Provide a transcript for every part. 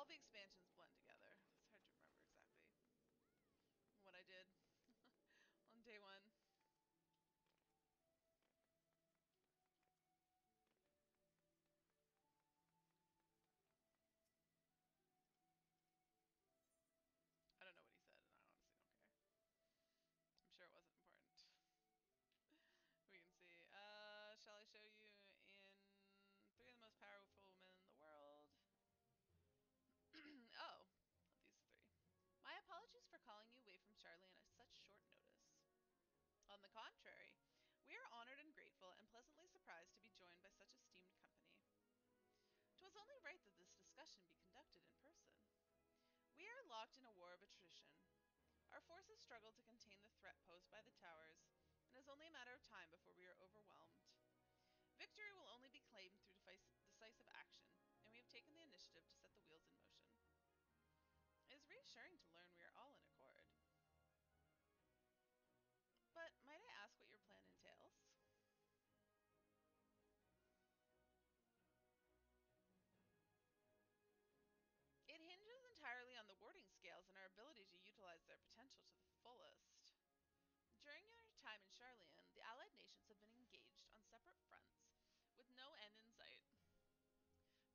the expansions blend together. It's hard to remember exactly what I did on day one. I don't know what he said, and I honestly don't care. I'm sure it wasn't important. We can see. Shall I show you in three of the most powerful women in the world? Oh, these three. My apologies for calling you away from Charlie on such short notice. On the contrary, we are honored and grateful and pleasantly surprised to be joined by such esteemed company. 'Twas only right that this discussion be conducted in person. We are locked in a war of attrition. Our forces struggle to contain the threat posed by the towers, and it is only a matter of time before we are overwhelmed. Victory will only be claimed through decisive action, and we have taken the initiative to set the wheels in motion. It is reassuring to learn we are all in accord. But might I ask what your plan entails? It hinges entirely on the warding scales and our ability to utilize their potential to the fullest. During your time in Charlian, the allied nations have been engaged on separate fronts, with no end in sight.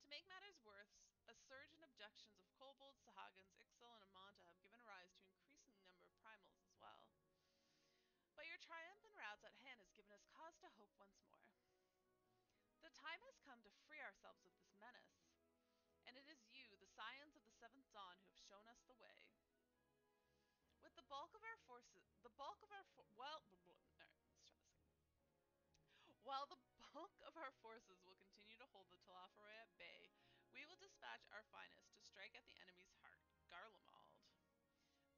To make matters worse, a surge in abductions of kobolds, sahagins, Ixal, and Amanta have given rise to an increasing number of primals as well. But your triumphant route at hand has given us cause to hope once more. The time has come to free ourselves of this menace, and it is you, the scions of the Seventh Dawn, who have shown us the way. With the bulk of our forces, alright, let's try this again. While the bulk of our forces will continue to hold the Telophoroi at bay, we will dispatch our finest to strike at the enemy's heart, Garlemald.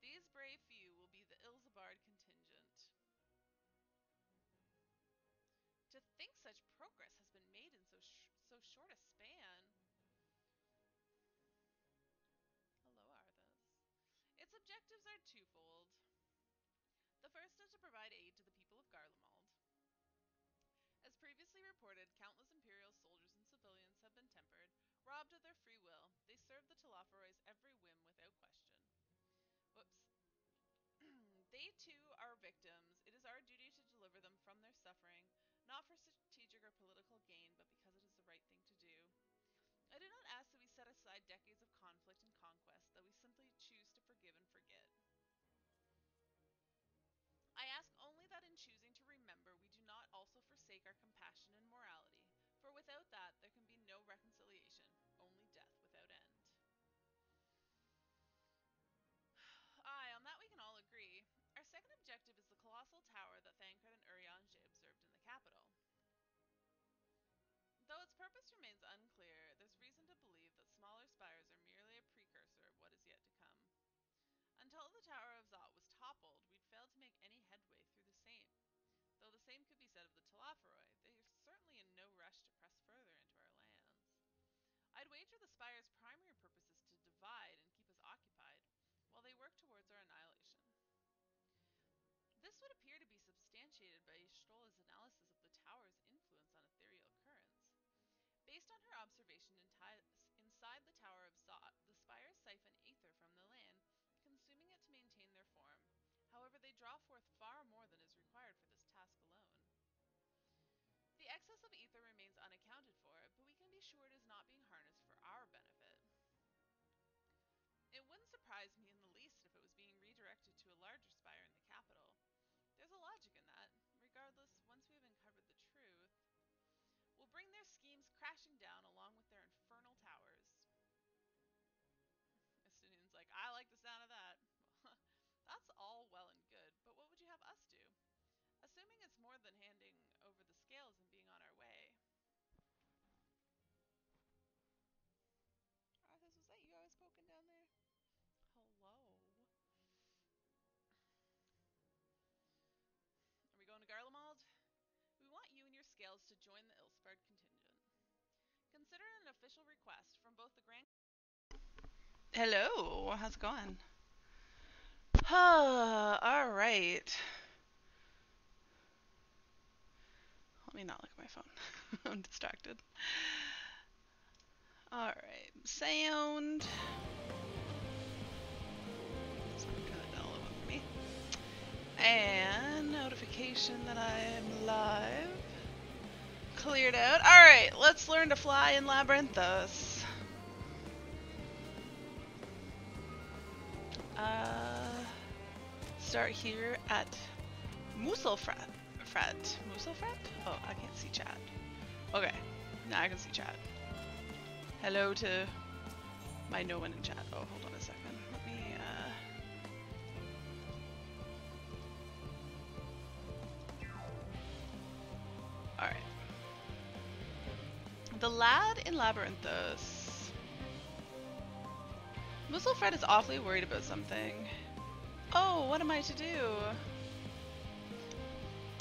These brave few will be the Ilzabard contingent. To think such progress has been made in so short a span. Hello, Arthas. Its objectives are twofold. The first is to provide aid to the people of Garlemald. As previously reported, countless Imperial soldiers and civilians have been tempered, robbed of their free will. They serve the Telophoroi's every whim without question. Whoops. They too are victims. It is our duty to deliver them from their suffering, not for strategic or political gain, but because it is the right thing to do. I do not ask that we set aside decades of conflict and conquest, that we simply choose to forgive and forget. I ask only that in choosing to remember, we do not also forsake our compassion and morality, for without that there can be no reconciliation, only death without end. Aye, on that we can all agree. Our second objective is the colossal tower that Thancred and Urianger observed in the capital. Though its purpose remains unclear, there's reason to believe that smaller spires are merely a precursor of what is yet to come. Until the Tower of Zot was toppled, we'd failed to make any headway through the same. Though the same could be said of the Telophoroi, they are certainly in no rush to press further into our lands. I'd wager the Spire's primary purpose is to divide and keep us occupied, while they work towards our annihilation. This would appear to be substantiated by Ystrola's analysis of the Tower's influence on ethereal currents. Based on her observation inside the Tower of Zot, the Spires siphon ether from the land, consuming it to maintain their form. However, they draw forth far more than is required for this task alone. The excess of ether remains unaccounted for, but we can be sure it is not being harnessed for our benefit. It wouldn't surprise me in the least if it was being redirected to a larger spire in the capital. There's a logic in that. Regardless, once we have uncovered the truth, we'll bring their schemes crashing down along with their infernal towers. Estinian's like, I like the sound of that. That's all well and good, but what would you have us do? Assuming it's more than handing over the scales and being on our way. Arthas, was that you I was poking down there? Hello. Are we going to Garlemald? We want you and your scales to join the Ilsbard contingent. Consider it an official request from both the Grand... Hello, how's it going? Alright. Let me not look at my phone. I'm distracted. Alright. sound. So I'm turn that down a little bit for me. And notification that I am live. Cleared out. Alright, let's learn to fly in Labyrinthos. Start here at Mooselfrat. Mooselfrat? Oh, I can't see chat. Okay, now I can see chat. Hello to my no one in chat. Oh, hold on a second. Let me, Alright. The lad in Labyrinthos. Mooselfrat is awfully worried about something. Oh, what am I to do?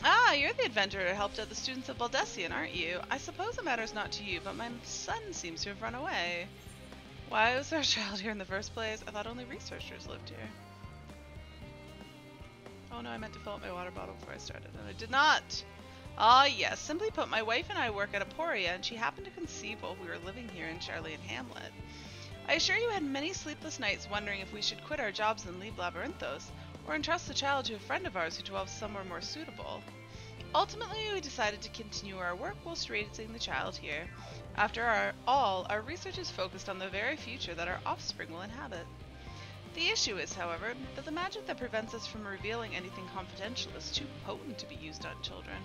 Ah, you're the adventurer who helped out the students of Baldessian, aren't you? I suppose it matters not to you, but my son seems to have run away. Why was there a child here in the first place? I thought only researchers lived here. Oh no, I meant to fill up my water bottle before I started, and I did not. Ah, yes. Simply put, my wife and I work at Aporia, and she happened to conceive while we were living here in Charlie and Hamlet. I assure you had many sleepless nights wondering if we should quit our jobs and leave Labyrinthos, or entrust the child to a friend of ours who dwells somewhere more suitable. Ultimately, we decided to continue our work whilst raising the child here. After all, our research is focused on the very future that our offspring will inhabit. The issue is, however, that the magic that prevents us from revealing anything confidential is too potent to be used on children.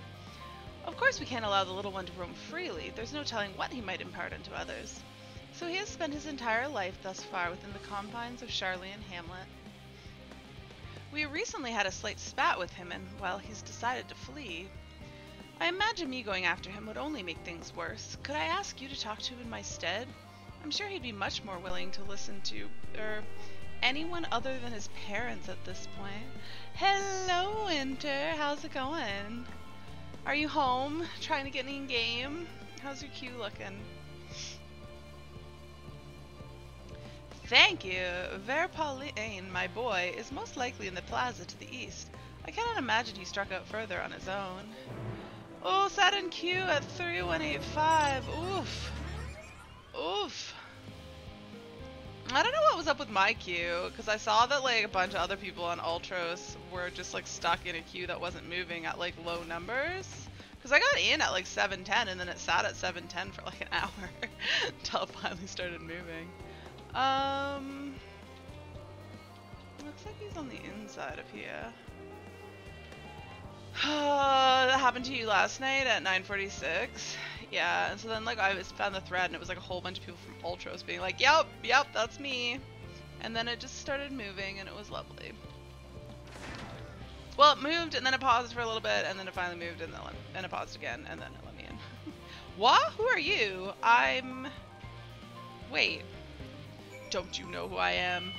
Of course, we can't allow the little one to roam freely. There's no telling what he might impart onto others. So he has spent his entire life thus far within the confines of Charlie and Hamlet. We recently had a slight spat with him, and, well, he's decided to flee. I imagine me going after him would only make things worse. Could I ask you to talk to him in my stead? I'm sure he'd be much more willing to listen to, anyone other than his parents at this point. Hello, Winter. How's it going? Are you home? Trying to get in game? How's your queue looking? Thank you. Verpauline, my boy, is most likely in the plaza to the east. I cannot imagine he struck out further on his own. Oh, sat in queue at 3185. Oof. Oof. I don't know what was up with my queue, because I saw that like a bunch of other people on Ultros were just like stuck in a queue that wasn't moving at like low numbers. Because I got in at like 710 and then it sat at 710 for like an hour until it finally started moving. Looks like he's on the inside of here. That happened to you last night at 9:46. Yeah, and so then like I found the thread and it was like a whole bunch of people from Ultros being like, yep, that's me. And then it just started moving and it was lovely. Well, it moved and then it paused for a little bit and then it finally moved and then it paused again and then it let me in. What? Who are you? Wait. Don't you know who I am?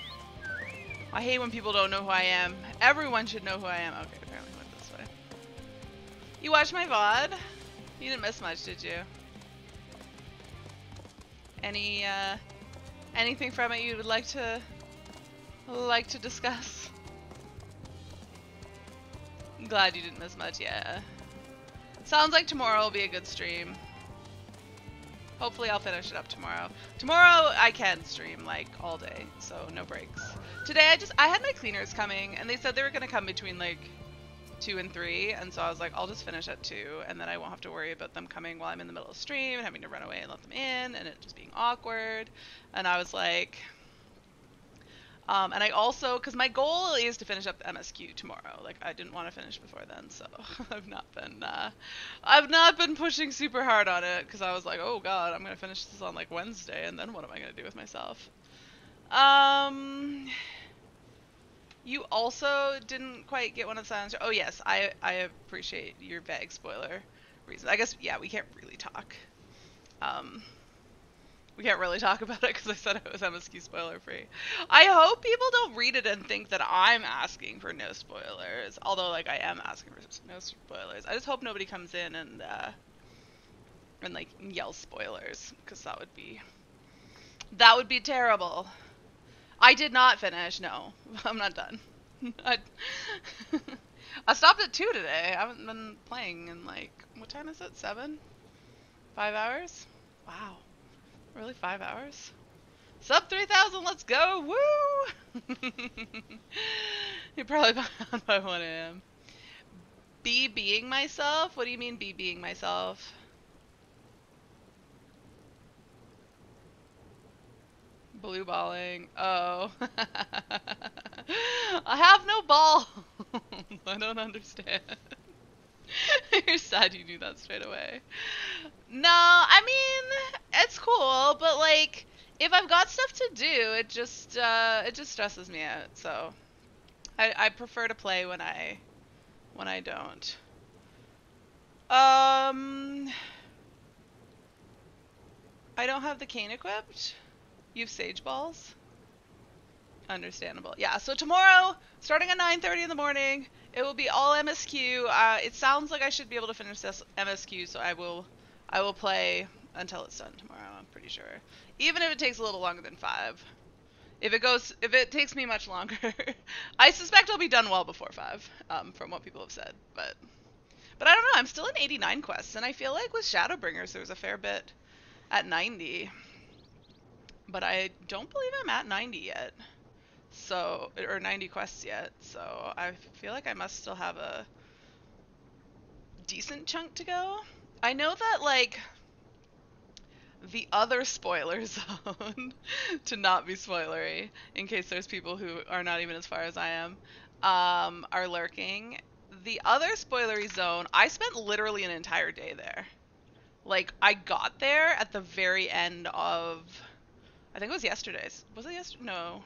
I hate when people don't know who I am. Everyone should know who I am. Okay, apparently I went this way. You watched my VOD? You didn't miss much, did you? Anything from it you would like to discuss? I'm glad you didn't miss much, yeah. Sounds like tomorrow will be a good stream. Hopefully I'll finish it up tomorrow. Tomorrow I can stream like all day, so no breaks. Today I had my cleaners coming and they said they were gonna come between like 2 and 3, and so I was like, I'll just finish at 2 and then I won't have to worry about them coming while I'm in the middle of stream and having to run away and let them in and it just being awkward. And I was like, and I also, because my goal is to finish up the MSQ tomorrow. Like, I didn't want to finish before then, so I've not been pushing super hard on it, because I was like, oh god, I'm going to finish this on, like, Wednesday, and then what am I going to do with myself? You also didn't quite get one of the silence. Oh, yes, I appreciate your vague spoiler reasons. I guess, yeah, we can't really talk. We can't really talk about it because I said it was MSQ spoiler free. I hope people don't read it and think that I'm asking for no spoilers. Although, like, I am asking for no spoilers. I just hope nobody comes in and like yells spoilers, because that would be terrible. I did not finish. No, I'm not done. I stopped at 2 today. I haven't been playing in like, what time is it? 7? 5 hours? Wow. Really, 5 hours? Sub 3,000, let's go! Woo! You're probably behind by 1 a.m. Be being myself? What do you mean be being myself? Blue balling. Oh. I have no ball. I don't understand. You're sad you knew that straight away. No, I mean, it's cool, but like, if I've got stuff to do, it just stresses me out. So I prefer to play when I don't. I don't have the cane equipped. You have sage balls? Understandable. Yeah, so tomorrow, starting at 9:30 in the morning, it will be all MSQ. It sounds like I should be able to finish this MSQ, so I will play until it's done tomorrow, I'm pretty sure. Even if it takes a little longer than 5. If it takes me much longer, I suspect I'll be done well before 5, from what people have said, but I don't know, I'm still in 89 quests, and I feel like with Shadowbringers there's a fair bit at 90. But I don't believe I'm at 90 yet. So, or 90 quests yet. So I feel like I must still have a decent chunk to go. I know that, like, the other spoiler zone, to not be spoilery, in case there's people who are not even as far as I am, are lurking. The other spoilery zone, I spent literally an entire day there. Like, I got there at the very end of, I think it was yesterday's. Was it yesterday? No.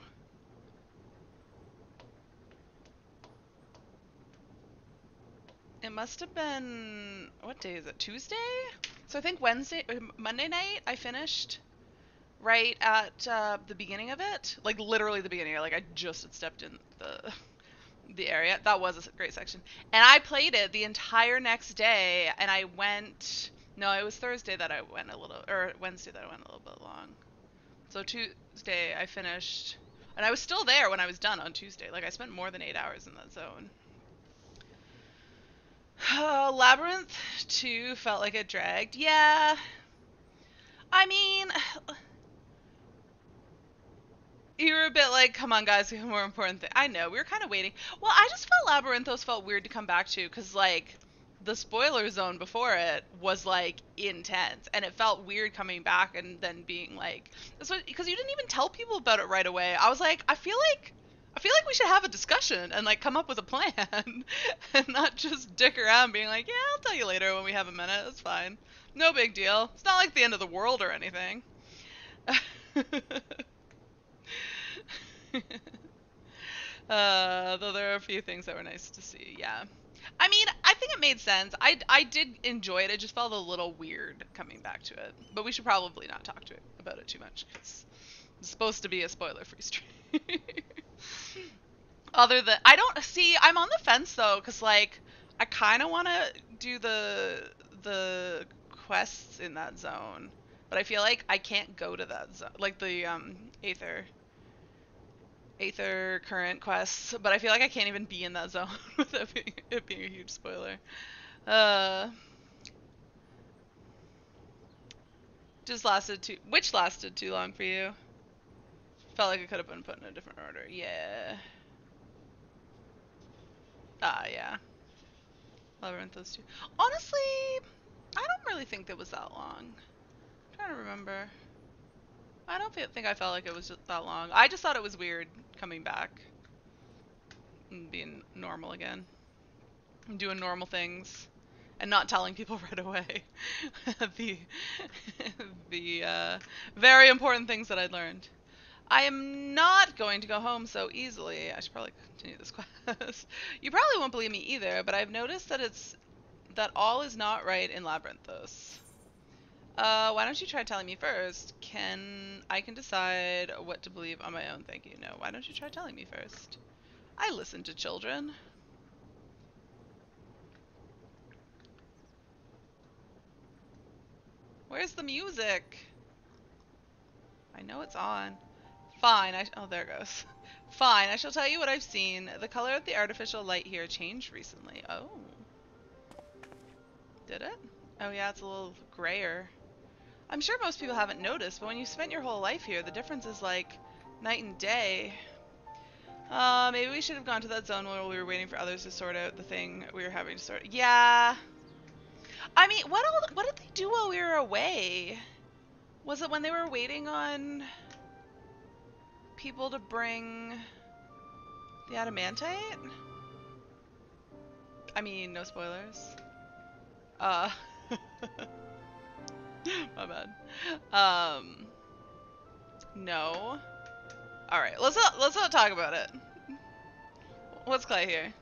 It must have been, what day is it? Tuesday? So I think Monday night, I finished right at the beginning of it. Like, literally the beginning. Like, I just had stepped in the area. That was a great section. And I played it the entire next day, and I went, no, it was Thursday that I went a little, or Wednesday that I went a little bit long. So Tuesday, I finished, and I was still there when I was done on Tuesday. Like, I spent more than 8 hours in that zone. Labyrinth 2 felt like it dragged. Yeah. I mean, you were a bit like, come on, guys, we have more important things. I know, we were kind of waiting. Well, I just felt Labyrinthos felt weird to come back to, because, like, the spoiler zone before it was, like, intense, and it felt weird coming back and then being like, because you didn't even tell people about it right away. I was like, I feel like we should have a discussion and, like, come up with a plan and not just dick around being like, yeah, I'll tell you later when we have a minute. It's fine. No big deal. It's not like the end of the world or anything. Though there are a few things that were nice to see, yeah. I mean, I think it made sense. I did enjoy it. It just felt a little weird coming back to it. But we should probably not talk to it about it too much, because it's supposed to be a spoiler-free stream. Other than, I don't see, I'm on the fence though, because, like, I kind of want to do the quests in that zone, but I feel like I can't go to that zone, like the Aether current quests, but I feel like I can't even be in that zone without it being a huge spoiler. Just which lasted too long for you? Felt like it could have been put in a different order. Yeah. Yeah. Labyrinth, those two. Honestly, I don't really think it was that long. I'm trying to remember. I don't think I felt like it was just that long. I just thought it was weird coming back and being normal again. And doing normal things. And not telling people right away the very important things that I'd learned. I am not going to go home so easily. I should probably continue this quest. You probably won't believe me either, but I've noticed that all is not right in Labyrinthos. Why don't you try telling me first? I can decide what to believe on my own. Thank you. No, why don't you try telling me first? I listen to children. Where's the music? I know it's on. Fine, oh, there it goes. Fine, I shall tell you what I've seen. The color of the artificial light here changed recently. Oh. Did it? Oh yeah, it's a little grayer. I'm sure most people haven't noticed, but when you spent your whole life here, the difference is like night and day. Maybe we should have gone to that zone while we were waiting for others to sort out the thing we were having to sort. Yeah. I mean, what did they do while we were away? Was it when they were waiting on people to bring the adamantite? I mean, no spoilers. My bad. No. All right, let's not talk about it. What's Clay here?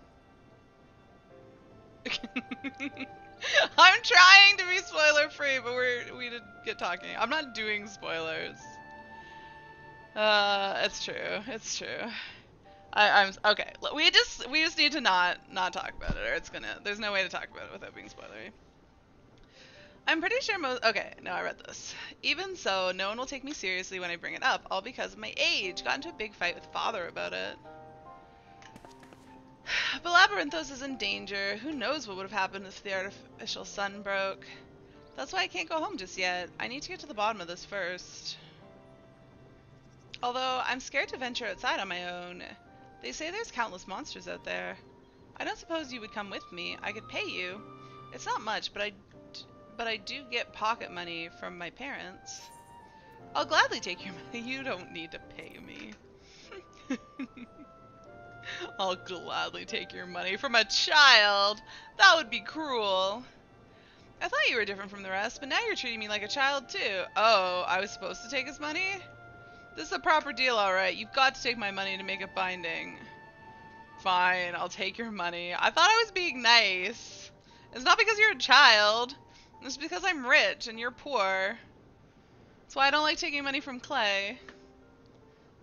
I'm trying to be spoiler free, but we didn't get talking. I'm not doing spoilers. It's true. It's true. I'm okay. We just need to not talk about it, or it's gonna. There's no way to talk about it without being spoilery. I'm pretty sure most. Okay, no, I read this. Even so, no one will take me seriously when I bring it up, all because of my age. Got into a big fight with father about it. But Labyrinthos is in danger. Who knows what would have happened if the artificial sun broke. That's why I can't go home just yet. I need to get to the bottom of this first. Although, I'm scared to venture outside on my own. They say there's countless monsters out there. I don't suppose you would come with me. I could pay you. It's not much, but I do get pocket money from my parents. I'll gladly take your money. You don't need to pay me. I'll gladly take your money from a child. That would be cruel. I thought you were different from the rest, but now you're treating me like a child too. Oh, I was supposed to take his money? This is a proper deal, alright. You've got to take my money to make it binding. Fine, I'll take your money. I thought I was being nice. It's not because you're a child. It's because I'm rich and you're poor. That's why I don't like taking money from Clay.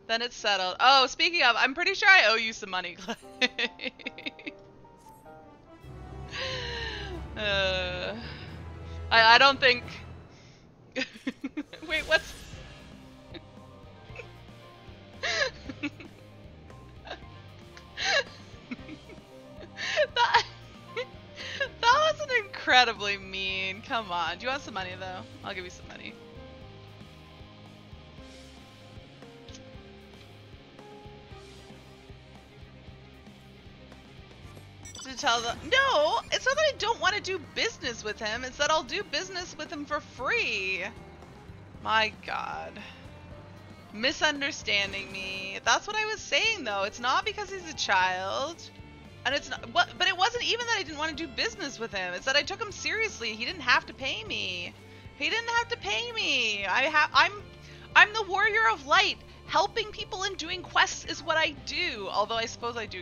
Then it's settled. Oh, speaking of, I'm pretty sure I owe you some money, Clay. I don't think... Wait, what's... that was an incredibly mean. Come on. Do you want some money, though? I'll give you some money. To tell them, no, it's not that I don't want to do business with him. It's that I'll do business with him for free. My God. Misunderstanding me. That's what I was saying, though. It's not because he's a child. And it's not, but it wasn't even that I didn't want to do business with him. It's that I took him seriously. He didn't have to pay me. He didn't have to pay me. I'm the warrior of light. Helping people and doing quests is what I do. Although I suppose I do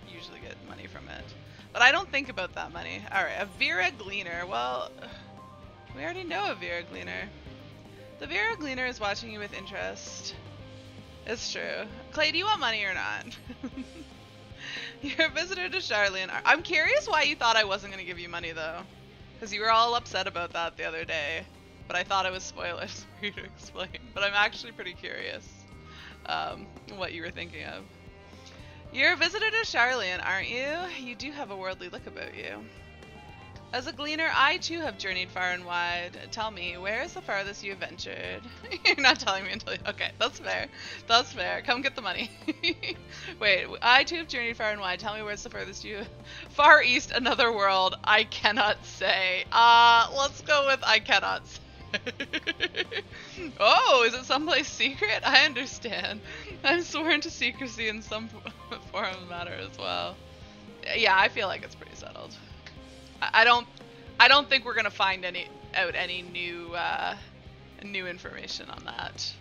usually get money from it. But I don't think about that money. Alright, a Vera Gleaner. Well, we already know a Vera Gleaner. The Vera Gleaner is watching you with interest. It's true. Clay, do you want money or not? You're a visitor to Charlene. I'm curious why you thought I wasn't going to give you money, though. Because you were all upset about that the other day. But I thought it was spoilers for you to explain. But I'm actually pretty curious what you were thinking of. You're a visitor to Charlene, aren't you? You do have a worldly look about you. As a gleaner, I too have journeyed far and wide. Tell me, where is the farthest you have ventured? You're not telling me until you... Okay, that's fair. That's fair. Come get the money. Wait, I too have journeyed far and wide. Tell me where's the furthest you... Far East, another world. I cannot say. Let's go with I cannot say. Oh, is it someplace secret? I understand. I'm sworn to secrecy in some form of the matter as well. Yeah, I feel like it's pretty settled. I don't think we're gonna find any new information on that.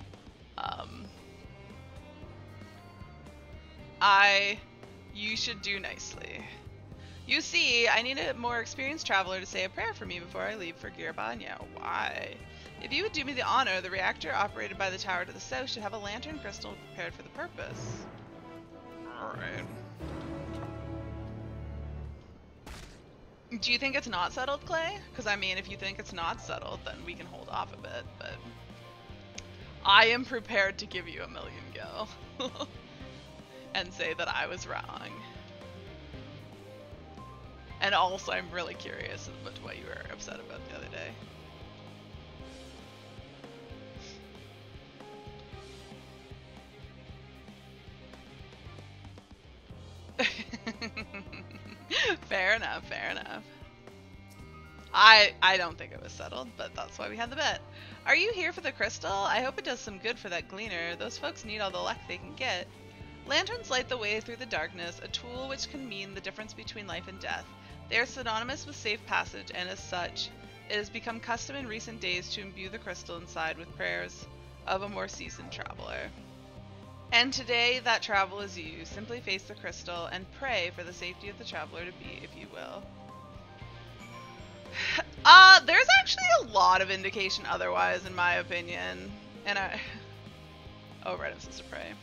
You should do nicely. You see, I need a more experienced traveler to say a prayer for me before I leave for Girabanya. Why? If you would do me the honor, the reactor operated by the tower to the south should have a lantern crystal prepared for the purpose. Alright. Do you think it's not settled, Clay? Because, I mean, if you think it's not settled, then we can hold off a bit, but... I am prepared to give you a million go. And say that I was wrong. And also, I'm really curious about what you were upset about the other day. Fair enough, fair enough. I don't think it was settled, but that's why we had the bet. Are you here for the crystal? I hope it does some good for that gleaner. Those folks need all the luck they can get. Lanterns light the way through the darkness, a tool which can mean the difference between life and death. They are synonymous with safe passage, and as such, it has become custom in recent days to imbue the crystal inside with prayers of a more seasoned traveler. And today, that travel is you. Simply face the crystal and pray for the safety of the traveler to be, if you will. There's actually a lot of indication otherwise, in my opinion. And oh, right, I'm supposed to pray.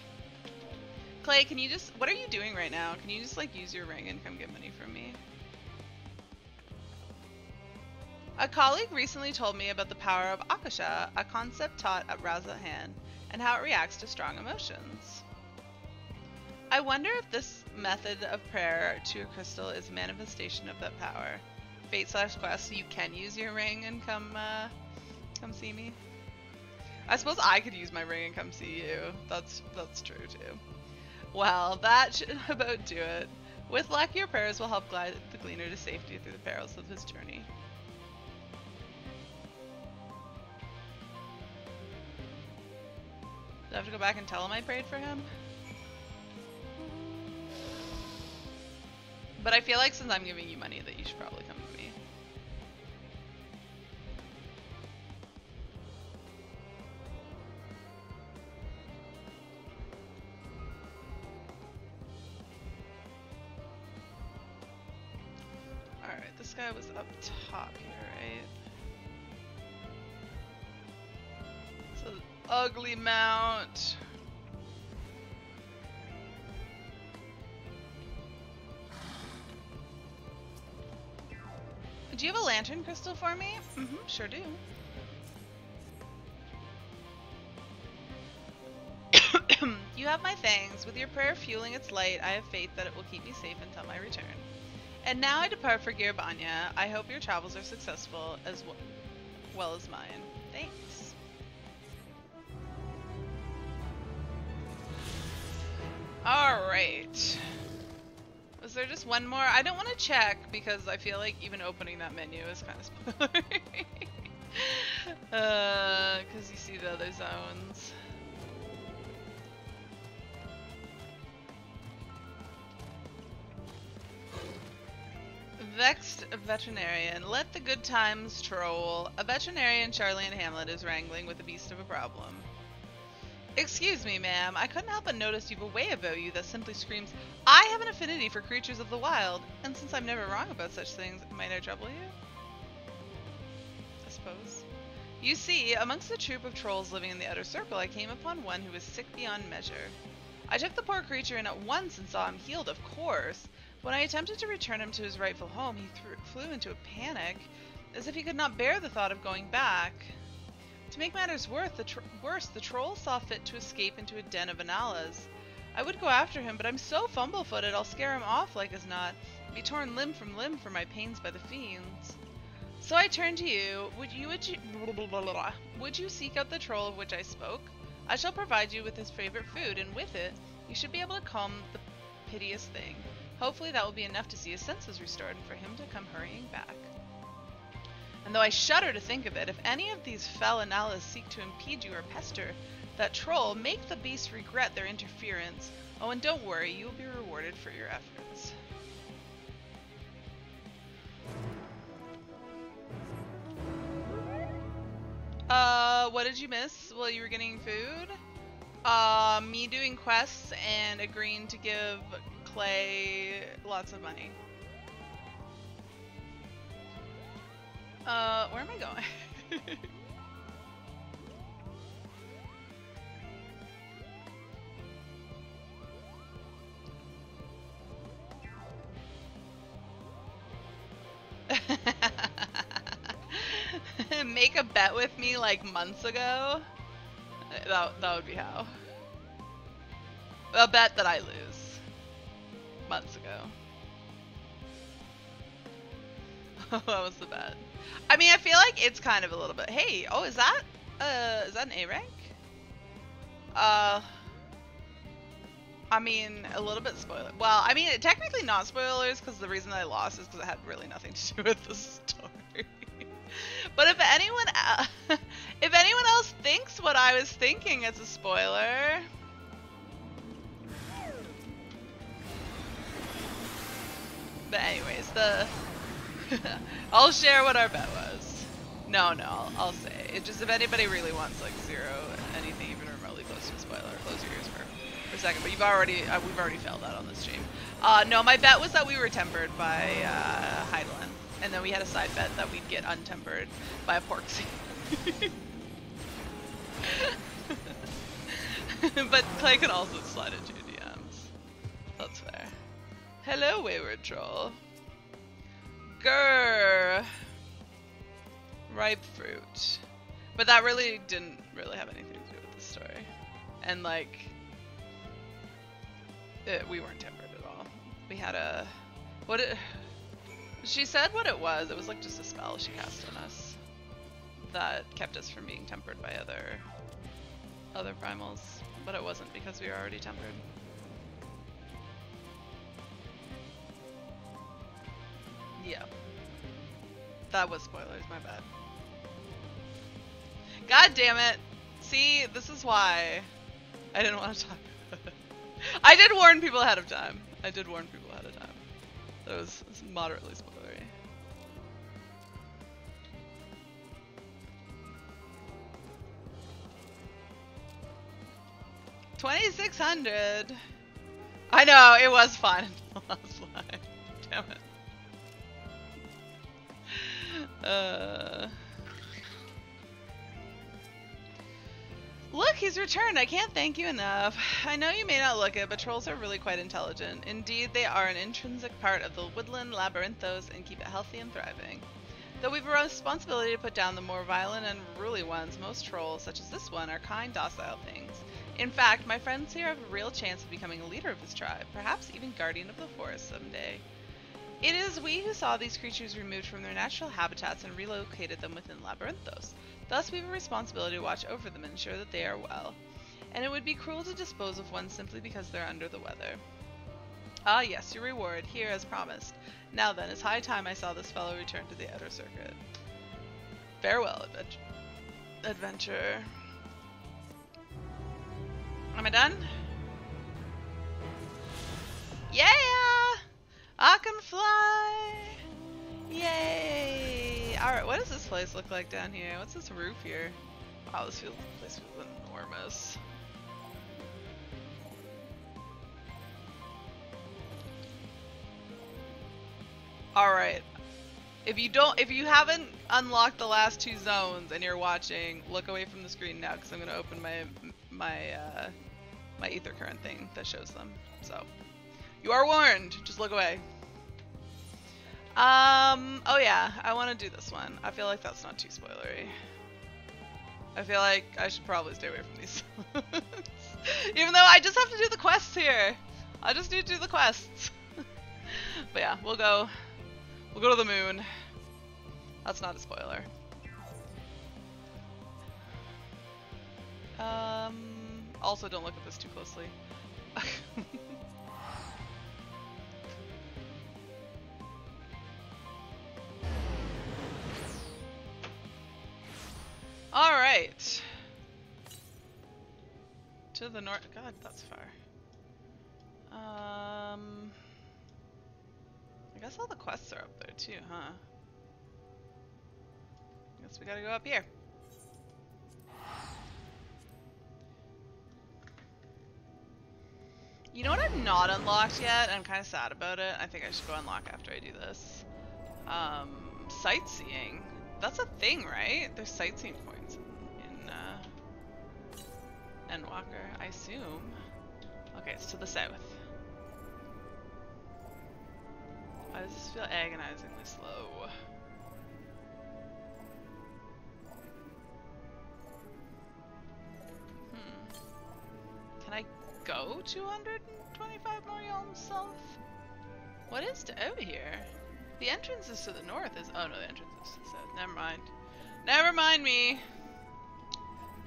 Clay, can you just... What are you doing right now? Can you just, like, use your ring and come get money from me? A colleague recently told me about the power of Akasha, a concept taught at Razahan, and how it reacts to strong emotions. I wonder if this method of prayer to a crystal is a manifestation of that power. Fate/quest, so you can use your ring and come see me. I suppose I could use my ring and come see you. That's true too. Well, that should about do it. With luck, your prayers will help guide the gleaner to safety through the perils of his journey. Do I have to go back and tell him I prayed for him? But I feel like since I'm giving you money that you should probably come with me. Alright, this guy was up top here, right? So, ugly mount. Do you have a lantern crystal for me? Mm-hmm, sure do. You have my thanks. With your prayer fueling its light, I have faith that it will keep me safe until my return. And now I depart for Girbanya. I hope your travels are successful as well as mine. Thanks. Alright. Was there just one more? I don't want to check because I feel like even opening that menu is kind of spoilery. Because you see the other zones. Vexed veterinarian. Let the good times troll. A veterinarian, Charlie and Hamlet, is wrangling with a beast of a problem. Excuse me, ma'am. I couldn't help but notice you've a way about you that simply screams, I have an affinity for creatures of the wild, and since I'm never wrong about such things, might I trouble you? I suppose. You see, amongst the troop of trolls living in the outer circle, I came upon one who was sick beyond measure. I took the poor creature in at once and saw him healed, of course. When I attempted to return him to his rightful home, he flew into a panic, as if he could not bear the thought of going back. To make matters worse, the troll saw fit to escape into a den of Analas. I would go after him, but I'm so fumble-footed I'll scare him off like as not, be torn limb from limb for my pains by the fiends. So I turn to you. Would you seek out the troll of which I spoke? I shall provide you with his favorite food, and with it, you should be able to calm the piteous thing. Hopefully that will be enough to see his senses restored and for him to come hurrying back. And though I shudder to think of it, if any of these fell Analas seek to impede you or pester that troll, make the beast regret their interference. Oh, and don't worry, you will be rewarded for your efforts. What did you miss while you were getting food? Me doing quests and agreeing to give Clay lots of money. Where am I going? Make a bet with me like months ago? That would be how. A bet that I lose. Months ago. That was the bet. I mean, I feel like it's kind of a little bit. Hey, oh, is that an A rank? I'm I mean, a little bit spoiler. Well, I mean, technically not spoilers, because the reason I lost is because it had really nothing to do with the story. But if anyone, if anyone else thinks what I was thinking is a spoiler, but anyways, I'll share what our bet was. No, I'll say it. Just if anybody really wants like zero anything even remotely close to a spoiler, close your ears for a second. But we've already failed that on this stream. No, my bet was that we were tempered by Heidelin, and then we had a side bet that we'd get untempered by a Porksy. But Clay can also slide into DMs. That's fair. Hello, wayward troll. Grr. Ripe fruit. But that really didn't really have anything to do with the story. And like, we weren't tempered at all. We had a, she said what it was. It was like just a spell she cast on us that kept us from being tempered by other primals. But it wasn't because we were already tempered. Yeah. That was spoilers, my bad. God damn it. See, this is why I didn't want to talk about it. I did warn people ahead of time. That was moderately spoilery. $2,600. I know, it was fun. Last line. Damn it. Look, he's returned. I can't thank you enough. I know you may not look it, but trolls are really quite intelligent. Indeed, they are an intrinsic part of the woodland labyrinthos and keep it healthy and thriving. Though we've a responsibility to put down the more violent and unruly ones, most trolls, such as this one, are kind, docile things. In fact, my friends here have a real chance of becoming a leader of his tribe, perhaps even guardian of the forest someday. It is we who saw these creatures removed from their natural habitats and relocated them within labyrinthos. Thus we have a responsibility to watch over them and ensure that they are well. And it would be cruel to dispose of one simply because they're under the weather. Ah yes, your reward, here as promised. Now then, it's high time I saw this fellow return to the outer circuit. Farewell, adventurer. Am I done? Yeah! I can fly! Yay! Alright, what does this place look like down here? What's this roof here? Wow, this place feels enormous. Alright. If you haven't unlocked the last two zones and you're watching, look away from the screen now because I'm gonna open my ether current thing that shows them. So you are warned. Just look away. Oh yeah, I want to do this one. I feel like that's not too spoilery. I feel like I should probably stay away from these. Even though I just have to do the quests here. I just need to do the quests. But yeah, we'll go to the moon. That's not a spoiler. Also don't look at this too closely. Alright. To the north. God, that's far. I guess all the quests are up there too, huh? Guess we gotta go up here. You know what I've not unlocked yet? I'm kind of sad about it. I think I should go unlock after I do this. Sightseeing. That's a thing, right? There's sightseeing points in Endwalker, I assume. Okay, it's to the south. Why does this feel agonizingly slow? Can I go 225 more realms south? What is to out here? The entrance is to the north. Oh no, the entrance is to the south. Never mind. Never mind me.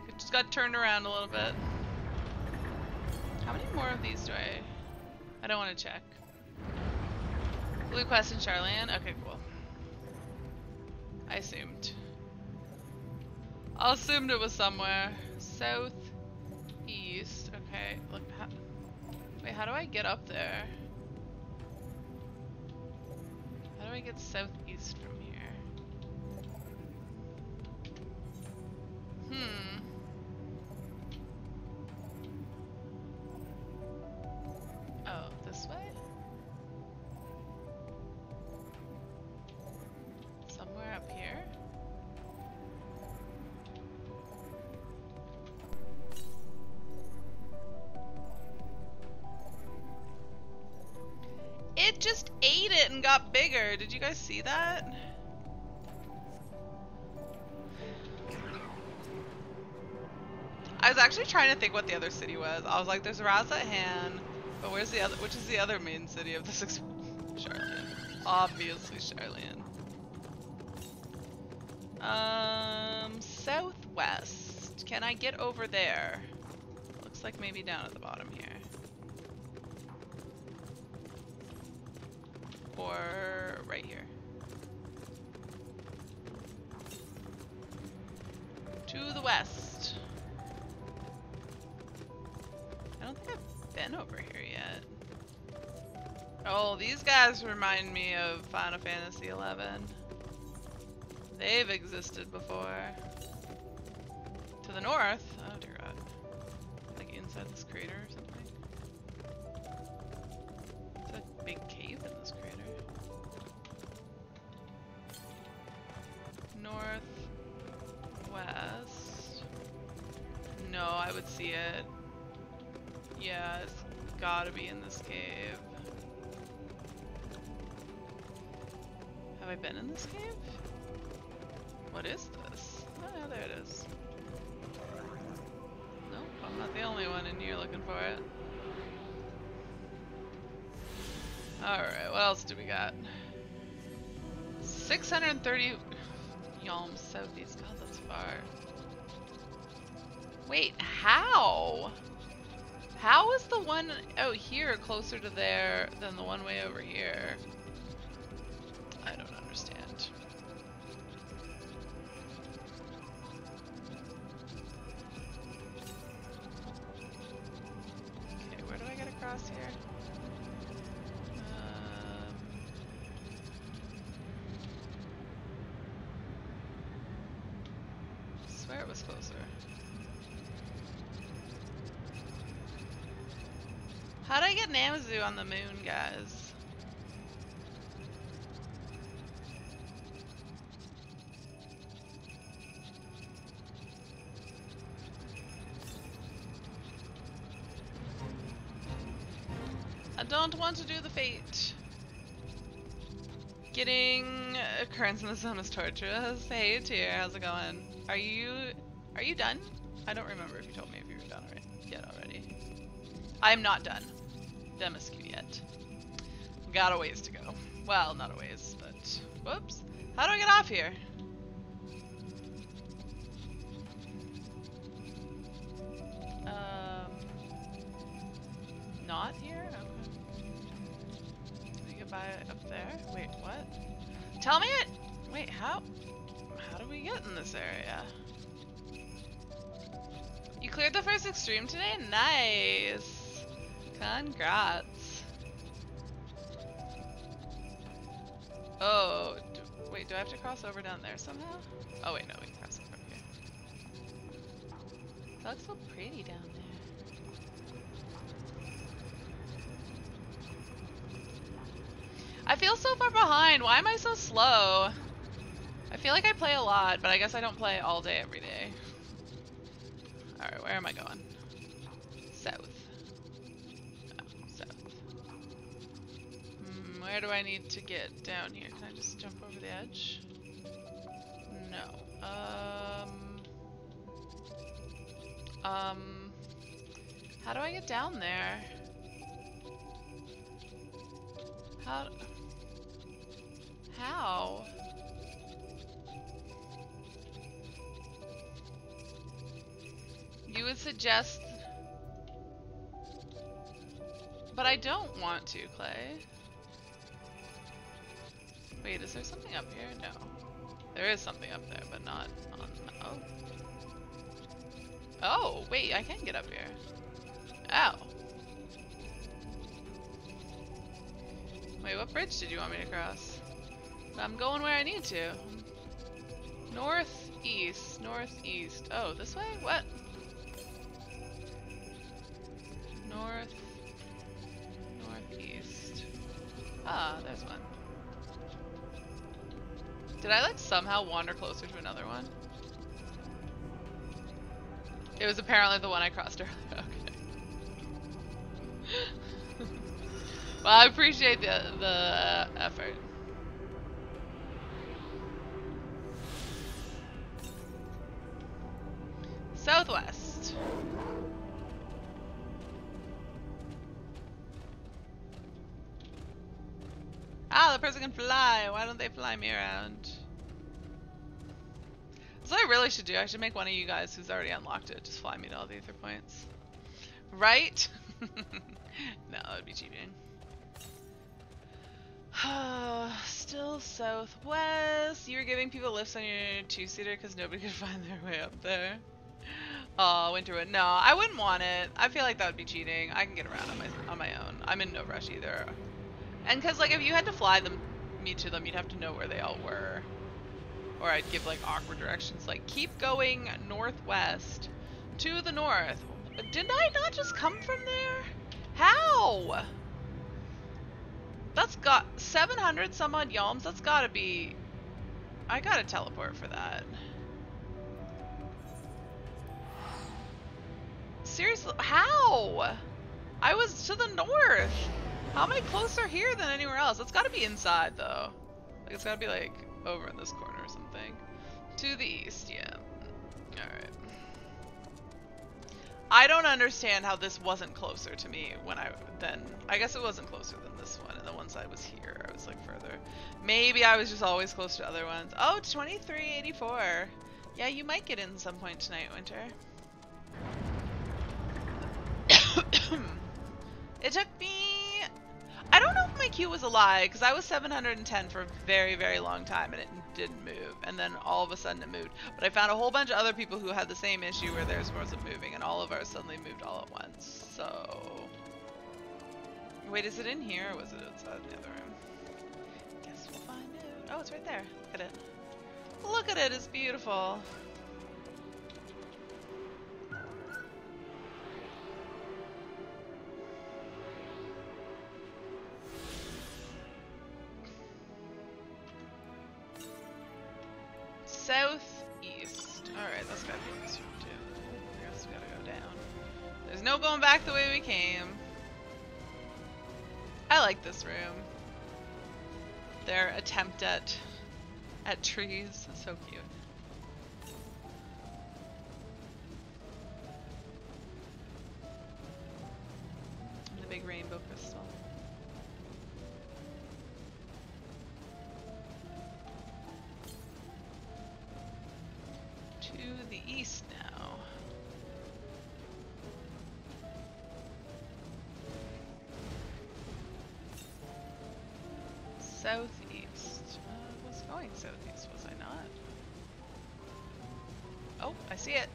It just got turned around a little bit. How many more of these do I don't want to check. Blue Quest and Charlene? Okay, cool. I assumed. I assumed it was somewhere. South east. Okay, look. Wait, how do I get up there? How do I get southeast from here? Oh, this way? Somewhere up here? It just ate it and got bigger. Did you guys see that? I was actually trying to think what the other city was. I was like, there's Razathan, but where's the other? Which is the other main city of this? Charlene. Obviously, Charlene. Southwest. Can I get over there? Looks like maybe down at the bottom here. Or right here. To the west. I don't think I've been over here yet. Oh, these guys remind me of Final Fantasy XI. They've existed before. To the north? Oh dear god. Like inside this crater or something? It's a big cave in this crater. North. West. No, I would see it. Yeah, it's gotta be in this cave. Have I been in this cave? What is this? Oh, yeah, there it is. Nope, I'm not the only one in here looking for it. Alright, what else do we got? 630 yalms southeast. God, that's far. Wait, how? How is the one out here closer to there than the one way over here? I don't understand. Okay, where do I get across here? I swear it was closer. How'd I get Namazu on the moon, guys? I don't want to do the fate. Getting occurrence in the zone is torturous. Hey, Tyr, how's it going? Are you done? I don't remember if you told me if you were done already. I'm not done. MSQ yet. Got a ways to go. Well, not a ways, but whoops. How do I get off here? Not here? Okay. Can I get by up there? Wait, what? Tell me it! Wait, how do we get in this area? You cleared the first extreme today? Nice! Congrats. Oh, wait, do I have to cross over down there somehow? Oh wait, no, we can cross over here. That looks so pretty down there. I feel so far behind. Why am I so slow? I feel like I play a lot, but I guess I don't play all day every day. Alright, where am I going? South. Oh, south. Where do I need to get down here? Can I just jump over the edge? No. How do I get down there? How? You would suggest... But I don't want to, Clay. Wait, is there something up here? No. There is something up there, but not on... Oh. Oh, wait, I can get up here. Oh. Wait, what bridge did you want me to cross? I'm going where I need to. Northeast, northeast. Oh, this way? What? Northeast. Ah, there's one. Did I like somehow wander closer to another one? It was apparently the one I crossed earlier. Okay. Well, I appreciate the effort. Southwest. Ah, the person can fly. Why don't they fly me around? That's what I really should do. I should make one of you guys who's already unlocked it just fly me to all the ether points. Right? No, that would be cheating. Still southwest. You were giving people lifts on your two-seater because nobody could find their way up there. Oh, Winterwood. No, I wouldn't want it. I feel like that would be cheating. I can get around on my own. I'm in no rush either. And because, like, if you had to fly me to them, you'd have to know where they all were. Or I'd give, like, awkward directions, like, keep going northwest to the north. But didn't I not just come from there? How? That's got 700 some odd yalms. That's gotta be... I gotta teleport for that. Seriously, how? I was to the north. How am I closer here than anywhere else? It's gotta be inside, though. Like, it's gotta be, like, over in this corner or something. To the east, yeah. Alright. I don't understand how this wasn't closer to me when I guess it wasn't closer than this one, and the ones I was here, I was, like, further. Maybe I was just always close to other ones. Oh, 2384. Yeah, you might get in some point tonight, Winter. It took me... I don't know if my queue was a lie, because I was 710 for a very, very long time, and it didn't move. And then all of a sudden it moved. But I found a whole bunch of other people who had the same issue where theirs wasn't moving, and all of ours suddenly moved all at once. So... Wait, is it in here, or was it outside in the other room? Guess we'll find out. Oh, it's right there. Look at it. Look at it, it's beautiful. Southeast. Alright, that's gotta be this room too. I guess we gotta go down. There's no going back the way we came. I like this room. Their attempt at trees. So cute. And the big rainbow crystal. To the east now. Southeast. I was going southeast, was I not? Oh, I see it.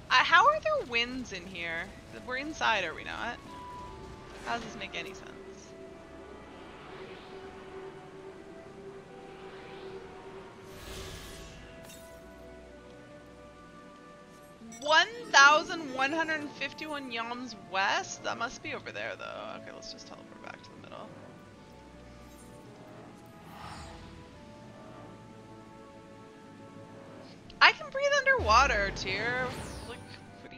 How are there winds in here? We're inside, are we not? How does this make any sense? 1,151 yalms west? That must be over there, though. Okay, let's just teleport back to the middle. I can breathe underwater, Tyr. Like, what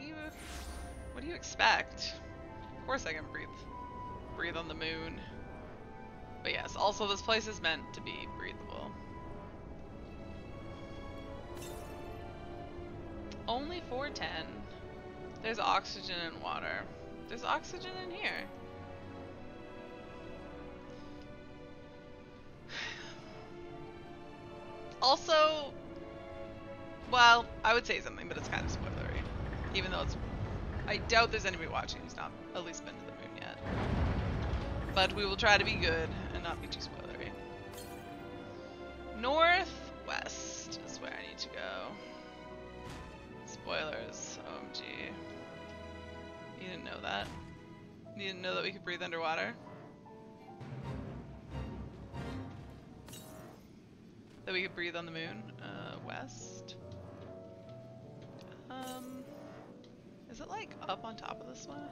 do you expect? Of course I can breathe on the moon. But yes, also this place is meant to be breathable. Only 410. There's oxygen and water. There's oxygen in here. Also, well, I would say something, but it's kind of spoilery. Even though I doubt there's anybody watching who's not at least been to the moon yet. But we will try to be good and not be too spoilery. Northwest is where I need to go. Spoilers. OMG. You didn't know that? You didn't know that we could breathe underwater? That we could breathe on the moon? West? Is it like up on top of this one?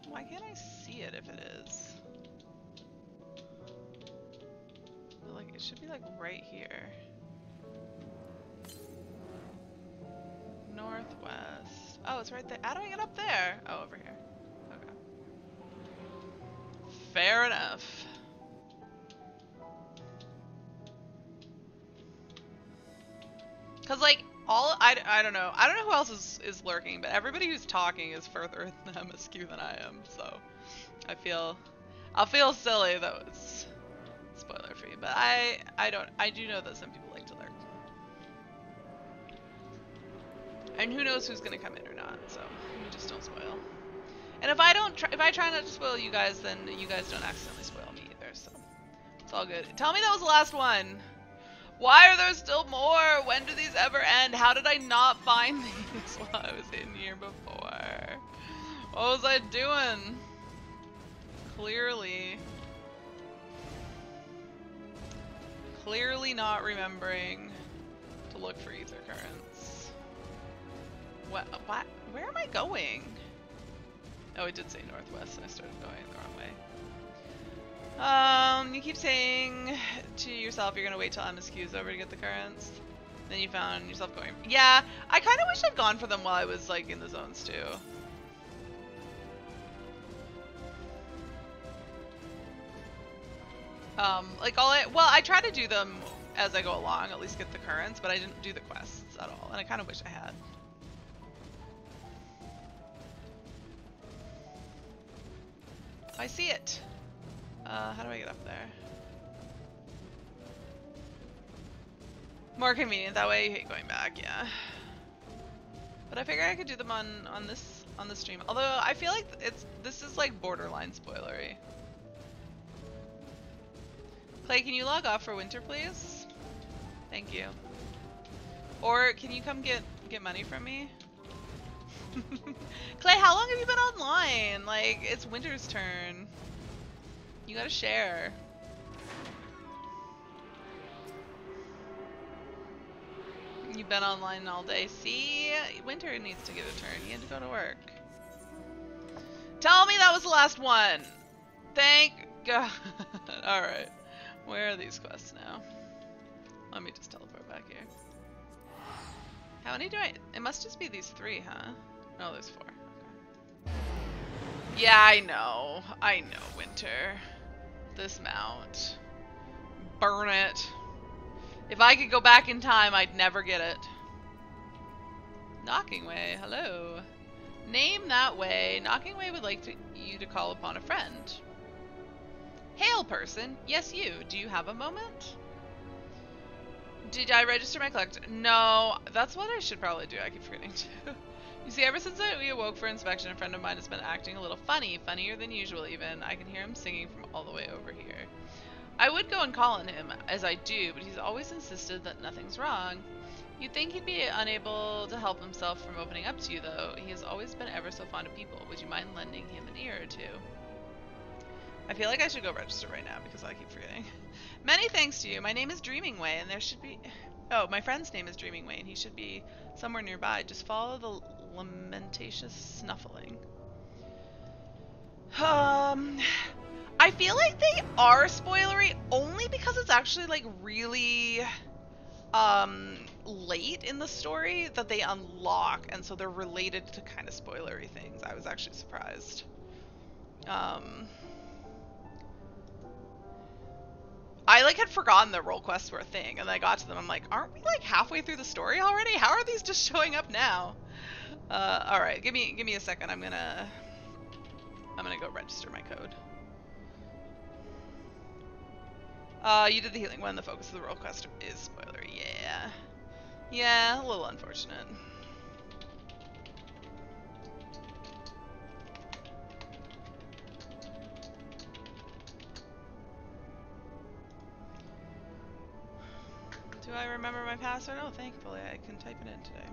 Why can't I see it if it is? But like, it should be like right here. Northwest. Oh, it's right there. How do I get up there? Oh, over here. Okay. Fair enough. Cause like I don't know who else is lurking, but everybody who's talking is further in the MSQ than I am, so I'll feel silly that it's spoiler free, but I do know that some people like to lurk, and who knows who's gonna come in or not, so we just don't spoil. And if I try not to spoil you guys, then you guys don't accidentally spoil me either, so it's all good. Tell me that was the last one. Why are there still more? When do these ever end? How did I not find these while I was in here before? What was I doing? Clearly not remembering to look for ether currents. What? Where am I going? Oh, it did say northwest and I started going the wrong way. You keep saying to yourself you're gonna wait till MSQ is over to get the currents. Then you found yourself going. Yeah, I kind of wish I'd gone for them while I was like in the zones too. I try to do them as I go along, at least get the currents, but I didn't do the quests at all, and I kind of wish I had. I see it. How do I get up there? More convenient that way. You hate going back, yeah. But I figured I could do them on this stream. Although I feel like this is like borderline spoilery. Clay, can you log off for winter, please? Thank you. Or can you come get money from me? Clay, how long have you been online? Like, it's Winter's turn. You gotta share. You've been online all day. See? Winter needs to get a turn. He had to go to work. Tell me that was the last one! Thank God. Alright. Where are these quests now? Let me just teleport back here. How many do I... It must just be these 3, huh? No, there's 4. Okay. Yeah, I know. I know, Winter. This mount. Burn it. If I could go back in time, I'd never get it. Knocking Way, hello. Name that way. Knocking Way would like you to call upon a friend. Hail, person. Yes, you. Do you have a moment? Did I register my collector? No, that's what I should probably do. I keep forgetting to. You see, ever since we awoke for inspection, a friend of mine has been acting a little funny, funnier than usual even. I can hear him singing from all the way over here. I would go and call on him, as I do, but he's always insisted that nothing's wrong. You'd think he'd be unable to help himself from opening up to you, though. He has always been ever so fond of people. Would you mind lending him an ear or two? I feel like I should go register right now because I keep forgetting. Many thanks to you. My name is Dreaming Way, and there should be... Oh, my friend's name is Dreaming Way, and he should be somewhere nearby. Just follow the lamentatious snuffling. I feel like they are spoilery only because it's actually like really late in the story that they unlock, and so they're related to kind of spoilery things. I was actually surprised. I like had forgotten that role quests were a thing, and then I got to them. I'm like, aren't we like halfway through the story already? How are these just showing up now? All right, give me a second. I'm gonna go register my code. You did the healing one. The focus of the role quest is spoilery. Yeah, a little unfortunate. I remember my password? Oh, thankfully I can type it in today.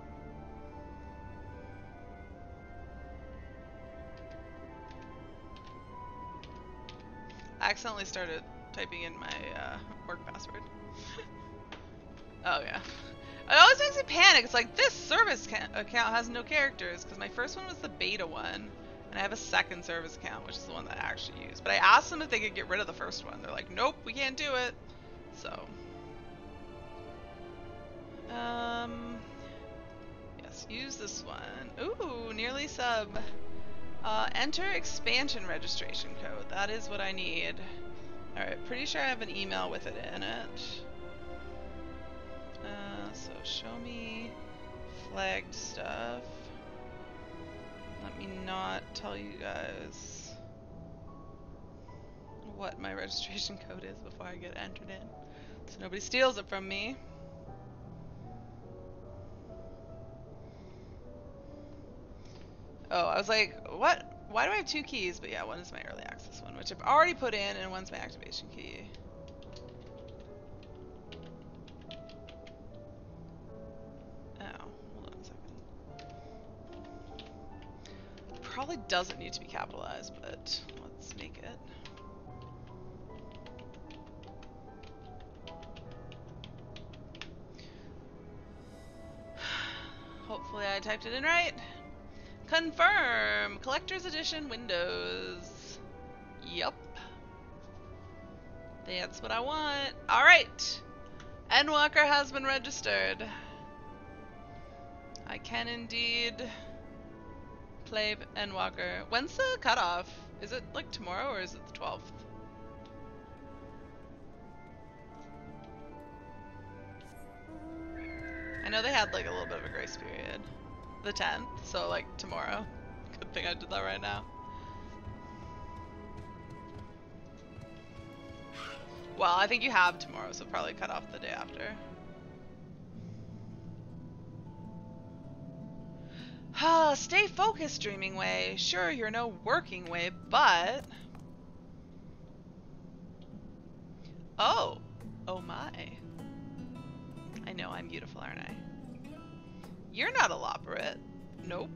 I accidentally started typing in my work password. Oh yeah. It always makes me panic. It's like, this service account has no characters, because my first one was the beta one, and I have a second service account, which is the one that I actually use. But I asked them if they could get rid of the first one. They're like, nope, we can't do it. So. Yes, use this one. Ooh, nearly sub. Enter expansion registration code. That is what I need. Alright, pretty sure I have an email with it in it. So show me flagged stuff. Let me not tell you guys what my registration code is before I get entered in, so nobody steals it from me. Oh, I was like, what? Why do I have 2 keys? But yeah, one is my early access one, which I've already put in, and one's my activation key. Oh, hold on a second. Probably doesn't need to be capitalized, but let's make it. Hopefully I typed it in right. Confirm! Collector's Edition Windows. Yup. That's what I want. Alright! Endwalker has been registered. I can indeed play Endwalker. When's the cutoff? Is it like tomorrow or is it the 12th? I know they had like a little bit of a grace period. The 10th, so like tomorrow. Good thing I did that right now. Well, I think you have tomorrow, so probably cut off the day after. Stay focused, Dreaming Way. Sure, you're no working way, but... Oh. Oh my. I know I'm beautiful, aren't I? You're not elaborate. Nope.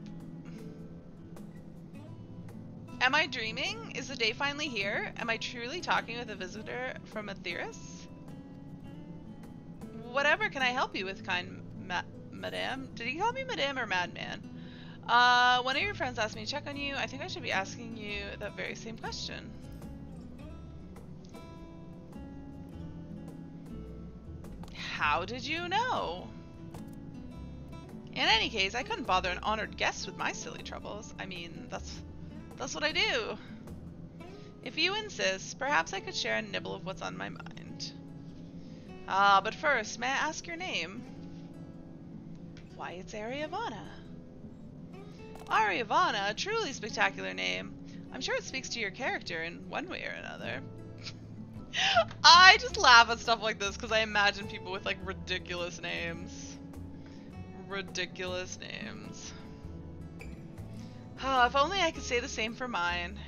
Am I dreaming? Is the day finally here? Am I truly talking with a visitor from Aetheris? Whatever can I help you with, kind madame? Did he call me madame or madman? One of your friends asked me to check on you. I think I should be asking you that very same question. How did you know? In any case, I couldn't bother an honored guest with my silly troubles. I mean, that's what I do. If you insist, perhaps I could share a nibble of what's on my mind. But first, may I ask your name? Why, it's Ariavana. Ariavana, a truly spectacular name. I'm sure it speaks to your character in one way or another. I just laugh at stuff like this because I imagine people with like ridiculous names. Ridiculous names. If only I could say the same for mine.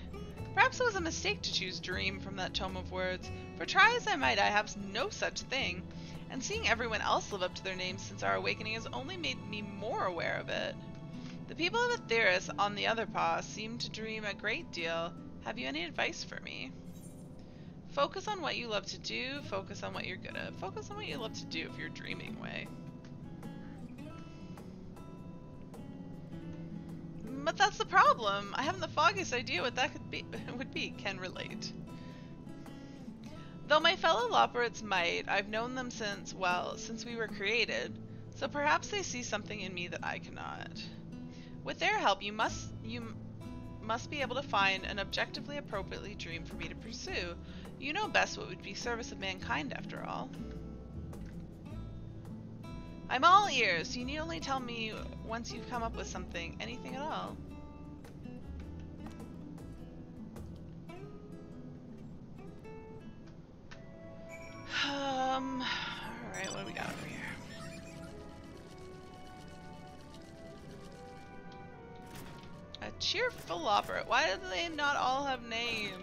Perhaps it was a mistake to choose dream from that tome of words, for try as I might, I have no such thing, and seeing everyone else live up to their names since our awakening has only made me more aware of it. The people of Aetheris on the other paw seem to dream a great deal. Have you any advice for me? Focus on what you love to do, focus on what you're good at. Focus on what you love to do if you're dreaming way. But that's the problem. I haven't the foggiest idea what that would be. Can relate. Though my fellow Loperates might, I've known them since we were created, so perhaps they see something in me that I cannot. With their help, you must be able to find an objectively appropriately dream for me to pursue. You know best what would be service of mankind, after all. I'm all ears. You need only tell me once you've come up with something, anything at all. Alright, what do we got over here? A cheerful opera. Why do they not all have names?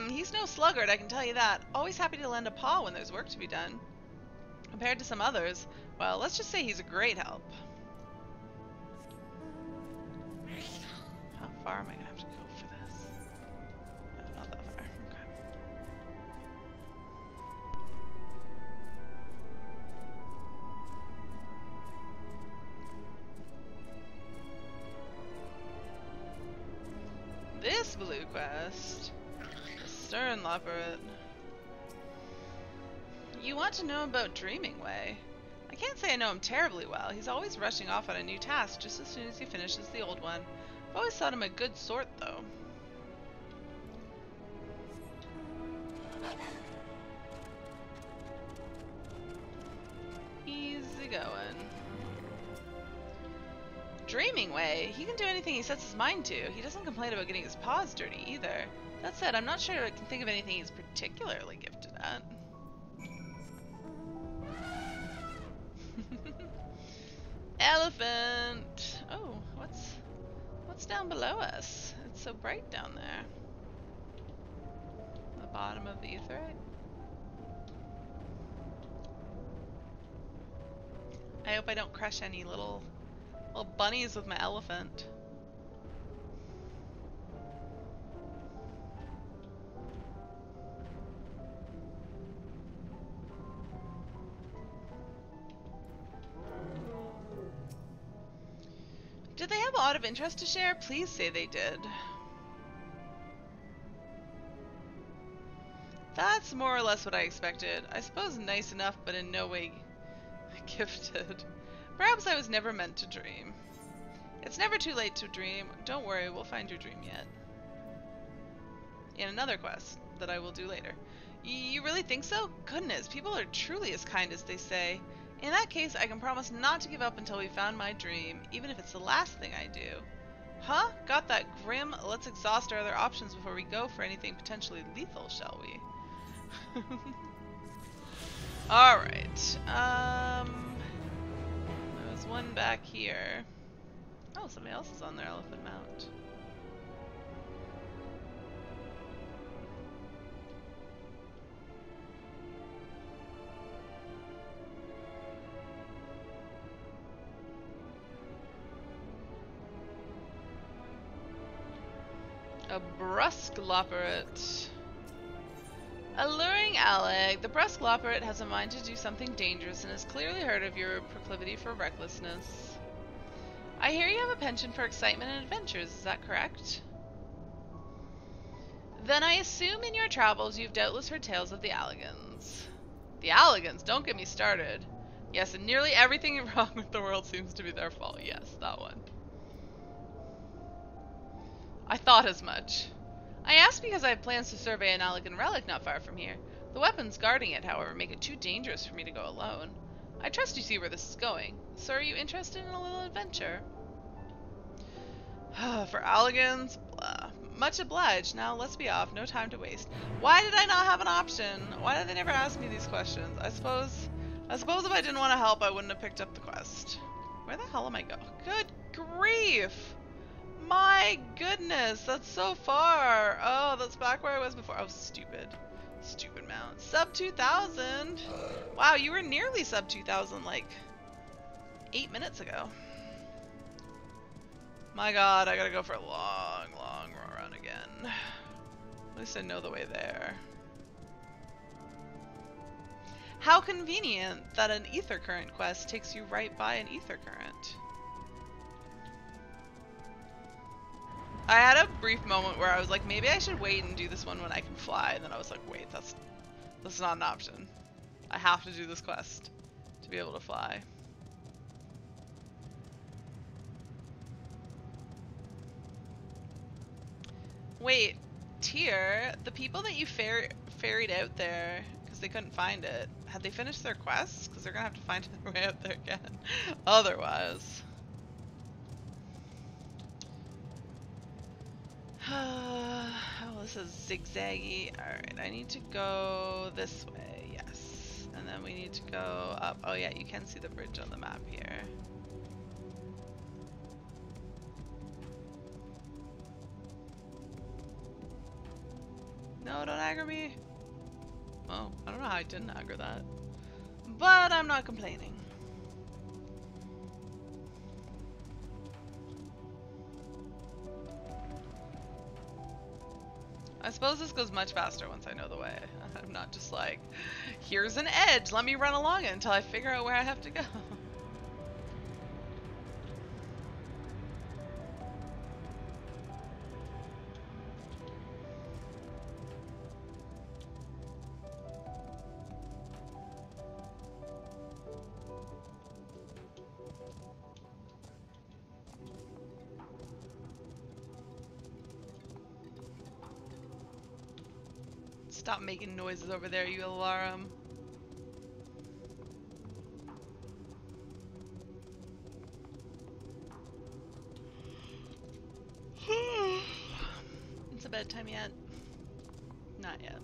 He's no sluggard, I can tell you that. Always happy to lend a paw when there's work to be done. Compared to some others, well, let's just say he's a great help. How far am I gonna have to go for this? No, not that far. Okay. This blue quest. The Stern Leopard. You want to know about Dreaming Way? I can't say I know him terribly well. He's always rushing off on a new task just as soon as he finishes the old one. I've always thought him a good sort, though. Easy going. Dreaming Way? He can do anything he sets his mind to. He doesn't complain about getting his paws dirty, either. That said, I'm not sure I can think of anything he's particularly gifted at. Elephant! Oh, what's down below us? It's so bright down there. The bottom of the etherite? I hope I don't crush any little bunnies with my elephant. Did they have a lot of interest to share? Please say they did. That's more or less what I expected. I suppose nice enough, but in no way gifted. Perhaps I was never meant to dream. It's never too late to dream. Don't worry, we'll find your dream yet. In another quest that I will do later. You really think so? Goodness, people are truly as kind as they say. In that case, I can promise not to give up until we found my dream, even if it's the last thing I do. Huh? Got that grim? Let's exhaust our other options before we go for anything potentially lethal, shall we? Alright. There's one back here. Oh, somebody else is on their elephant mount. A brusque lopperet. Alluring Alec, the brusque lopperet has a mind to do something dangerous and has clearly heard of your proclivity for recklessness. I hear you have a penchant for excitement and adventures, is that correct? Then I assume in your travels you've doubtless heard tales of the Alligans. The Alligans? Don't get me started. Yes, and nearly everything wrong with the world seems to be their fault. Yes, that one. I thought as much. I asked because I have plans to survey an Allagan relic not far from here. The weapons guarding it, however, make it too dangerous for me to go alone. I trust you see where this is going. So are you interested in a little adventure? For Alligans? Blah. Much obliged. Now let's be off. No time to waste. Why did I not have an option? Why did they never ask me these questions? I suppose if I didn't want to help, I wouldn't have picked up the quest. Where the hell am I going? Good grief! My goodness, that's so far. Oh, that's back where I was before. Oh, stupid. Stupid mount. Sub 2,000. Wow, you were nearly sub 2,000 like 8 minutes ago. My god, I gotta go for a long, long run again. At least I know the way there. How convenient that an ether current quest takes you right by an ether current. I had a brief moment where I was like, maybe I should wait and do this one when I can fly, and then I was like, wait, that's not an option. I have to do this quest to be able to fly. Wait, Tyr, the people that you ferried out there because they couldn't find it, had they finished their quests? Because they're gonna have to find their way out there again. Otherwise. Oh, this is zigzaggy. Alright, I need to go this way, yes. And then we need to go up. Oh yeah, you can see the bridge on the map here. No, don't aggro me. Oh, I don't know how I didn't aggro that. But I'm not complaining. I suppose this goes much faster once I know the way. I'm not just like, here's an edge, let me run along it until I figure out where I have to go. Stop making noises over there, you alarm. It's a bedtime yet? Not yet.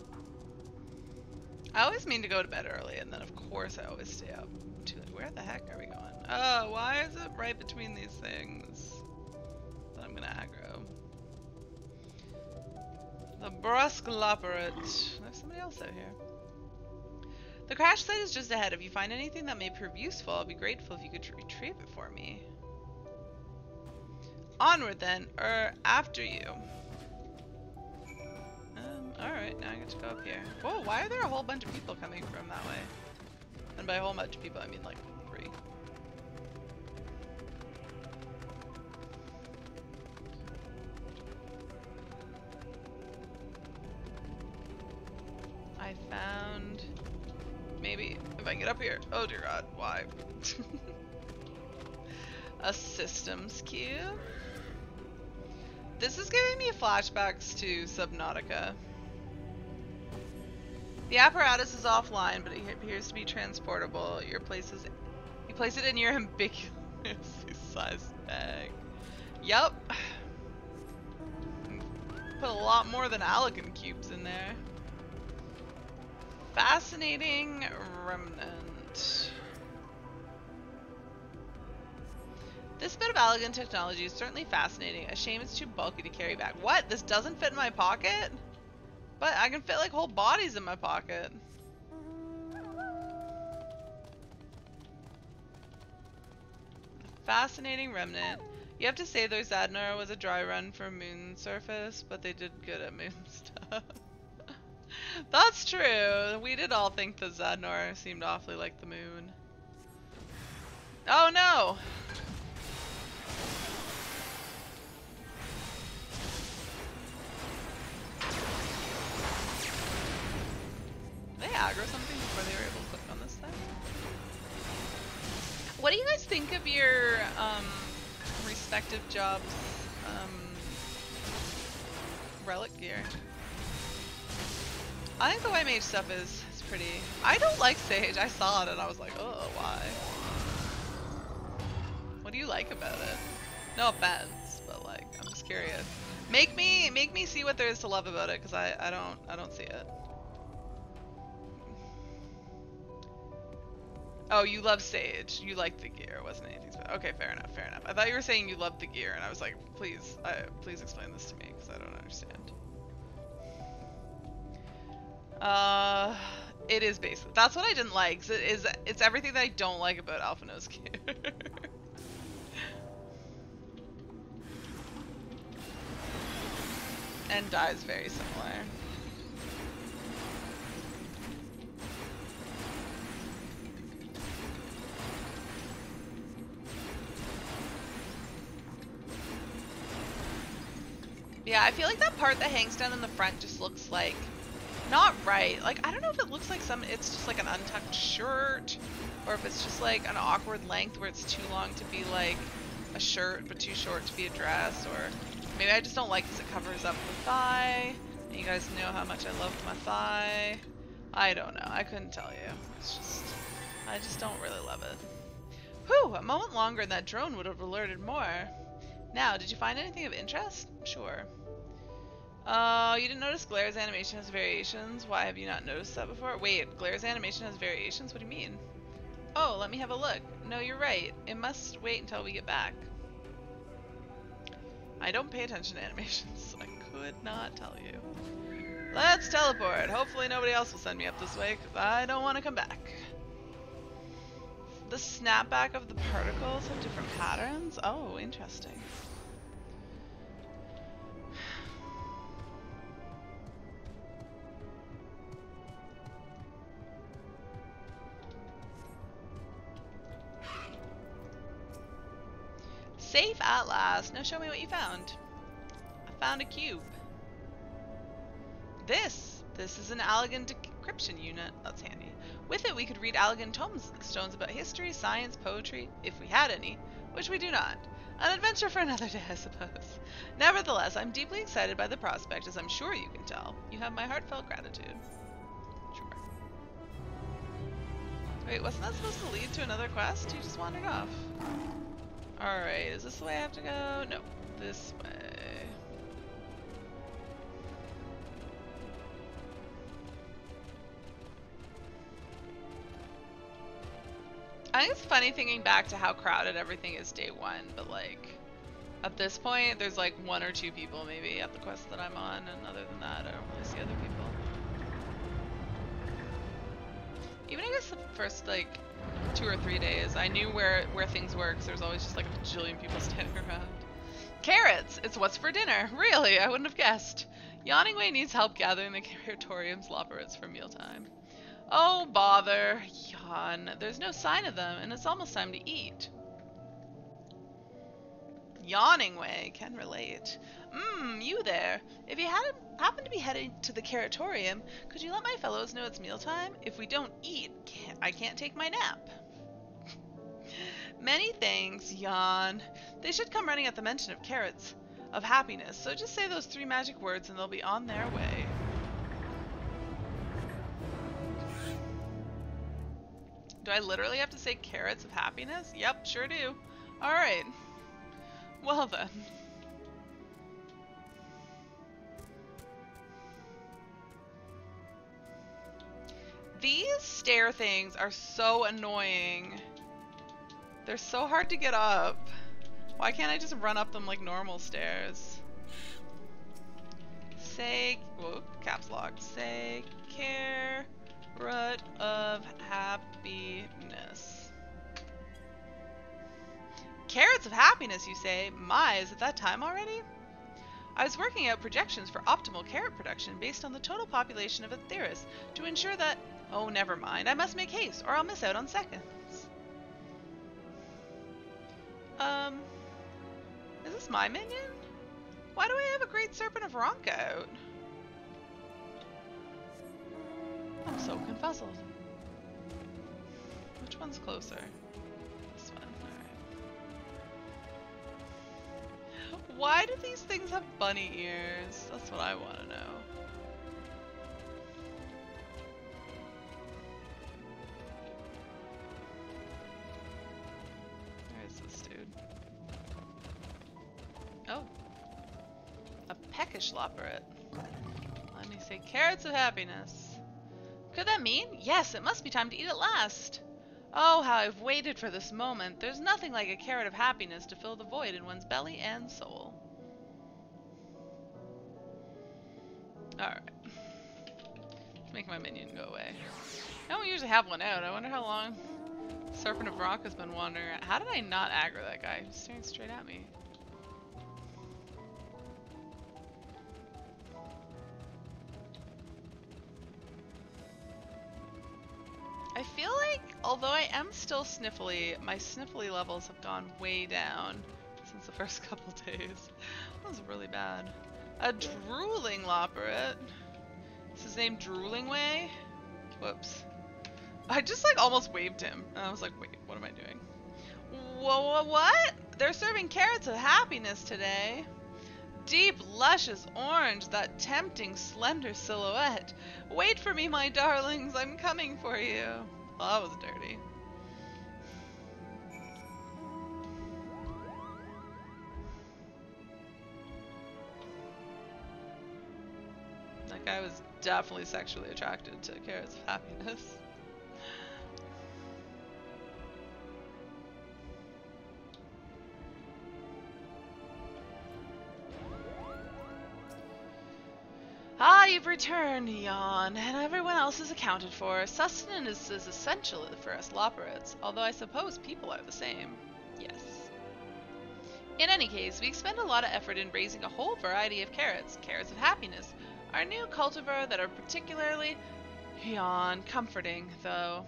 I always mean to go to bed early, and then of course I always stay up too late. Where the heck are we going? Oh, why is it right between these things that I'm gonna aggro? The brusque Loperate. There's somebody else out here. The crash site is just ahead. If you find anything that may prove useful, I'll be grateful if you could retrieve it for me. Onward then, or after you. Alright, now I get to go up here. Whoa, why are there a whole bunch of people coming from that way? And by a whole bunch of people, I mean like 3. I found... Maybe, if I can get up here. Oh dear god, why? A systems cube. This is giving me flashbacks to Subnautica. The apparatus is offline, but it appears to be transportable. You place it in your ambiguously sized bag. Yup. Put a lot more than Allegan cubes in there. Fascinating remnant. This bit of Allegan technology is certainly fascinating. A shame it's too bulky to carry back. What? This doesn't fit in my pocket? But I can fit like whole bodies in my pocket. Fascinating remnant. You have to say their Zadnor was a dry run for moon surface, but they did good at moon stuff. That's true. We did all think the Zadnor seemed awfully like the moon. Oh no! Did they aggro something before they were able to click on this thing? What do you guys think of your respective jobs' relic gear? I think the white mage stuff is pretty... I don't like Sage. I saw it and I was like, oh, why? What do you like about it? No offense, but like, I'm just curious. Make me see what there is to love about it, because I don't see it. Oh, you love Sage. You like the gear. It wasn't anything special. Okay, fair enough, fair enough. I thought you were saying you loved the gear, and I was like, please explain this to me, because I don't understand. It is basic. That's what I didn't like. It's everything that I don't like about Alphino's gear. And dies very similar. Yeah, I feel like that part that hangs down in the front just looks like not right. Like, I don't know if it looks like it's just like an untucked shirt, or if it's just like an awkward length where it's too long to be like a shirt but too short to be a dress, or maybe I just don't like because it covers up the thigh. And you guys know how much I loved my thigh. I don't know. I couldn't tell you. It's just, I just don't really love it. Whew, a moment longer and that drone would have alerted more. Now, did you find anything of interest? Sure. You didn't notice Glaire's animation has variations? Why have you not noticed that before? Wait, Glaire's animation has variations? What do you mean? Oh, let me have a look. No, you're right. It must wait until we get back. I don't pay attention to animations, so I could not tell you. Let's teleport. Hopefully nobody else will send me up this way, because I don't want to come back. The snapback of the particles have different patterns? Oh, interesting. Safe at last. Now show me what you found. I found a cube. This is an Allegan decryption unit. That's handy. With it, we could read Allegan tombstones about history, science, poetry, if we had any, which we do not. An adventure for another day, I suppose. Nevertheless, I'm deeply excited by the prospect, as I'm sure you can tell. You have my heartfelt gratitude. Sure. Wait, wasn't that supposed to lead to another quest? You just wandered off. Alright, is this the way I have to go? No, this way. I think it's funny thinking back to how crowded everything is day one, but like, at this point, there's like 1 or 2 people maybe at the quest that I'm on, and other than that, I don't really see other people. Even I guess the first like 2 or 3 days, I knew where things were, because there's always just like a bajillion people standing around. Carrots! It's what's for dinner! Really, I wouldn't have guessed. Yawning Way needs help gathering the Curatorium's lopperates for mealtime. Oh, bother. Yawn. There's no sign of them, and it's almost time to eat. Yawning Way can relate. You there. If you happen to be heading to the Curatorium, could you let my fellows know it's mealtime? If we don't eat, I can't take my nap. Many thanks, yawn. They should come running at the mention of carrots of happiness, so just say those 3 magic words and they'll be on their way. Do I literally have to say carrots of happiness? Yep, sure do. Alright. Well then. These stair things are so annoying. They're so hard to get up. Why can't I just run up them like normal stairs? Say, whoa, caps lock. Say carrot of happiness. Carrots of happiness, you say? My, is it that time already? I was working out projections for optimal carrot production based on the total population of Aetheris to ensure that... Oh, never mind. I must make haste, or I'll miss out on seconds. Is this my minion? Why do I have a Great Serpent of Ronka out? I'm so confuzzled. Which one's closer? This one, alright. Why do these things have bunny ears? That's what I want to know. Where's this dude? Oh. A peckish lopperet. Let me say carrots of happiness. Could that mean? Yes, it must be time to eat at last. Oh, how I've waited for this moment. There's nothing like a carrot of happiness to fill the void in one's belly and soul. Alright. Let's make my minion go away. I don't usually have one out. I wonder how long Serpent of Rock has been wandering around. How did I not aggro that guy? He's staring straight at me. I feel like, although I am still sniffly, my sniffly levels have gone way down since the first couple days. That was really bad. A drooling lopperet. Is his name Drooling Way? Whoops. I just like almost waved him. And I was like, wait, what am I doing? Whoa, what? They're serving carrots of happiness today. Deep, luscious orange, that tempting, slender silhouette. Wait for me, my darlings, I'm coming for you. Well, that was dirty. That guy was definitely sexually attracted to carrots of happiness. Ah, you've returned, yawn, and everyone else is accounted for. Sustenance is essential for us Loporrits, although I suppose people are the same. Yes. In any case, we expend a lot of effort in raising a whole variety of carrots. Carrots of happiness, our new cultivar that are particularly, yawn, comforting, though.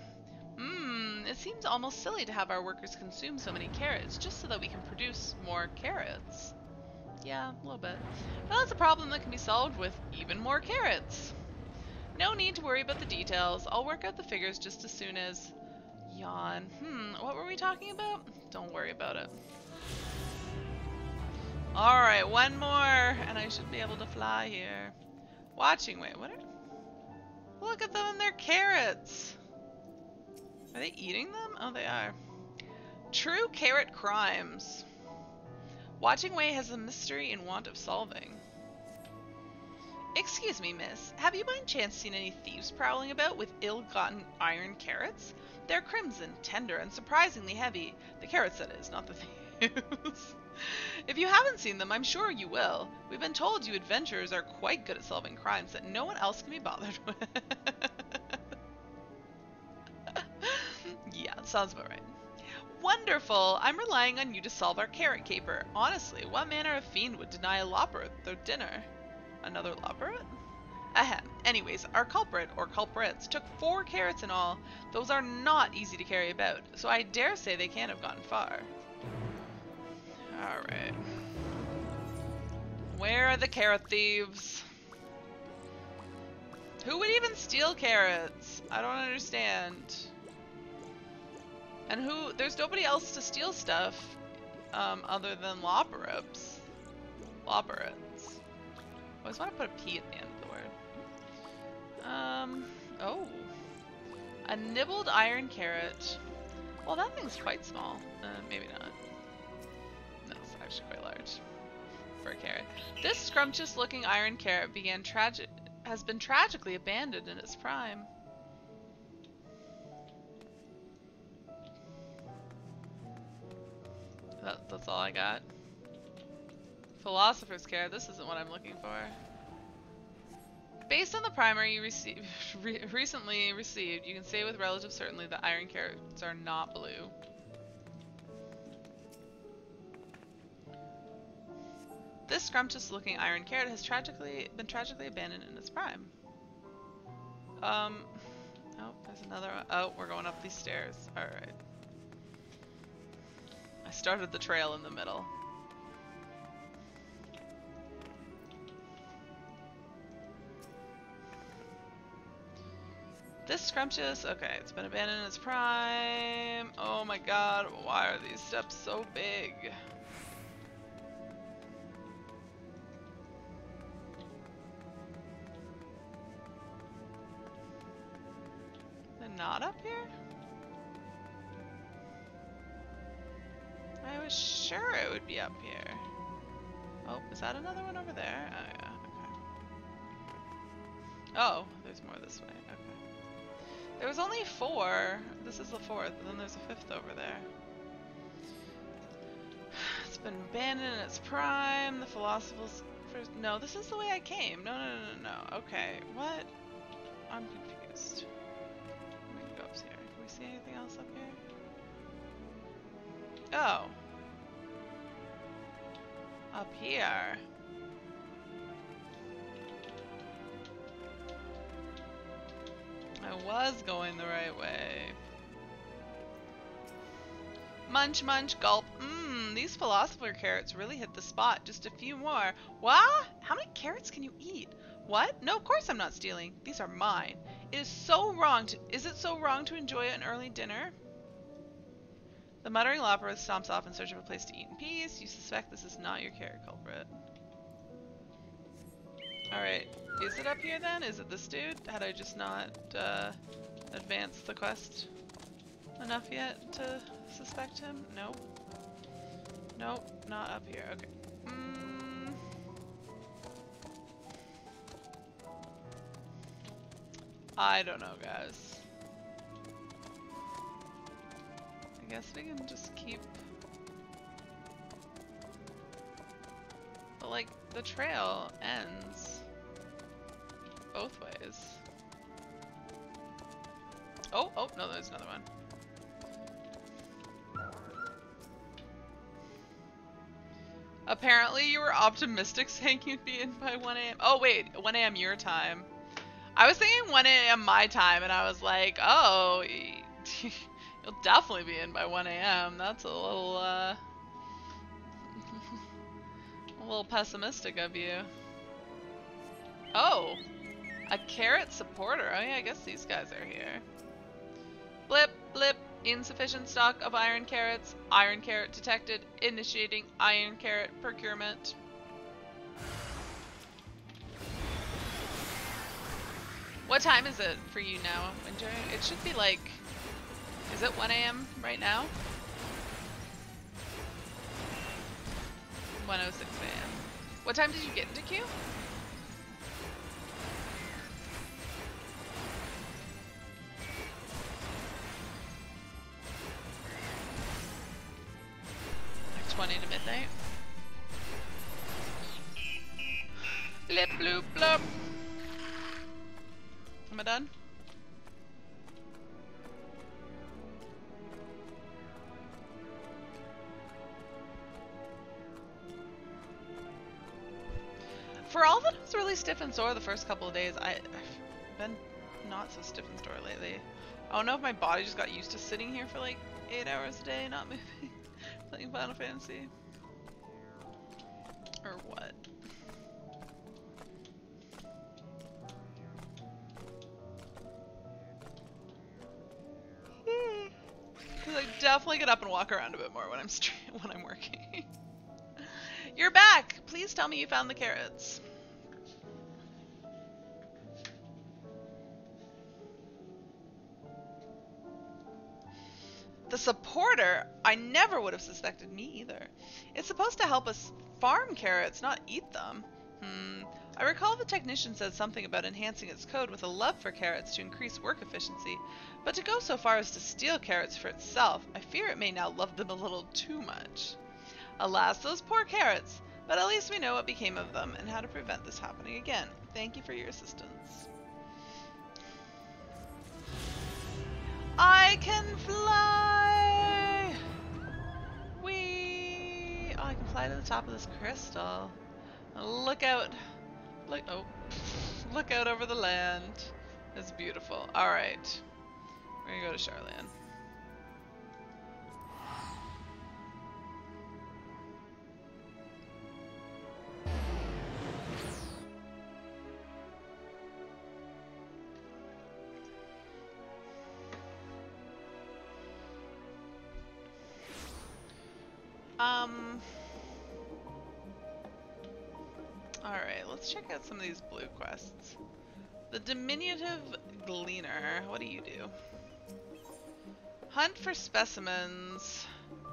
It seems almost silly to have our workers consume so many carrots just so that we can produce more carrots. Yeah, a little bit. But that's a problem that can be solved with even more carrots. No need to worry about the details. I'll work out the figures just as soon as... Yawn. What were we talking about? Don't worry about it. Alright, one more, and I should be able to fly here. Watching, wait, what are... Look at them and their carrots! Are they eating them? Oh, they are. True carrot crimes. Watching Way has a mystery in want of solving. Excuse me, miss. Have you by chance seen any thieves prowling about with ill-gotten iron carrots? They're crimson, tender, and surprisingly heavy. The carrots, that is, not the thieves. If you haven't seen them, I'm sure you will. We've been told you adventurers are quite good at solving crimes that no one else can be bothered with. Yeah, sounds about right. Wonderful! I'm relying on you to solve our carrot caper. Honestly, what manner of fiend would deny a Loporrit their dinner? Another Loporrit? Ahem. Anyways, our culprit, or culprits, took 4 carrots in all. Those are not easy to carry about, so I dare say they can't have gotten far. Alright. Where are the carrot thieves? Who would even steal carrots? I don't understand. And who... There's nobody else to steal stuff other than Loporrits. Loporrits. I always want to put a P at the end of the word. Oh. A nibbled iron carrot. Well, that thing's quite small. Maybe not. No, it's actually quite large for a carrot. This scrumptious looking iron carrot has been tragically abandoned in its prime. That's all I got. Philosopher's carrot. This isn't what I'm looking for. Based on the primer you recently received, you can say with relative certainty that iron carrots are not blue. This scrumptious looking iron carrot has been tragically abandoned in its prime. Oh, there's another one. Oh, we're going up these stairs. Alright. I started the trail in the middle. This scrumptious, okay, it's been abandoned in its prime. Oh my god, why are these steps so big? They're not up here? I was sure it would be up here. Oh, is that another one over there? Oh yeah, okay. Oh, there's more this way, okay. There was only 4. This is the 4th, and then there's a 5th over there. It's been abandoned in its prime. The philosophers... No, this is the way I came. No. Okay, what? I'm confused. We can go up here. Can we see anything else up here? Oh. Up here. I was going the right way. Munch, munch, gulp. These philosopher carrots really hit the spot. Just a few more. What? How many carrots can you eat? What? No, of course I'm not stealing. These are mine. It is so wrong to... Is it so wrong to enjoy an early dinner? The muttering Loporrit stomps off in search of a place to eat in peace. You suspect this is not your carrot culprit. Alright. Is it up here then? Is it this dude? Had I just not advanced the quest enough yet to suspect him? No. Nope, not up here. Okay. I don't know, guys. I guess we can just keep... But like, the trail ends. both ways. Oh, oh, no, there's another one. Apparently you were optimistic saying you'd be in by 1 a.m. Oh, wait, 1 a.m. your time. I was thinking 1 a.m. my time, and I was like, oh, you'll definitely be in by 1 a.m. That's a little pessimistic of you. Oh, a carrot supporter. Oh yeah, I guess these guys are here. Blip, blip, insufficient stock of iron carrots. Iron carrot detected. Initiating iron carrot procurement. What time is it for you now, Winter? It should be like, is it 1 a.m. right now? 1:06 a.m. What time did you get into queue? Like 20 to midnight. Blip bloop blop. Am I done? For all that I was really stiff and sore the first couple of days, I've been not so stiff and sore lately. I don't know if my body just got used to sitting here for like 8 hours a day, not moving, playing Final Fantasy. Or what? Because I definitely get up and walk around a bit more when I'm working. You're back! Please tell me you found the carrots. The supporter? I never would have suspected me either. It's supposed to help us farm carrots, not eat them. I recall the technician said something about enhancing its code with a love for carrots to increase work efficiency, but to go so far as to steal carrots for itself, I fear it may now love them a little too much. Alas, those poor carrots, but at least we know what became of them and how to prevent this happening again. Thank you for your assistance. I can fly! Whee! Oh, I can fly to the top of this crystal. Look out. Look out over the land. It's beautiful. Alright. We're gonna go to Charlan. Alright, let's check out some of these blue quests. The Diminutive Gleaner. What do you do? Hunt for specimens.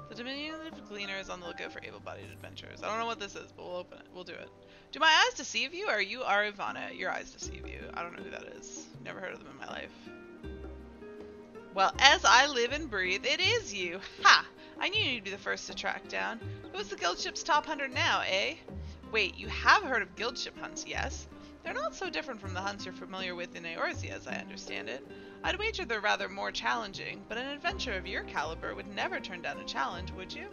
The Diminutive Gleaner is on the lookout for able-bodied adventurers. I don't know what this is, but we'll open it. We'll do it. Do my eyes deceive you, or are you Arivana? Your eyes deceive you. I don't know who that is. Never heard of them in my life. Well, as I live and breathe, it is you. Ha! I knew you'd be the first to track down. Who's the guild ship's top hunter now, eh? Wait, you have heard of guild ship hunts, yes? They're not so different from the hunts you're familiar with in Eorzea, as I understand it. I'd wager they're rather more challenging, but an adventure of your caliber would never turn down a challenge, would you?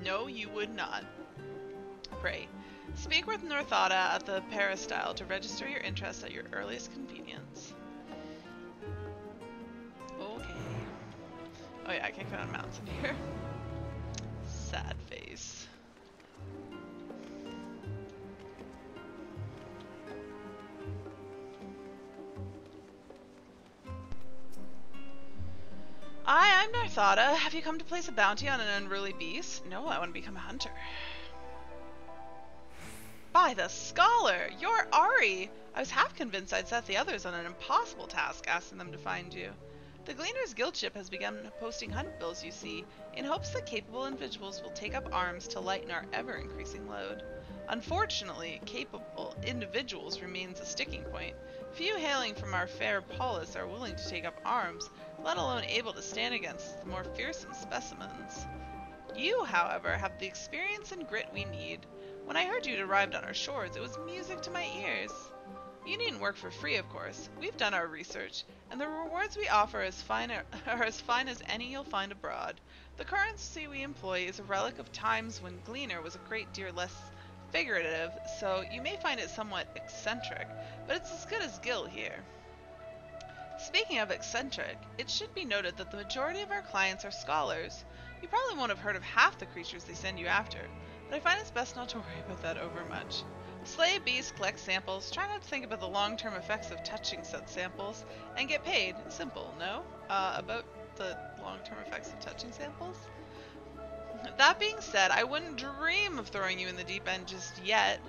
No, you would not. Pray, speak with Northada at the Peristyle to register your interest at your earliest convenience. Okay. Oh yeah, I can't go on mounts in here. Sad face. Hi, I'm Northada. Have you come to place a bounty on an unruly beast? No, I want to become a hunter. By the scholar! You're Ari! I was half convinced I'd set the others on an impossible task asking them to find you. The Gleaner's Guild ship has begun posting hunt bills, you see, in hopes that capable individuals will take up arms to lighten our ever-increasing load. Unfortunately, capable individuals remains a sticking point. Few hailing from our fair polis are willing to take up arms, let alone able to stand against the more fearsome specimens. You, however, have the experience and grit we need. When I heard you'd arrived on our shores, it was music to my ears. You needn't work for free, of course. We've done our research, and the rewards we offer are as fine as any you'll find abroad. The currency we employ is a relic of times when Gleaner was a great deal less figurative, so you may find it somewhat eccentric, but it's as good as Gil here. Speaking of eccentric, it should be noted that the majority of our clients are scholars. You probably won't have heard of half the creatures they send you after, but I find it's best not to worry about that overmuch. Slay beasts, collect samples, try not to think about the long-term effects of touching said samples, and get paid. Simple, no? About the long-term effects of touching samples? That being said, I wouldn't dream of throwing you in the deep end just yet.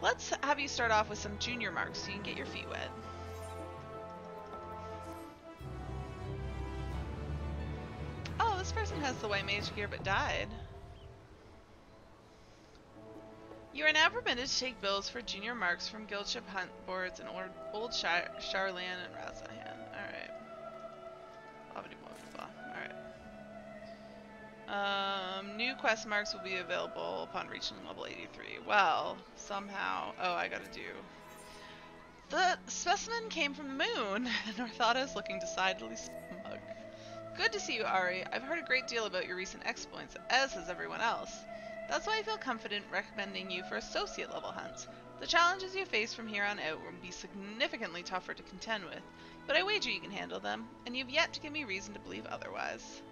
Let's have you start off with some junior marks so you can get your feet wet. Oh, this person has the white mage gear but died. You are now permitted to take bills for junior marks from guildship hunt boards in Old Charlan and Razahan. Alright. Blah blah blah. Alright. New quest marks will be available upon reaching level 83. Well, somehow... Oh, I gotta do... The specimen came from the moon, and Northada is looking decidedly smug. Good to see you, Ari. I've heard a great deal about your recent exploits, as has everyone else. That's why I feel confident recommending you for associate level hunts. The challenges you face from here on out will be significantly tougher to contend with, but I wager you can handle them, and you've yet to give me reason to believe otherwise.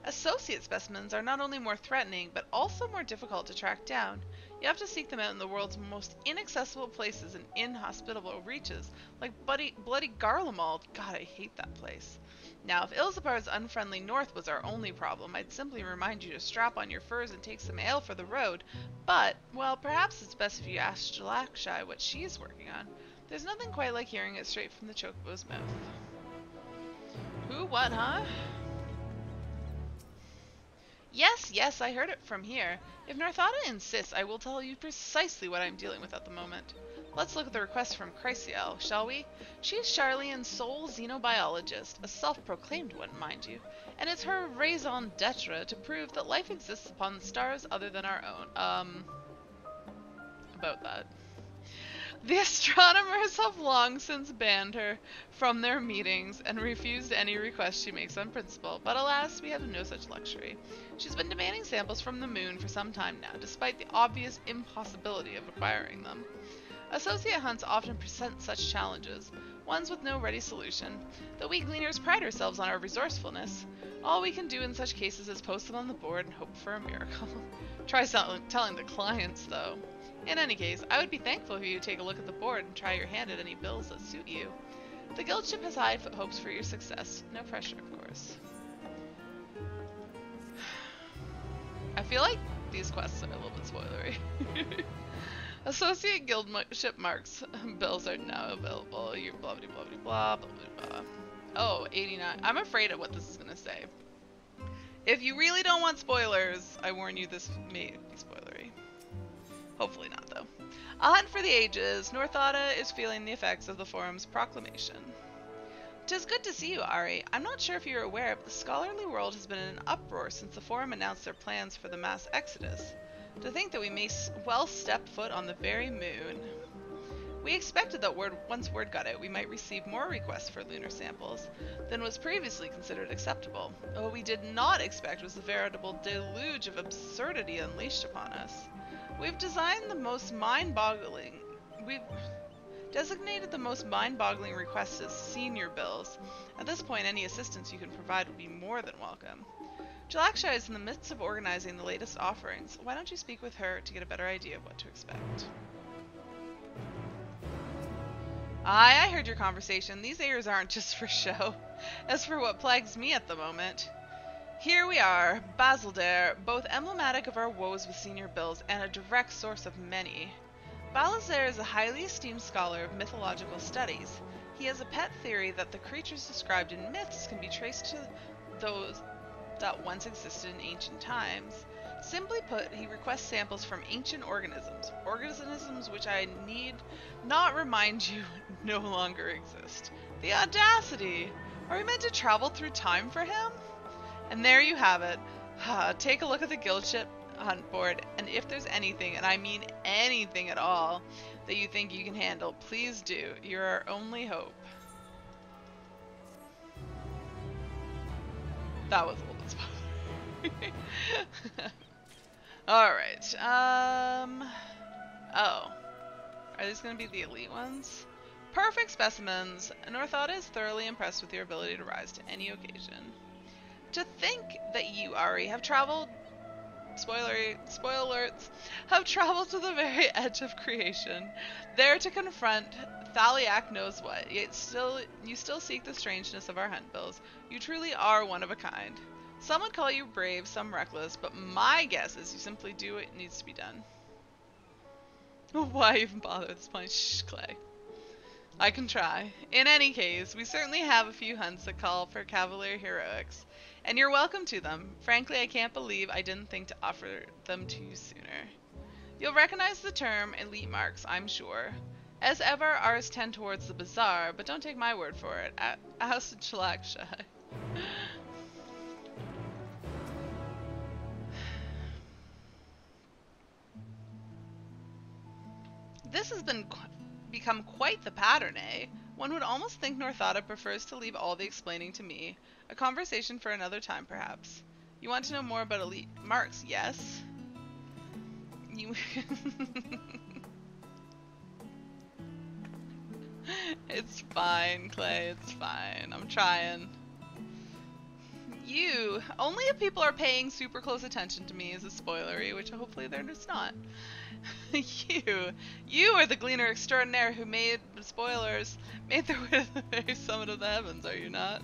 Associate specimens are not only more threatening, but also more difficult to track down. You have to seek them out in the world's most inaccessible places and inhospitable reaches, like bloody Garlemald. God, I hate that place. Now, if Ilzabar's unfriendly north was our only problem, I'd simply remind you to strap on your furs and take some ale for the road. But, well, perhaps it's best if you ask Jalakshai what she's working on. There's nothing quite like hearing it straight from the Chocobo's mouth. Who, what, huh? Yes, I heard it from here. If Northada insists, I will tell you precisely what I'm dealing with at the moment. Let's look at the request from Chrysiel, shall we? She's Charlian's sole xenobiologist, a self-proclaimed one, mind you, and it's her raison d'etre to prove that life exists upon stars other than our own. About that. The astronomers have long since banned her from their meetings and refused any request she makes on principle, but alas, we have no such luxury. She's been demanding samples from the moon for some time now, despite the obvious impossibility of acquiring them. Associate hunts often present such challenges, ones with no ready solution, though we gleaners pride ourselves on our resourcefulness. All we can do in such cases is post them on the board and hope for a miracle. Try telling the clients, though. In any case, I would be thankful if you take a look at the board and try your hand at any bills that suit you. The guildship has high hopes for your success. No pressure, of course. I feel like these quests are a little bit spoilery. Associate guildship marks bills are now available. You're blah blah blah blah blah blah blah. Oh, 89. I'm afraid of what this is gonna say. If you really don't want spoilers, I warn you, this may be spoilery. Hopefully not, though. A hunt for the ages. Northada is feeling the effects of the forum's proclamation. 'Tis good to see you, Ari. I'm not sure if you're aware, but the scholarly world has been in an uproar since the forum announced their plans for the mass exodus. To think that we may well step foot on the very moon. We expected that once word got out, we might receive more requests for lunar samples than was previously considered acceptable. What we did not expect was the veritable deluge of absurdity unleashed upon us. We've designated the most mind-boggling requests as senior bills. At this point, any assistance you can provide would be more than welcome. Jalaksha is in the midst of organizing the latest offerings. Why don't you speak with her to get a better idea of what to expect? Aye, I heard your conversation. These airs aren't just for show. As for what plagues me at the moment, here we are, Basildare, both emblematic of our woes with senior bills and a direct source of many. Balazar is a highly esteemed scholar of mythological studies. He has a pet theory that the creatures described in myths can be traced to those that once existed in ancient times. Simply put, he requests samples from ancient organisms which I need not remind you no longer exist. The audacity! Are we meant to travel through time for him? And there you have it. Take a look at the guildship hunt board, and if there's anything, and I mean anything at all, that you think you can handle. Please do. You're our only hope. That was a little bit spoilery. Alright. Oh. Are these going to be the elite ones? Perfect specimens. Northota is thoroughly impressed with your ability to rise to any occasion. To think that you, Ari, have traveled... spoiler alerts, have traveled to the very edge of creation, there to confront Thaliak knows what, yet you still seek the strangeness of our hunt bills. You truly are one of a kind. Some would call you brave, some reckless, but my guess is you simply do what needs to be done. Why even bother at this point? Shh, Clay. I can try. In any case, we certainly have a few hunts that call for cavalier heroics, and you're welcome to them. Frankly, I can't believe I didn't think to offer them to you sooner. You'll recognize the term elite marks, I'm sure. As ever, ours tend towards the bizarre, but don't take my word for it. Ask Chalaksha. This has become quite the pattern, eh? One would almost think Northota prefers to leave all the explaining to me. A conversation for another time, perhaps. You want to know more about elite marks, yes? You... It's fine, Clay, it's fine. I'm trying. You, only if people are paying super close attention to me is a spoilery, which hopefully they're just not. You are the gleaner extraordinaire who made spoilers, made their way to the very summit of the heavens, are you not?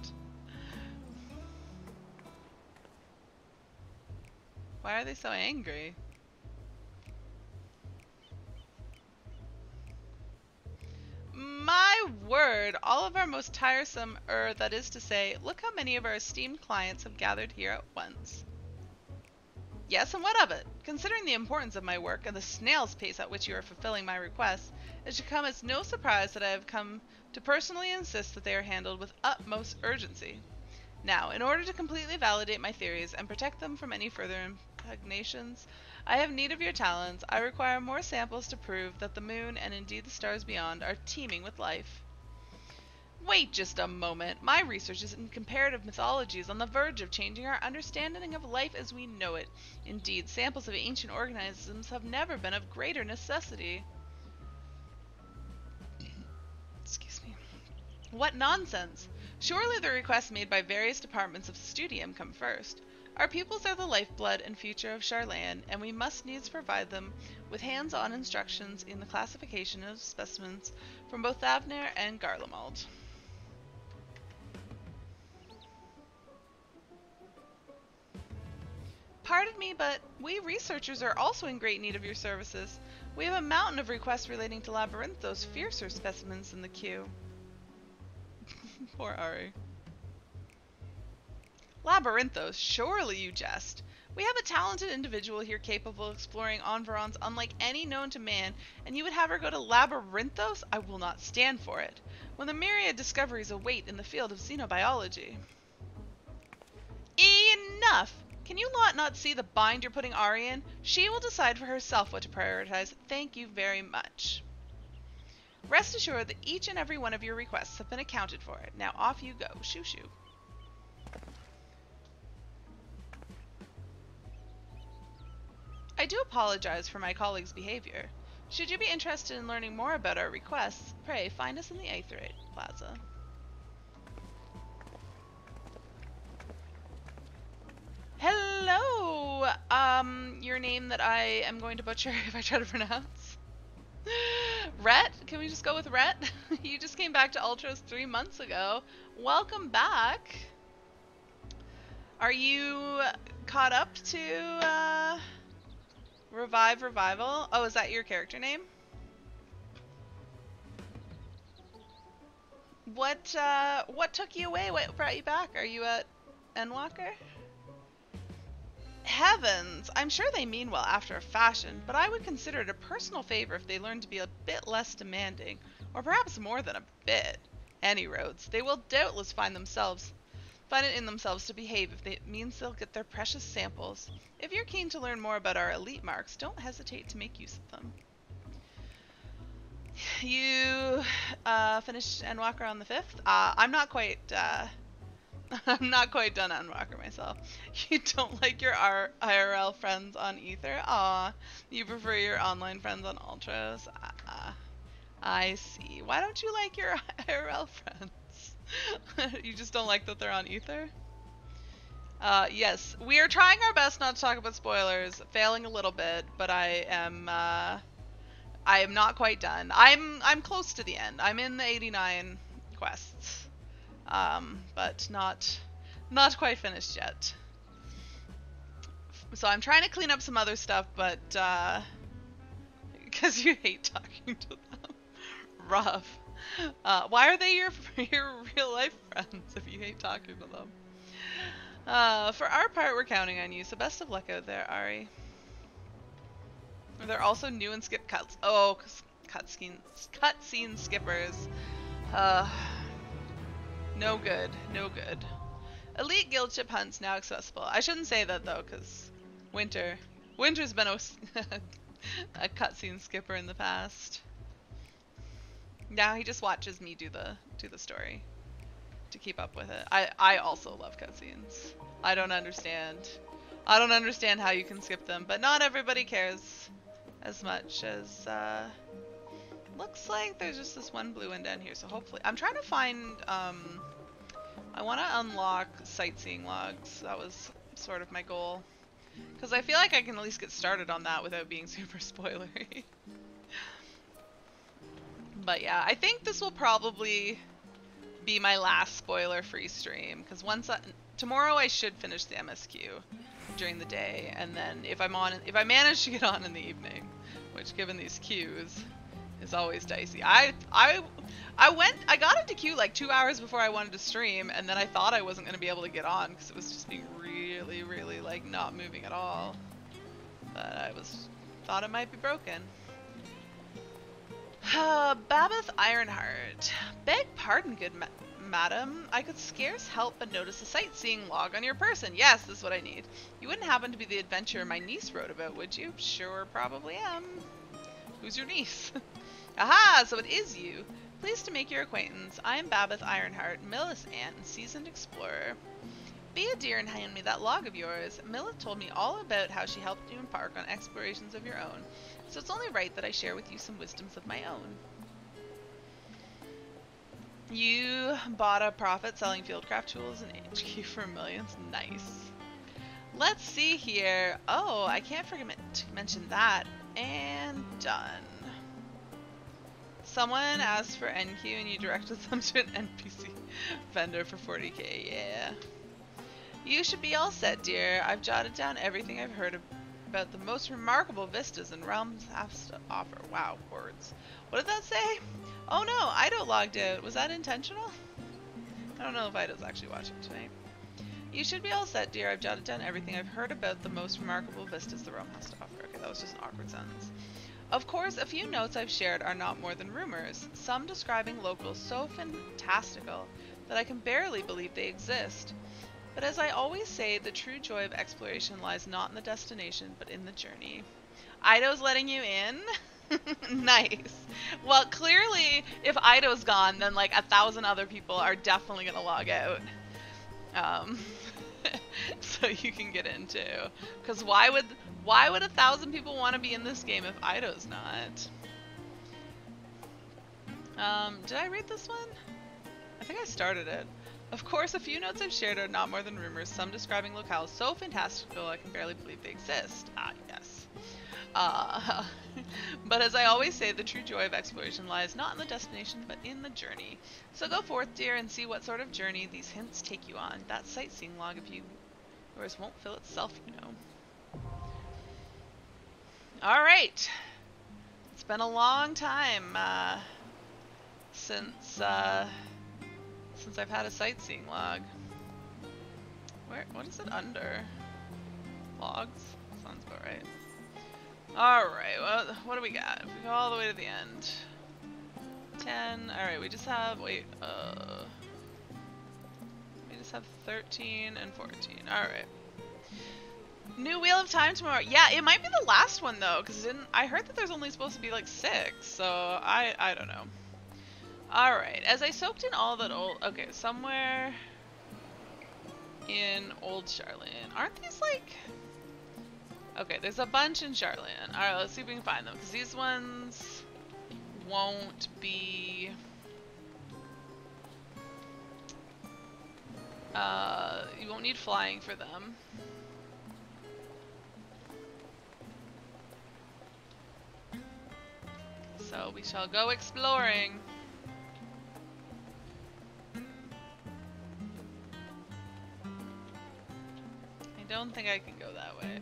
Why are they so angry? My word, all of our most tiresome, that is to say, look how many of our esteemed clients have gathered here at once. Yes, and what of it? Considering the importance of my work and the snail's pace at which you are fulfilling my requests, it should come as no surprise that I have come to personally insist that they are handled with utmost urgency. Now, in order to completely validate my theories and protect them from any further impugnations, I have need of your talents. I require more samples to prove that the moon, and indeed the stars beyond, are teeming with life. Wait just a moment. My research in comparative mythology is on the verge of changing our understanding of life as we know it. Indeed, samples of ancient organisms have never been of greater necessity. Excuse me. What nonsense! Surely the requests made by various departments of Studium come first. Our pupils are the lifeblood and future of Charlayan, and we must needs provide them with hands-on instructions in the classification of specimens from both Thavner and Garlemald. Pardon me, but we researchers are also in great need of your services. We have a mountain of requests relating to Labyrinthos, fiercer specimens in the queue. Poor Ari. Labyrinthos, surely you jest. We have a talented individual here capable of exploring environs unlike any known to man, and you would have her go to Labyrinthos? I will not stand for it. When the myriad discoveries await in the field of xenobiology. Enough! Can you not see the bind you're putting Ari in? She will decide for herself what to prioritize. Thank you very much. Rest assured that each and every one of your requests have been accounted for. Now off you go. Shoo shoo. I do apologize for my colleague's behavior. Should you be interested in learning more about our requests, pray find us in the Aetherite Plaza. Hello! Your name that I am going to butcher if I try to pronounce. Rhett? Can we just go with Rhett? You just came back to Ultros 3 months ago. Welcome back. Are you caught up to, Revival? Oh, is that your character name? What took you away? What brought you back? Are you at Endwalker? Heavens! I'm sure they mean well after a fashion, but I would consider it a personal favor if they learned to be a bit less demanding, or perhaps more than a bit. Any roads, they will doubtless find it in themselves to behave if it means they'll get their precious samples. If you're keen to learn more about our elite marks, don't hesitate to make use of them. You finished Endwalker on the 5th. I'm not quite. I'm not quite done Endwalker myself. You don't like your IRL friends on Ether? Aw, you prefer your online friends on Ultros? I see. Why don't you like your IRL friends? You just don't like that they're on Ether? Yes, we are trying our best not to talk about spoilers, failing a little bit, but I am not quite done. I'm close to the end. I'm in the 89 quests, but not quite finished yet. So I'm trying to clean up some other stuff, but because you hate talking to them, rough. Why are they your real life friends if you hate talking to them? For our part, we're counting on you, so best of luck out there, Ari. They're also new and skip cuts. Oh, cutscene skippers. No good, no good. Elite guild ship hunts now accessible. I shouldn't say that though, because Winter's been a cutscene skipper in the past. Now he just watches me do the story to keep up with it. I also love cutscenes. I don't understand how you can skip them, but not everybody cares as much as looks like there's just this one blue one down here, so hopefully I'm trying to find I want to unlock sightseeing logs. That was sort of my goal, because I feel like I can at least get started on that without being super spoilery. But yeah, I think this will probably be my last spoiler-free stream, because tomorrow I should finish the MSQ during the day, and then if I manage to get on in the evening, which given these queues is always dicey. I got into queue like 2 hours before I wanted to stream, and then I thought I wasn't going to be able to get on because it was just being really like not moving at all. But I thought it might be broken. Babeth Ironheart. Beg pardon, good madam. I could scarce help but notice a sightseeing log on your person. Yes, this is what I need. You wouldn't happen to be the adventurer my niece wrote about, would you? Sure, probably am. Who's your niece? Aha, so it is you. Pleased to make your acquaintance. I am Babeth Ironheart, Millis' aunt and seasoned explorer. Be a dear and hand me that log of yours. Millis told me all about how she helped you embark on explorations of your own, so it's only right that I share with you some wisdoms of my own. You bought a profit selling fieldcraft tools in HQ for millions. Nice. Let's see here. Oh, I can't forget to mention that. And done. Someone asked for NQ and you directed them to an NPC vendor for 40k. Yeah. You should be all set, dear. I've jotted down everything I've heard about the most remarkable vistas and realms have to offer. Wow, words. What did that say? Oh no, Ido logged out. Was that intentional? I don't know if Ido's actually watching tonight. You should be all set, dear. I've jotted down everything I've heard about the most remarkable vistas the realm has to offer. Okay, that was just an awkward sentence. Of course, a few notes I've shared are not more than rumors, some describing locals so fantastical that I can barely believe they exist. But as I always say, the true joy of exploration lies not in the destination, but in the journey. Ido's letting you in? Nice. Well, clearly, if Ido's gone, then like 1,000 other people are definitely gonna log out. So you can get in too. Because why would 1,000 people want to be in this game if Ido's not? Did I read this one? I think I started it. Of course, a few notes I've shared are not more than rumors, some describing locales so fantastical I can barely believe they exist. Ah, yes. But as I always say, the true joy of exploration lies not in the destination, but in the journey. So go forth, dear, and see what sort of journey these hints take you on. That sightseeing log of yours won't fill itself, you know. Alright. It's been a long time since I've had a sightseeing log. What is it under? Logs? Sounds about right. Alright, well, what do we got? If we go all the way to the end. 10. Alright, we just have, we just have 13 and 14. Alright. New Wheel of Time tomorrow. Yeah, it might be the last one though, because I heard that there's only supposed to be like 6, so I don't know. Alright, as I soaked in all that old... Okay, somewhere in Old Charlotte. Aren't these like... Okay, there's a bunch in Charlotte. Alright, let's see if we can find them, because these ones won't be... you won't need flying for them. So we shall go exploring. I don't think I can go that way.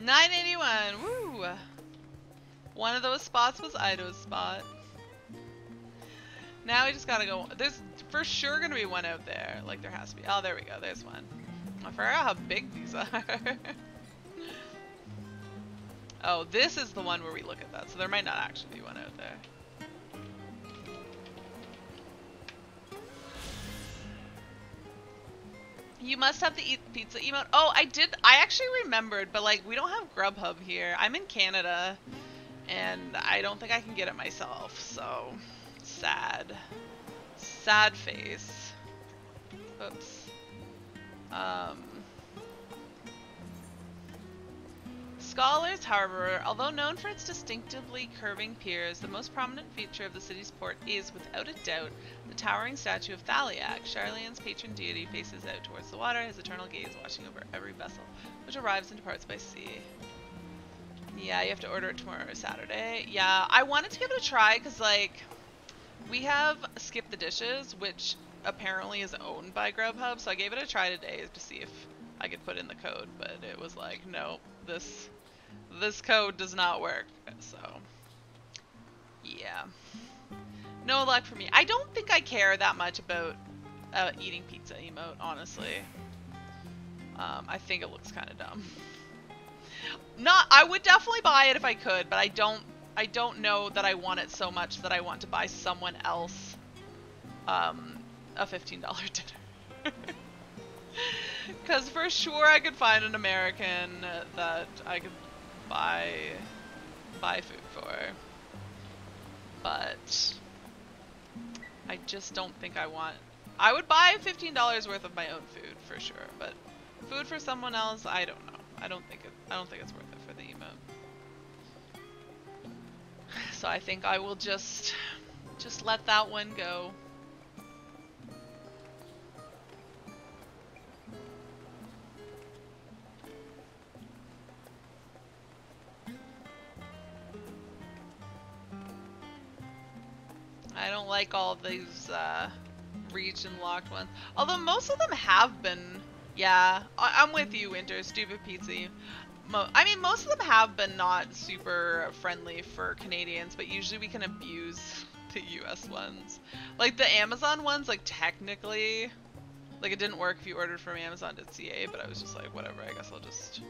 $9.81. Woo! One of those spots was Ido's spot. Now we just gotta go. There's for sure gonna be one out there. Like there has to be. Oh, there we go. There's one. I forgot how big these are. Oh, this is the one where we look at that. So there might not actually be one out there. You must have the eat pizza emote. Oh, I did. I actually remembered, but like we don't have Grubhub here. I'm in Canada, and I don't think I can get it myself. So sad, sad face. Oops. Scholars Harbor, although known for its distinctively curving piers, the most prominent feature of the city's port is, without a doubt, the towering statue of Thaliak. Charlene's patron deity faces out towards the water, his eternal gaze watching over every vessel, which arrives and departs by sea. Yeah, you have to order it tomorrow or Saturday. Yeah, I wanted to give it a try because, like, we have Skip the Dishes, which apparently is owned by Grubhub, so I gave it a try today to see if I could put in the code, but it was like, no, this code does not work, so yeah. No luck for me. I don't think I care that much about eating pizza emote, honestly. I think it looks kind of dumb. I would definitely buy it if I could, but I don't know that I want it so much that I want to buy someone else a $15 dinner. Because for sure I could find an American that I could buy food for. But I just don't think I want... I would buy $15 worth of my own food for sure, but food for someone else, I don't know. I don't think it's worth it for the emote. So I think I will just let that one go. I don't like all these region locked ones. Although most of them have been, yeah, I'm with you, Winter, stupid pizza. I mean, most of them have been not super friendly for Canadians, but usually we can abuse the US ones. Like the Amazon ones, like technically, like it didn't work if you ordered from Amazon.ca, but I was just like, whatever, I guess I'll just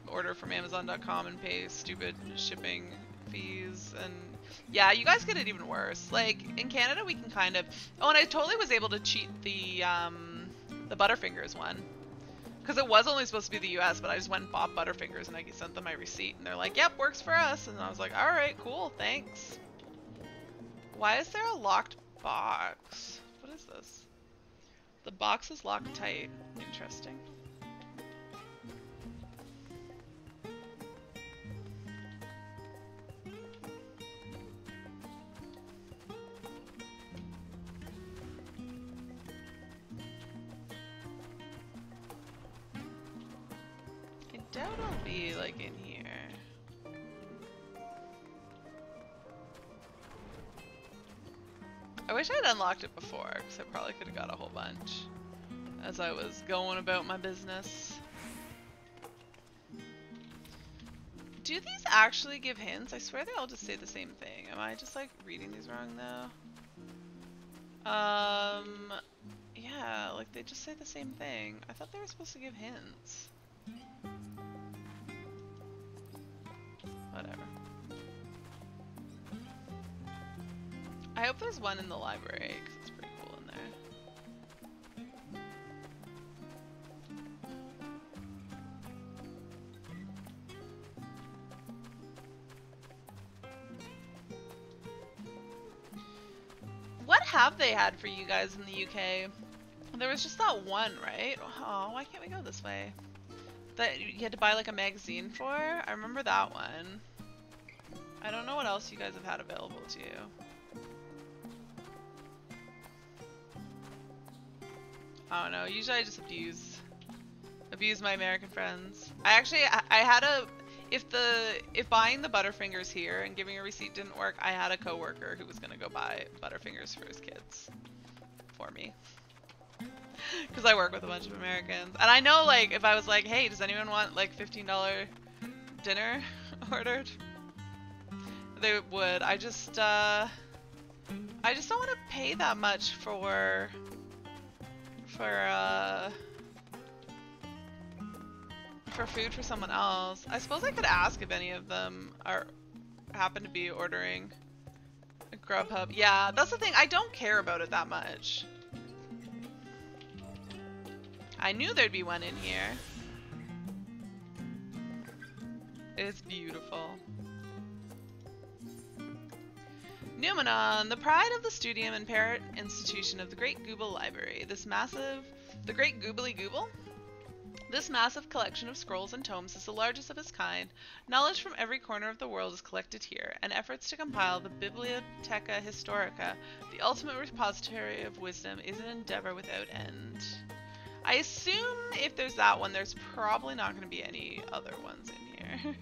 order from Amazon.com and pay stupid shipping fees. And yeah, you guys get it even worse. Like in Canada we can kind of... Oh, and I totally was able to cheat the Butterfingers one. Because it was only supposed to be the US, but I just went and bought Butterfingers and I sent them my receipt and they're like, yep, works for us. And I was like, alright, cool, thanks. Why is there a locked box? What is this? The box is locked tight. Interesting. I doubt it'll be like in here. I wish I'd unlocked it before, because I probably could have got a whole bunch as I was going about my business. Do these actually give hints? I swear they all just say the same thing. Am I just like reading these wrong though? Yeah, like they just say the same thing. I thought they were supposed to give hints. Whatever. I hope there's one in the library, because it's pretty cool in there. What have they had for you guys in the UK? There was just that one, right? Oh, why can't we go this way? That you had to buy like a magazine for? I remember that one. I don't know what else you guys have had available to you. I don't know. Usually I just abuse my American friends. I had a if buying the Butterfingers here and giving a receipt didn't work, I had a coworker who was gonna go buy Butterfingers for his kids for me. Because I work with a bunch of Americans. And I know, like, if I was like, hey, does anyone want, like, $15 dinner ordered? They would. I just don't want to pay that much for food for someone else. I suppose I could ask if any of them happen to be ordering a Grubhub. Yeah, that's the thing. I don't care about it that much. I knew there'd be one in here. It's beautiful. Numenon, the pride of the studium and parent institution of the Great Google Library. The Great Goobly Google? This massive collection of scrolls and tomes is the largest of its kind. Knowledge from every corner of the world is collected here, and efforts to compile the Bibliotheca Historica, the ultimate repository of wisdom, is an endeavor without end. I assume if there's that one, there's probably not going to be any other ones in here.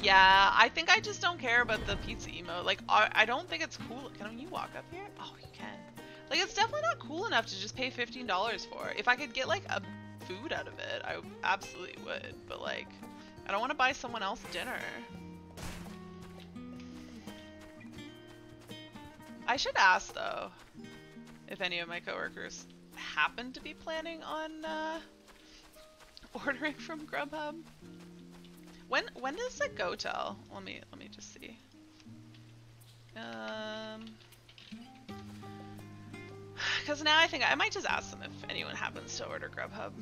Yeah, I think I just don't care about the pizza emote. Like, I don't think it's cool. Can you walk up here? Oh, you can. Like, it's definitely not cool enough to just pay $15 for. If I could get, like, a food out of it, I absolutely would. But, like, I don't want to buy someone else dinner. I should ask, though, if any of my coworkers happen to be planning on ordering from Grubhub. When does it go till? Let me just see. Because now I think I might just ask them if anyone happens to order Grubhub.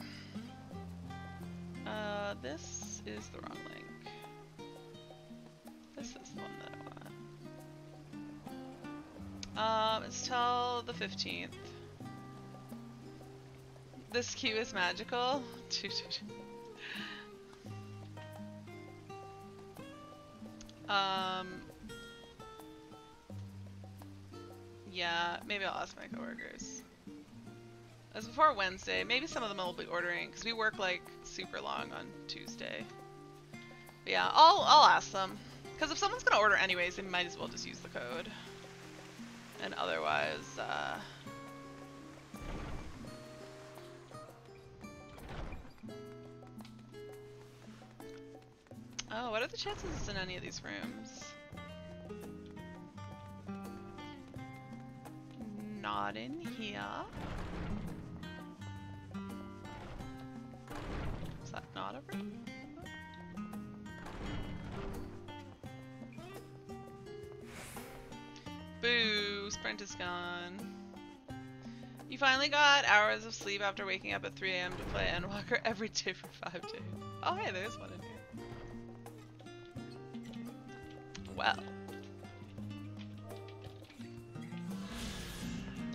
This is the wrong link. This is the one that I want. It's till the 15th. This queue is magical. Yeah, maybe I'll ask my coworkers. As before Wednesday, maybe some of them will be ordering because we work like super long on Tuesday. But yeah, I'll ask them because if someone's gonna order anyways, they might as well just use the code. And otherwise, oh, what are the chances it's in any of these rooms? Not in here. Is that not a room? Boo! Sprint is gone. You finally got hours of sleep after waking up at 3 AM to play Endwalker every day for 5 days. Oh hey, there's one in here. Well.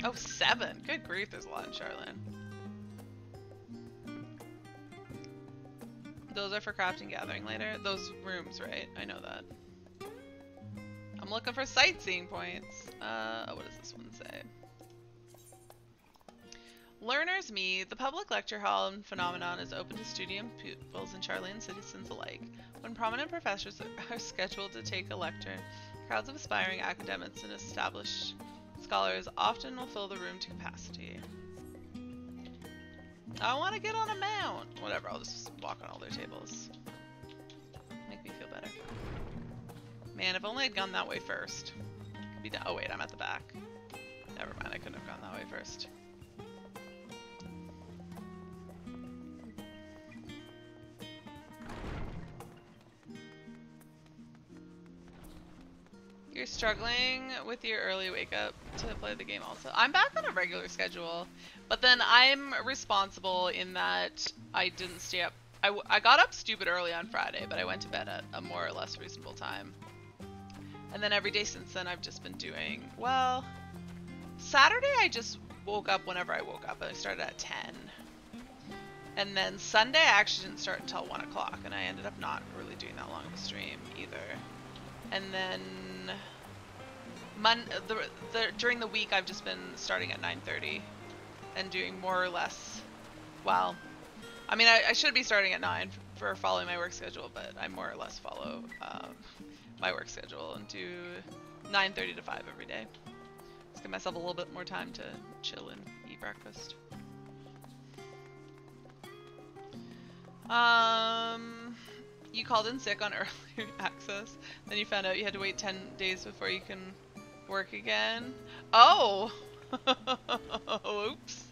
Oh, 7. Good grief, there's a lot in Charlotte. Those are for crafting gathering later. Those rooms, right? I know that. I'm looking for sightseeing points. What does this one say? Learners Meet. The public lecture hall and phenomenon is open to studium pupils and Charlean citizens alike. When prominent professors are scheduled to take a lecture, crowds of aspiring academics and established scholars often will fill the room to capacity. I want to get on a mount. Whatever, I'll just walk on all their tables. Make me feel better. Man, if only I'd gone that way first. Could be oh wait, I'm at the back. Never mind, I couldn't have gone that way first. you're struggling with your early wake up to play the game also. I'm back on a regular schedule, but then I'm responsible in that I didn't stay up. I got up stupid early on Friday, but I went to bed at a more or less reasonable time. And then every day since then I've just been doing, well, Saturday I just woke up whenever I woke up, and I started at 10. And then Sunday I actually didn't start until 1 o'clock, and I ended up not really doing that long of a stream either. And then during the week I've just been starting at 9:30 and doing more or less, well, I mean I should be starting at 9 for following my work schedule, but I more or less follow my work schedule and do 9:30 to 5 every day. Just give myself a little bit more time to chill and eat breakfast. You called in sick on early access, then you found out you had to wait 10 days before you can work again. Oh! Oops.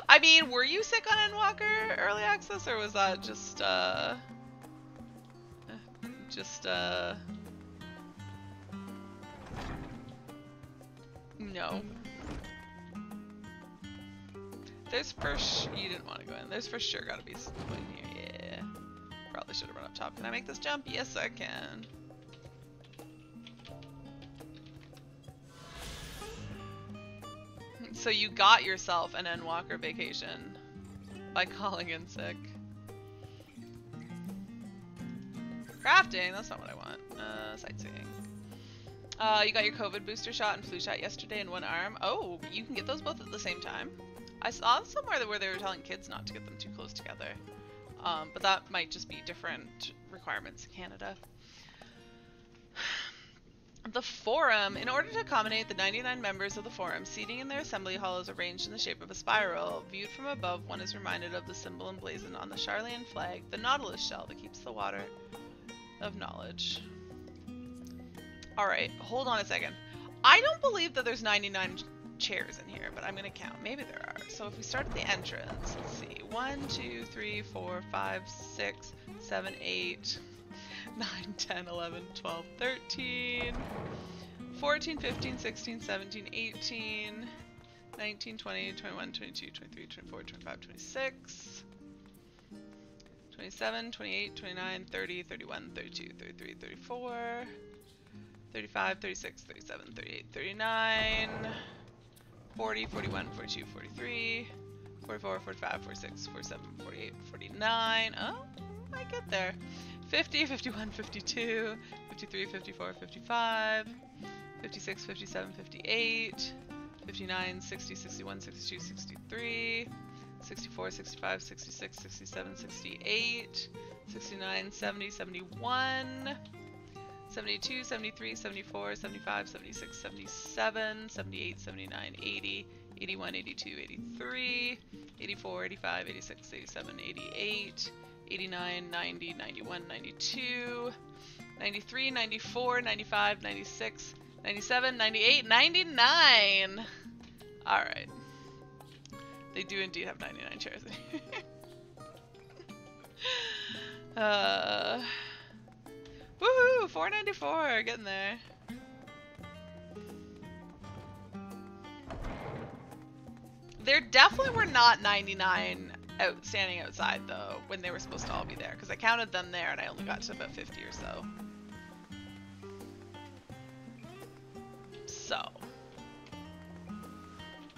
I mean, were you sick on Endwalker early access, or was that just, no. There's for you didn't want to go in. There's for sure gotta be someone in here. Yeah. Probably should have run up top. Can I make this jump? Yes, I can. So you got yourself an Endwalker vacation by calling in sick. Crafting, that's not what I want. Sightseeing. You got your COVID booster shot and flu shot yesterday in one arm. Oh, you can get those both at the same time? I saw somewhere where they were telling kids not to get them too close together. But that might just be different requirements in Canada. The Forum. In order to accommodate the 99 members of the Forum, seating in their assembly hall is arranged in the shape of a spiral. Viewed from above, one is reminded of the symbol emblazoned on the Charlian flag, the Nautilus shell that keeps the water of knowledge. Alright, hold on a second. I don't believe that there's 99 chairs in here, but I'm gonna count. Maybe there are. So if we start at the entrance, let's see. 1, 2, 3, 4, 5, 6, 7, 8, 9, 10, 11, 12, 13, 14, 15, 16, 17, 18, 19, 20, 21, 22, 23, 24, 25, 26, 27, 28, 29, 30, 31, 32, 33, 34, 35, 36, 37, 38, 39, 40, 41, 42, 43, 44, 45, 46, 47, 48, 49. Oh, I get there. 50, 51, 52, 53, 54, 55, 56, 57, 58, 59, 60, 61, 62, 63, 64, 65, 66, 67, 68, 69, 70, 71, 72, 73, 74, 75, 76, 77, 78, 79, 80, 81, 82, 83, 84, 85, 86, 87, 88, 89, 90, 91, 92, 93, 94, 95, 96, 97, 98, 99! Alright. They do indeed have 99 chairs in here. Woohoo! 494! Getting there. There definitely were not 99 standing outside though when they were supposed to all be there, because I counted them there and I only got to about 50 or so. So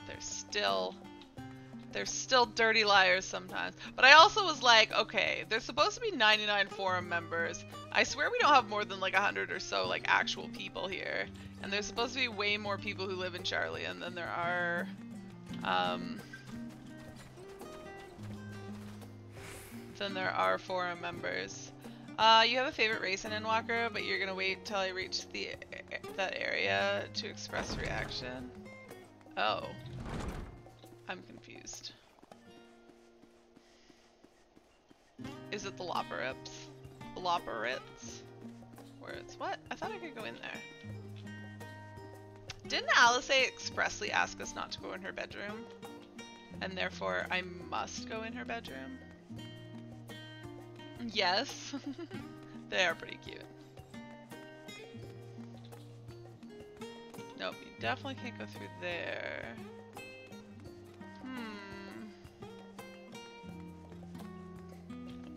they're still dirty liars sometimes. But I also was like, okay, there's supposed to be 99 forum members. I swear we don't have more than like 100 or so like actual people here, and there's supposed to be way more people who live in Charlian than there are forum members. You have a favorite race in Endwalker, but you're gonna wait till I reach that area to express reaction. Oh, I'm confused. Is it the Loperips? Loperits? Where it's what? I thought I could go in there. Didn't Alice expressly ask us not to go in her bedroom? And therefore I must go in her bedroom? Yes. They are pretty cute. Nope, you definitely can't go through there.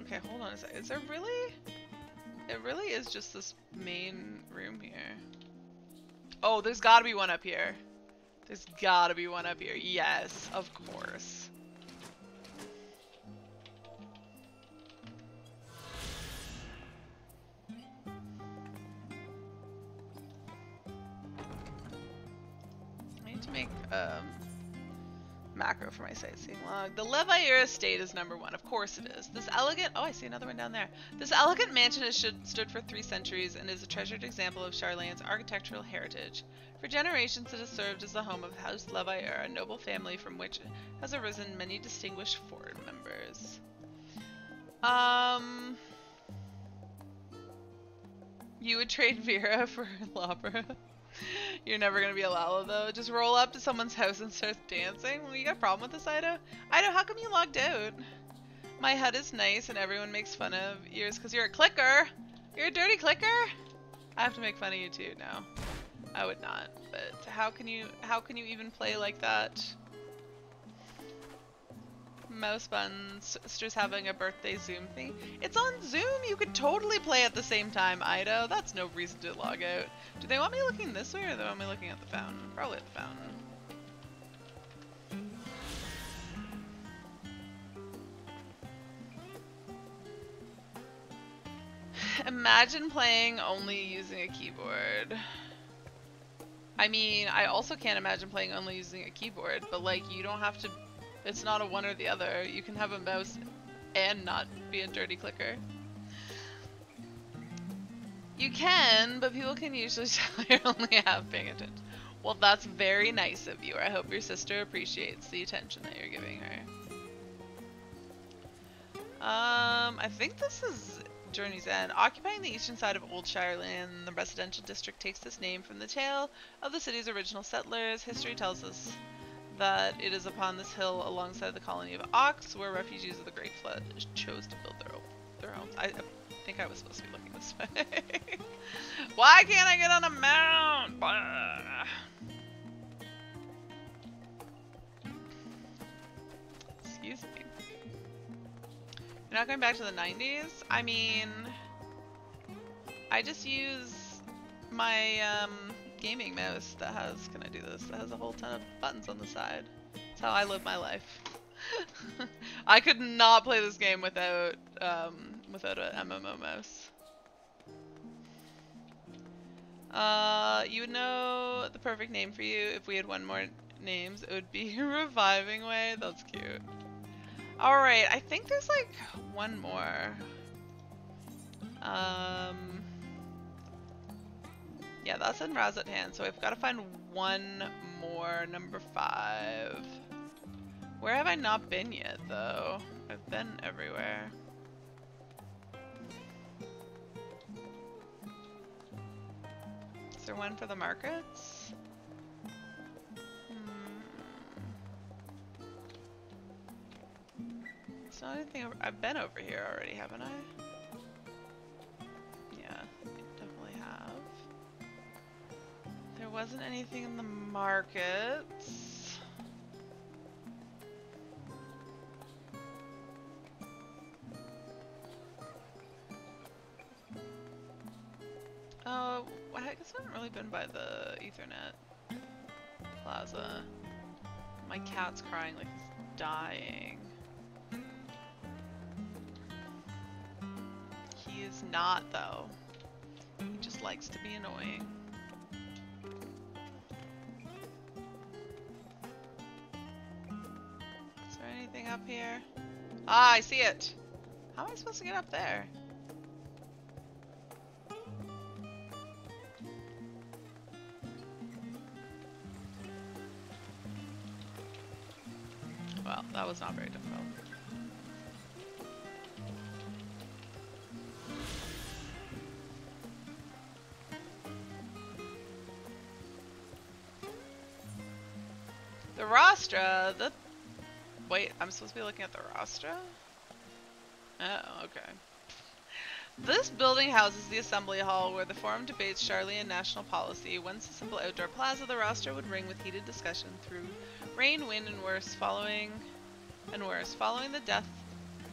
Okay, hold on a sec. Is there really? It really is just this main room here. Oh, there's gotta be one up here. There's gotta be one up here. Yes, of course. I need to make macro for my sightseeing log. The Levier estate is #1. Of course it is. This elegant... Oh, I see another one down there. This elegant mansion has stood for 3 centuries and is a treasured example of Charlane's architectural heritage. For generations it has served as the home of House Levier, a noble family from which has arisen many distinguished foreign members. You would trade Vera for Labra? You're never gonna be a Lala though. Just roll up to someone's house and start dancing? Well, you got a problem with this, Ido? Ido, how come you logged out? My HUD is nice and everyone makes fun of yours because you're a clicker. You're a dirty clicker? I have to make fun of you too now. I would not, but how can you even play like that? Mouse buttons, sister's having a birthday Zoom thing. It's on Zoom! You could totally play at the same time, Ido. That's no reason to log out. Do they want me looking this way or do they want me looking at the fountain? Probably at the fountain. Imagine playing only using a keyboard. I mean, I also can't imagine playing only using a keyboard, but like, you don't have to... It's not a one or the other. You can have a mouse and not be a dirty clicker. You can, but people can usually tell you're only half paying attention. Well, that's very nice of you. I hope your sister appreciates the attention that you're giving her. I think this is Journey's End. Occupying the eastern side of Old Shireland, the residential district takes this name from the tale of the city's original settlers. History tells us that it is upon this hill alongside the colony of Ox where refugees of the Great Flood chose to build their homes. I think I was supposed to be looking this way. Why can't I get on a mount? Excuse me. You're not going back to the 90s? I mean, I just use my gaming mouse that has, can I do this? That has a whole ton of buttons on the side. That's how I live my life. I could not play this game without without an MMO mouse. You would know the perfect name for you if we had one more names. It would be Reviving Way. That's cute. Alright, I think there's like one more. Yeah, that's in Razat Hand, so I've got to find one more, #5. Where have I not been yet, though? I've been everywhere. Is there one for the markets? It's not anything over— I've been over here already, haven't I? Yeah, definitely have. There wasn't anything in the markets. Oh, I guess I haven't really been by the Ethernet Plaza. My cat's crying like he's dying. He is not, though. He just likes to be annoying. Is there anything up here? Ah, I see it! How am I supposed to get up there? Well, that was not very difficult. The rostra, wait, I'm supposed to be looking at the rostra? Oh, okay. This building houses the assembly hall where the forum debates Charlian national policy. Once a simple outdoor plaza, the roster would ring with heated discussion through rain, wind, and worse. Following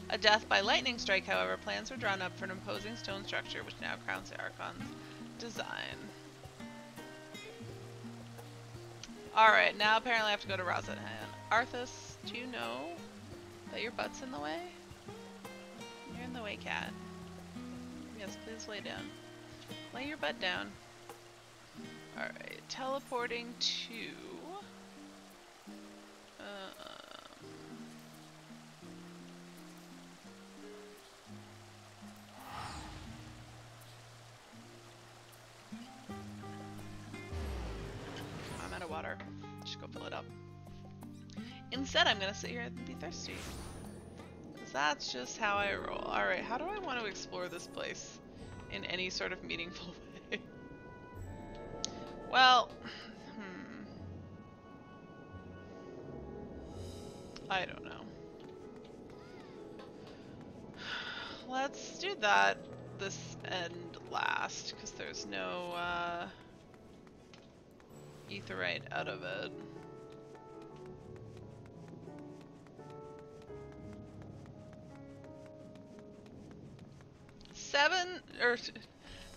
a death by lightning strike, however, plans were drawn up for an imposing stone structure which now crowns the Archon's design. Alright, now apparently I have to go to Razathan. Arthas, do you know that your butt's in the way? You're in the way, cat. Yes, please lay down. Lay your butt down. Alright, teleporting to... I'm out of water. Just go fill it up. Instead, I'm gonna sit here and be thirsty. Because that's just how I roll. Alright, how do I want to explore this place in any sort of meaningful way? Well, I don't know. Let's do that this end last, because there's no etherite out of it. Seven or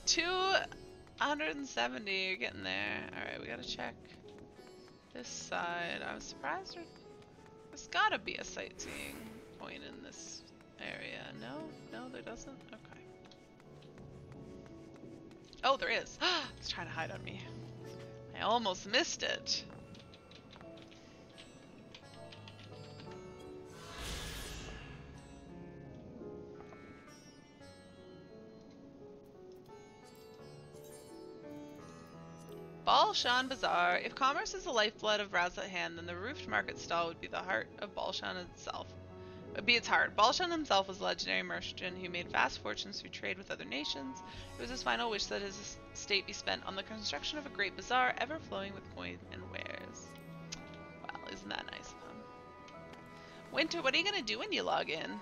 270. You're getting there. All right, we gotta check this side. I was surprised. There's gotta be a sightseeing point in this area. No, there doesn't. Okay. Oh, there is. It's trying to hide on me. I almost missed it. Balshan Bazaar. If commerce is the lifeblood of Razathan, then the roofed market stall would be the heart of Balshan itself. It would be its heart. Balshan himself was a legendary merchant who made vast fortunes through trade with other nations. It was his final wish that his estate be spent on the construction of a great bazaar, ever flowing with coin and wares. Wow, isn't that nice of him? Winter, what are you gonna do when you log in?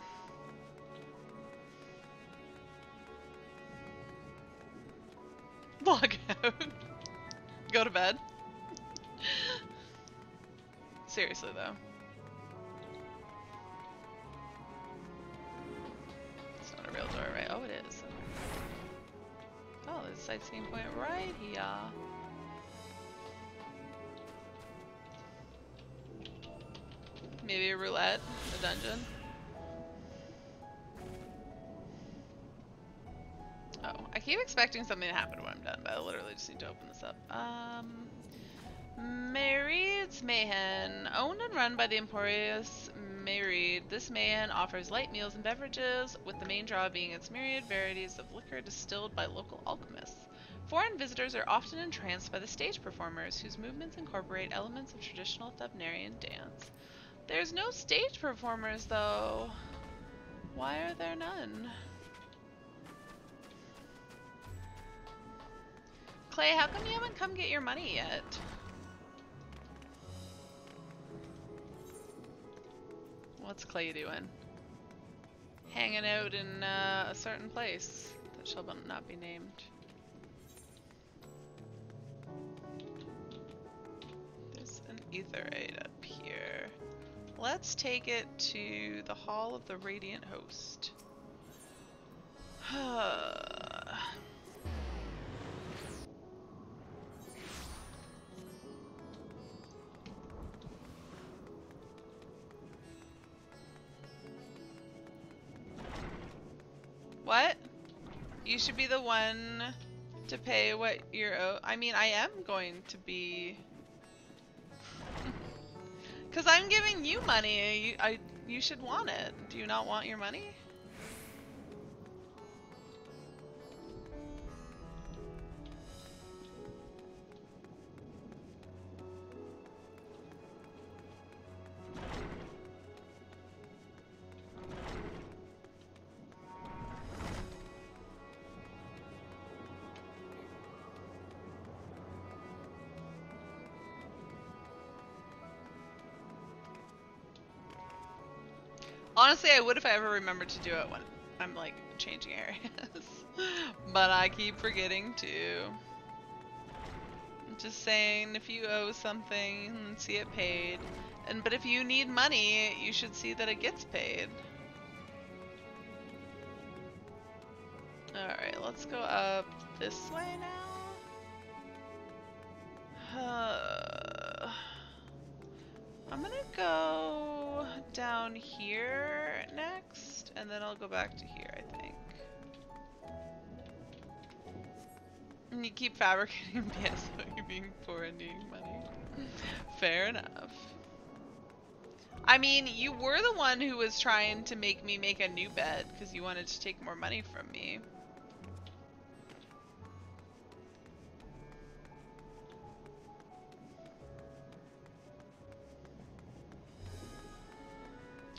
Log out. Go to bed. Seriously though. It's not a real door, right? Oh, it is. Okay. Oh, there's a sightseeing point right here. Maybe a roulette, a dungeon. Oh, I keep expecting something to happen when I'm done, but I literally just need to open this up. Mareed's Mayhen. Owned and run by the Emporious Mareed, this Mayhen offers light meals and beverages, with the main draw being its myriad varieties of liquor distilled by local alchemists. Foreign visitors are often entranced by the stage performers, whose movements incorporate elements of traditional Thubnarian dance. There's no stage performers, though. Why are there none? Clay, how come you haven't come get your money yet? What's Clay doing? Hanging out in a certain place that shall not be named. There's an etherite up here. Let's take it to the Hall of the Radiant Host. What? You should be the one to pay what you're owed. I mean, I am going to be... Because I'm giving you money. You should want it. Do you not want your money? Honestly, I would if I ever remembered to do it when I'm like changing areas. But I keep forgetting to. I'm just saying, if you owe something, and see it paid. But if you need money, you should see that it gets paid. Alright, let's go up this way now. I'm gonna go down here next, and then I'll go back to here, I think. And you keep fabricating BS about you being poor and needing money. Fair enough. I mean, you were the one who was trying to make me make a new bed because you wanted to take more money from me.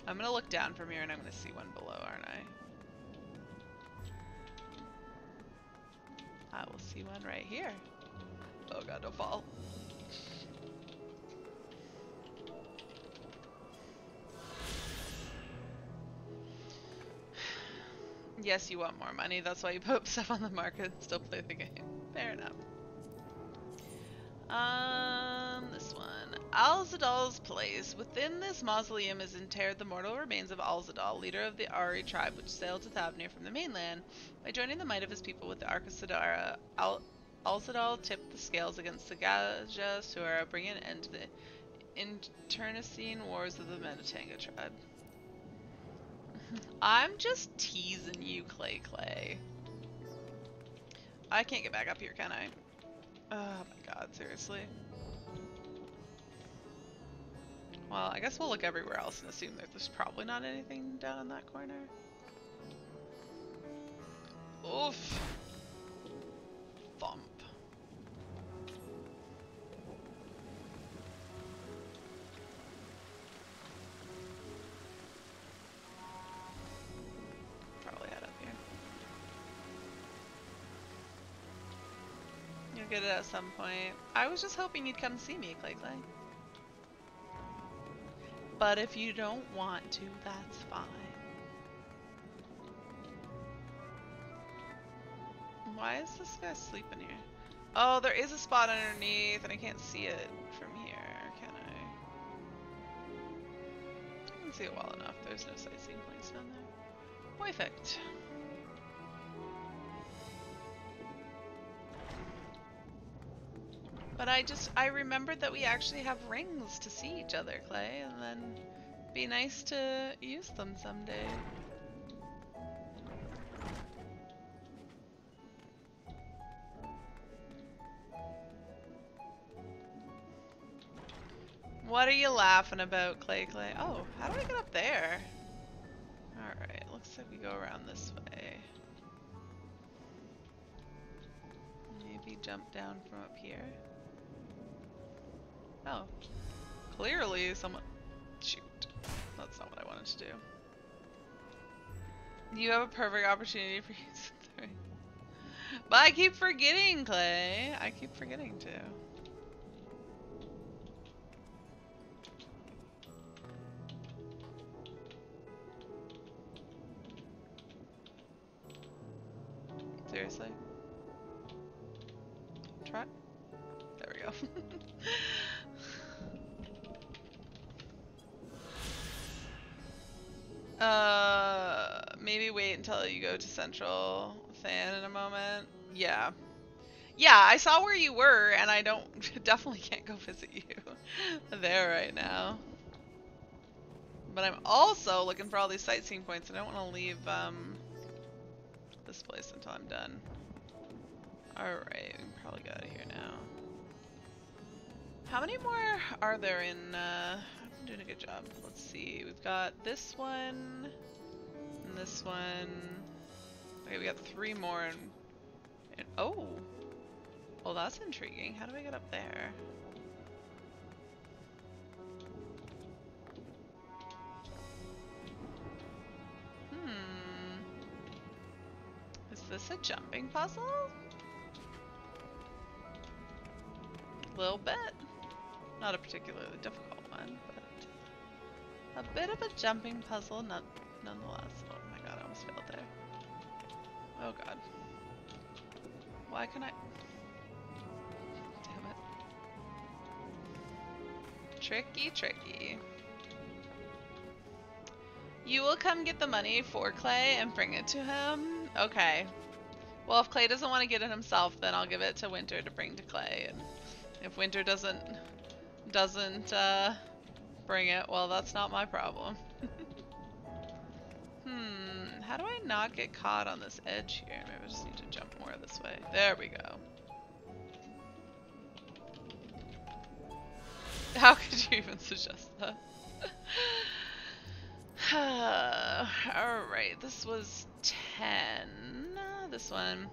I'm gonna look down from here and I'm gonna see one below, aren't I? I will see one right here. Oh god, don't fall. Yes, you want more money. That's why you put up stuff on the market and still play the game. Fair enough. This one. Alzadal's place. Within this mausoleum is interred the mortal remains of Alzadal, leader of the Ari tribe which sailed to Thavnir from the mainland. By joining the might of his people with the Arcasadara, Alzadal tipped the scales against the Gaja Sura, bringing an end to the internecine wars of the Metatanga tribe. I'm just teasing you, Clay Clay. I can't get back up here, can I? Oh my god, seriously. Well, I guess we'll look everywhere else and assume that there's probably not anything down in that corner. Oof. Thump. Probably head up here. You'll get it at some point. I was just hoping you'd come see me, Clay Clay. But if you don't want to, that's fine. Why is this guy sleeping here? Oh, there is a spot underneath, and I can't see it from here, can I? I can see it well enough. There's no sightseeing points down there. Perfect. But I remembered that we actually have rings to see each other, Clay, and then be nice to use them someday. What are you laughing about, Clay Clay? Oh, how do I get up there? Alright, looks like we go around this way. Maybe jump down from up here. Oh. Clearly someone... Shoot. That's not what I wanted to do. You have a perfect opportunity for you. But I keep forgetting, Clay. I keep forgetting to. Seriously? Try? There we go. Maybe wait until you go to Central Fan in a moment. Yeah. Yeah, I saw where you were, and I definitely can't go visit you there right now. But I'm also looking for all these sightseeing points. I don't want to leave, this place until I'm done. Alright, we can probably get out of here now. How many more are there in, I'm doing a good job. Let's see, we've got this one, and this one. Okay, we got 3 more, and oh! Well, that's intriguing. How do I get up there? Is this a jumping puzzle? A little bit. Not a particularly difficult one, but a bit of a jumping puzzle nonetheless. Oh my god, I almost failed there. Oh god. Why can I... Damn it. Tricky, tricky. You will come get the money for Clay and bring it to him? Okay. Well, if Clay doesn't want to get it himself, then I'll give it to Winter to bring to Clay. And if Winter doesn't bring it, well, that's not my problem. How do I not get caught on this edge here? Maybe I just need to jump more this way. There we go. How could you even suggest that? Alright, this was 10. This one.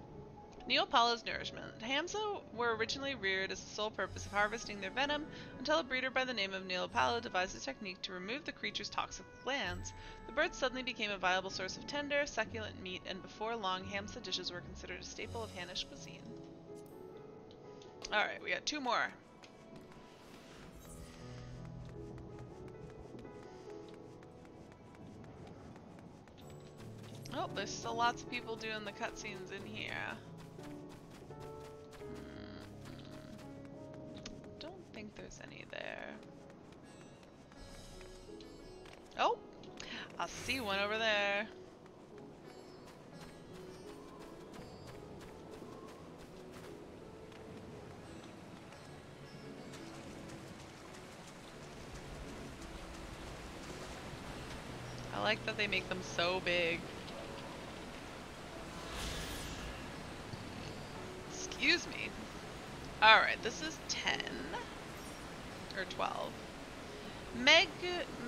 Neopala's nourishment. Hamsa were originally reared as the sole purpose of harvesting their venom until a breeder by the name of Neopala devised a technique to remove the creature's toxic glands. The birds suddenly became a viable source of tender, succulent meat, and before long, Hamsa dishes were considered a staple of Hannish cuisine. Alright, we got 2 more. Oh, there's still lots of people doing the cutscenes in here. Don't think there's any there. Oh! I see one over there. I like that they make them so big. Excuse me. Alright, this is 10. Or 12.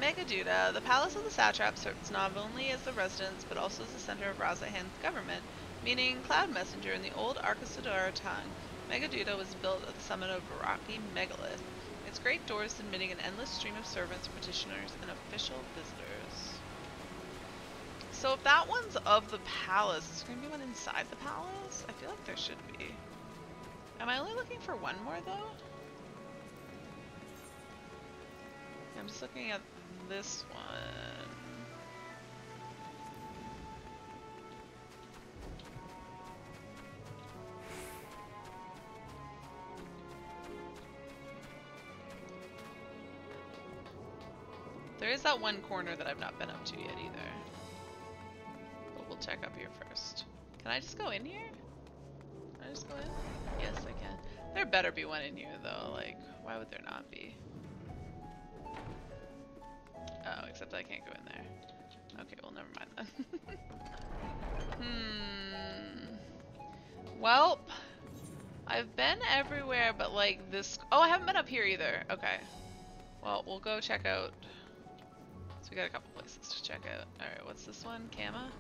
Megaduda, the palace of the satrap, serves not only as the residence, but also as the center of Razahan's government, meaning cloud messenger in the old Arcasadora tongue. Megaduda was built at the summit of a rocky megalith, its great doors admitting an endless stream of servants, petitioners, and official visitors. So if that one's of the palace, is there going to be one inside the palace? I feel like there should be. Am I only looking for one more, though? I'm just looking at this one. There is that one corner that I've not been up to yet either. But we'll check up here first. Can I just go in here? Can I just go in? Yes, I can. There better be one in here, though. Like, why would there not be? Oh, except I can't go in there. Okay, well, never mind then. Welp. I've been everywhere but, like, this... Oh, I haven't been up here either. Okay. Well, we'll go check out... So we got a couple places to check out. Alright, what's this one? Kama?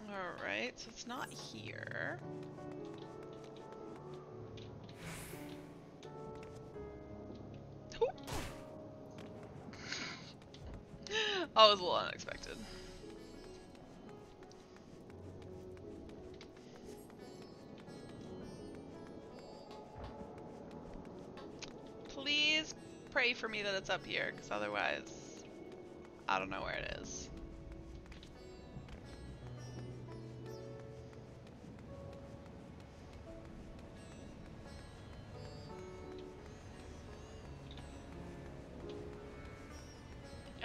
Alright, so it's not here. Oh, it was a little unexpected. Please pray for me that it's up here, because otherwise, I don't know where it is.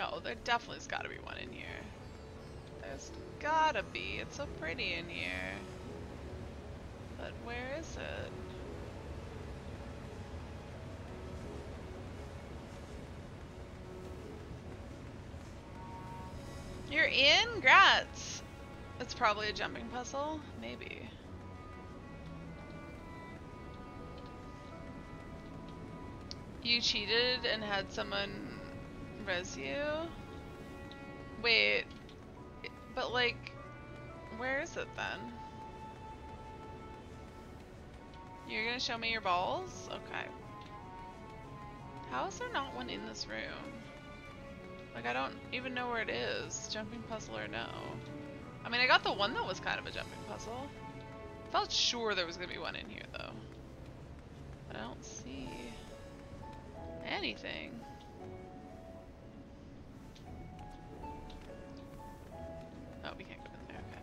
Oh, there definitely's gotta be one in here. There's gotta be. It's so pretty in here. But where is it? You're in? Grats! It's probably a jumping puzzle? Maybe. You cheated and had someone res you? Wait, but like, where is it then? You're gonna show me your balls? Okay. How is there not one in this room? Like, I don't even know where it is. Jumping puzzle or no? I mean, I got the one that was kind of a jumping puzzle. Felt sure there was gonna be one in here, though. But I don't see anything. Oh, we can't go in there, okay.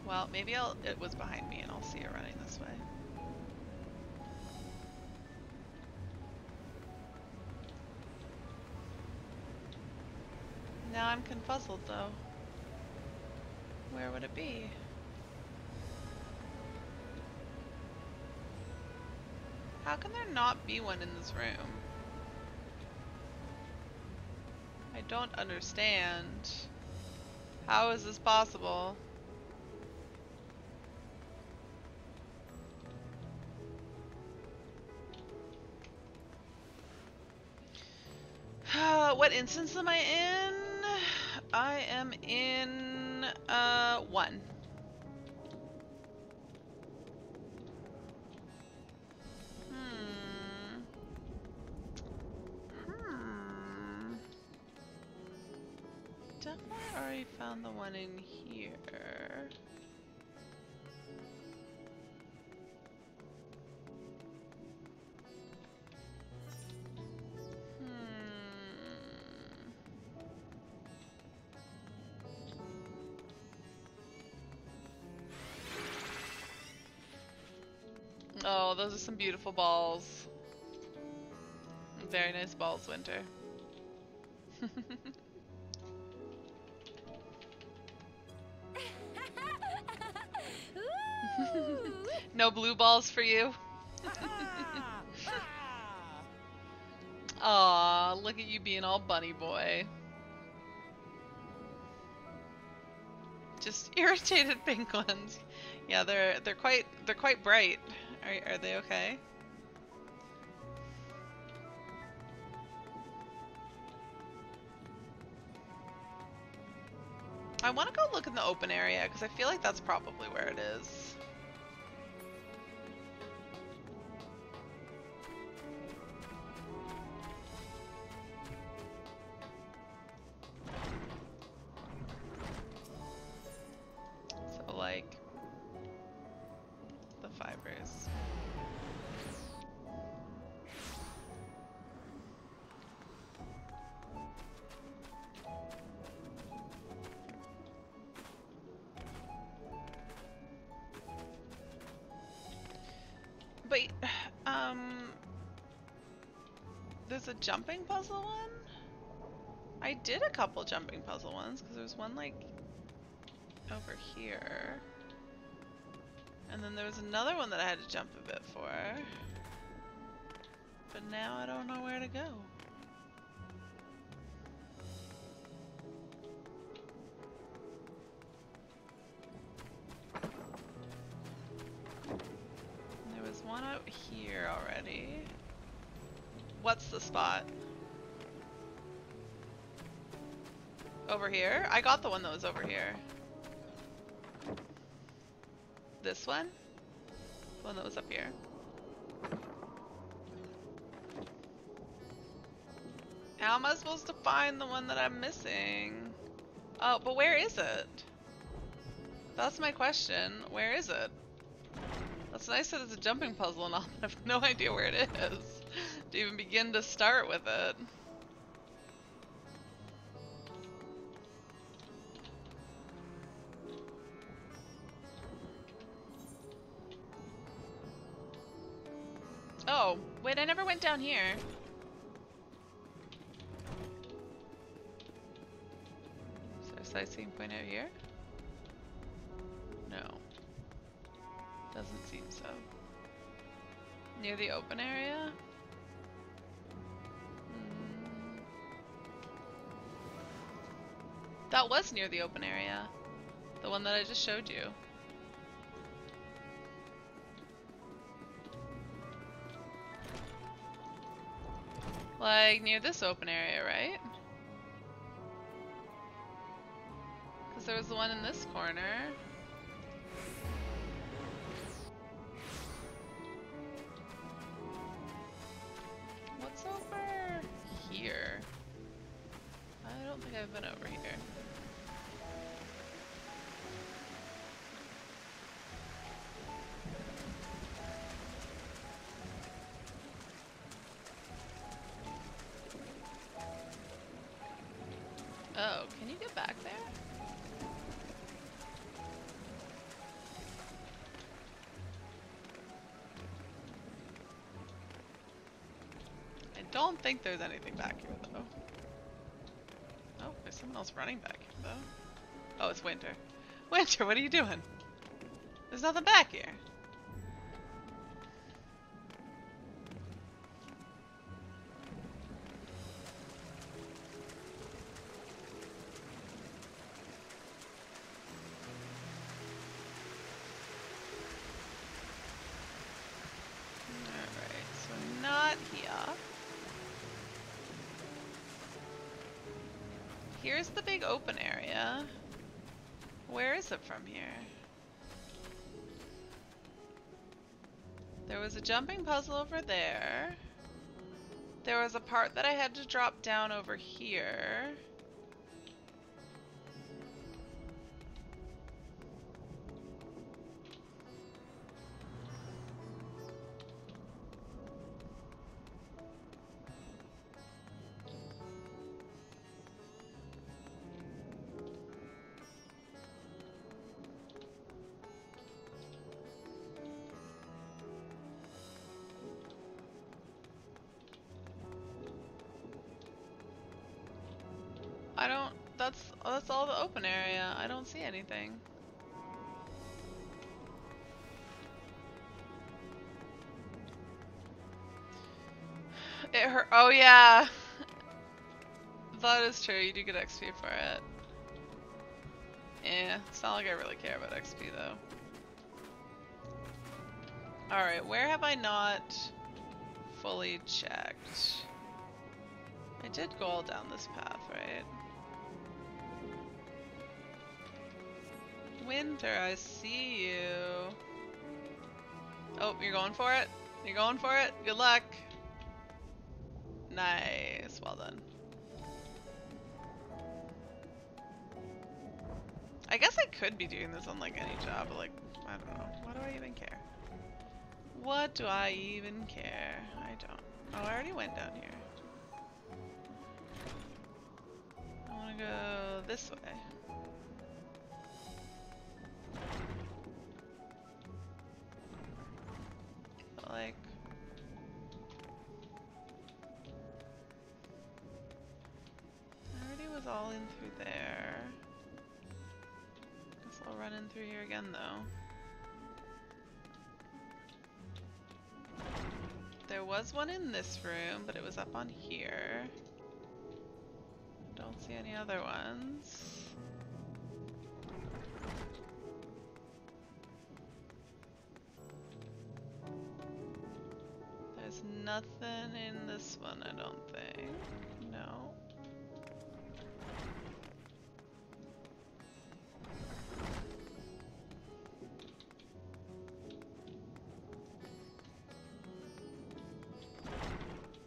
Well, maybe it was behind me and I'll see it running this way. Now I'm confuzzled, though. Where would it be? How can there not be one in this room? I don't understand. How is this possible? What instance am I in? I am in 1. Definitely already found the one in here. Oh, those are some beautiful balls. Very nice balls, Winter. No blue balls for you? Aw, look at you being all bunny boy. Just irritated pink ones. Yeah, they're quite bright. Are they okay? I want to go look in the open area because I feel like that's probably where it is. So like the fibers. But there's a jumping puzzle one? I did a couple jumping puzzle ones because there's one like over here. And then there was another one that I had to jump a bit for. But now I don't know where to go. There was one out here already. What's the spot? Over here? I got the one that was over here. This one? The one that was up here. How am I supposed to find the one that I'm missing? Oh, but where is it? That's my question. Where is it? That's nice that it's a jumping puzzle and all, but I have no idea where it is to even begin to start with it. Oh, wait, I never went down here. Is there a sightseeing point out here? No. Doesn't seem so. Near the open area? That was near the open area. The one that I just showed you. Like near this open area, right? Because there was the one in this corner. What's over here? I don't think I've been over here. Oh, can you get back there? I don't think there's anything back here, though. Oh, there's someone else running back here, though. Oh, it's Winter. Winter, what are you doing? There's nothing back here. Here's the big open area. Where is it from here? There was a jumping puzzle over there. There was a part that I had to drop down over here. I don't, that's all the open area. I don't see anything. It hurt. Oh yeah. That is true. You do get XP for it. Yeah, it's not like I really care about XP though. Alright, where have I not fully checked? I did go all down this path, right? Winter, I see you. Oh, you're going for it? You're going for it? Good luck. Nice, well done. I guess I could be doing this on like any job, but like, I don't know. Why do I even care? What do I even care? I don't. Oh, I already went down here. I wanna go this way. But like, I already was all in through there. Guess I'll run in through here again though. There was one in this room, but it was up on here. Don't see any other ones. There's nothing in this one, I don't think. No.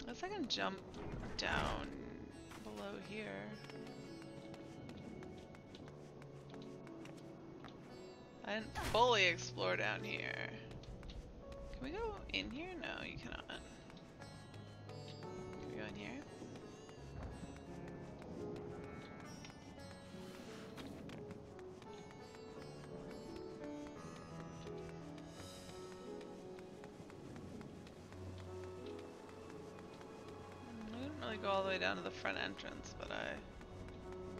Unless I can jump down below here. I didn't fully explore down here. Can we go in here? No, you cannot. Can we go in here? We didn't really go all the way down to the front entrance, but I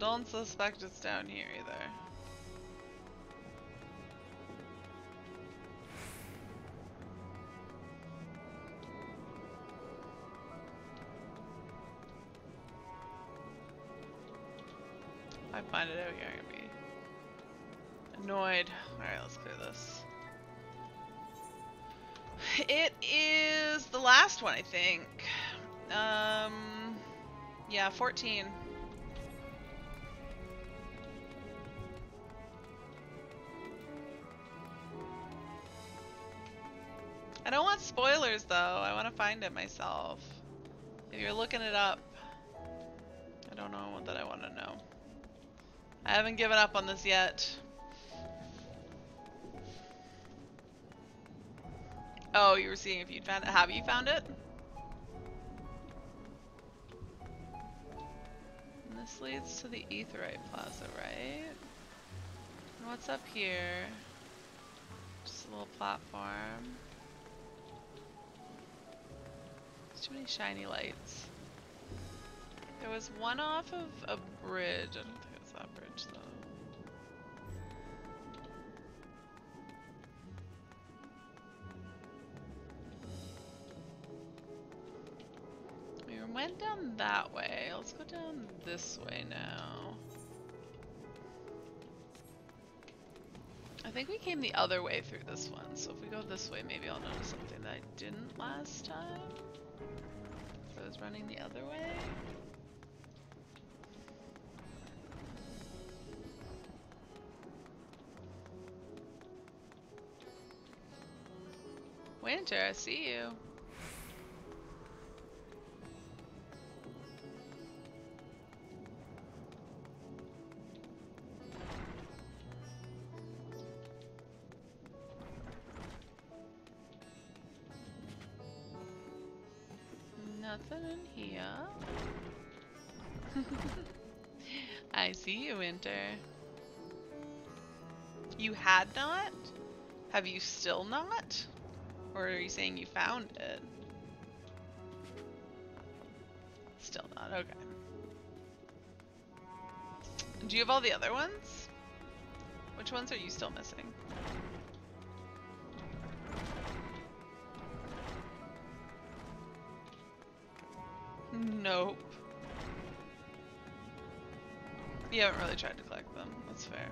don't suspect it's down here either. If I find it out here, I'm gonna be annoyed. Alright, let's clear this. It is the last one, I think. Yeah, 14. I don't want spoilers though. I want to find it myself. If you're looking it up, I don't know what that I want to know. I haven't given up on this yet. Oh, you were seeing if you'd found it. Have you found it? And this leads to the Aetheryte Plaza, right? And what's up here? Just a little platform. There's too many shiny lights. There was one off of a bridge. I don't think it's that bridge though. We went down that way. Let's go down this way now. I think we came the other way through this one, so if we go this way, maybe I'll notice something that I didn't last time. If I was running the other way. Winter, I see you. Nothing in here. I see you, Winter. You had not? Have you still not? Or are you saying you found it? Still not, okay. Do you have all the other ones? Which ones are you still missing? Nope. You haven't really tried to collect them, that's fair.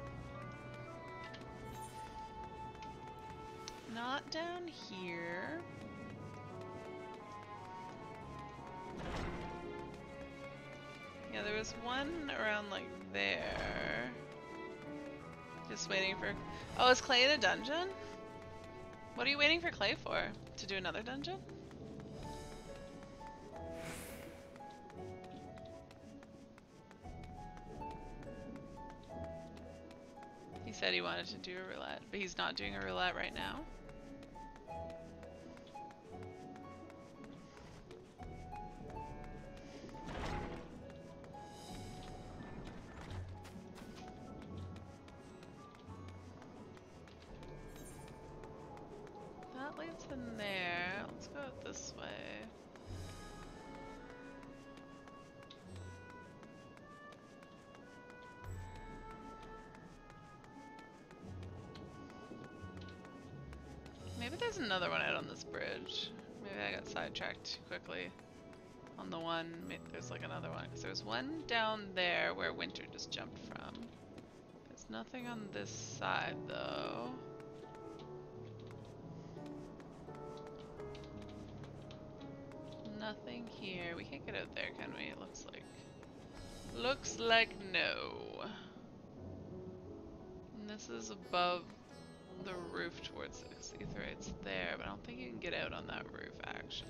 Not down here. Yeah, there was one around like there. Just waiting for... Oh, is Clay in a dungeon? What are you waiting for Clay for? To do another dungeon? He said he wanted to do a roulette, but he's not doing a roulette right now. That leads in there. Let's go this way. Maybe there's another one out on this bridge. Maybe I got sidetracked too quickly on the one. Maybe there's like another one. Because there's one down there where Winter just jumped from. There's nothing on this side though. Nothing here. We can't get out there, can we? It looks like. Looks like no. And this is above the roof towards the Aetheryte's there, but I don't think you can get out on that roof actually.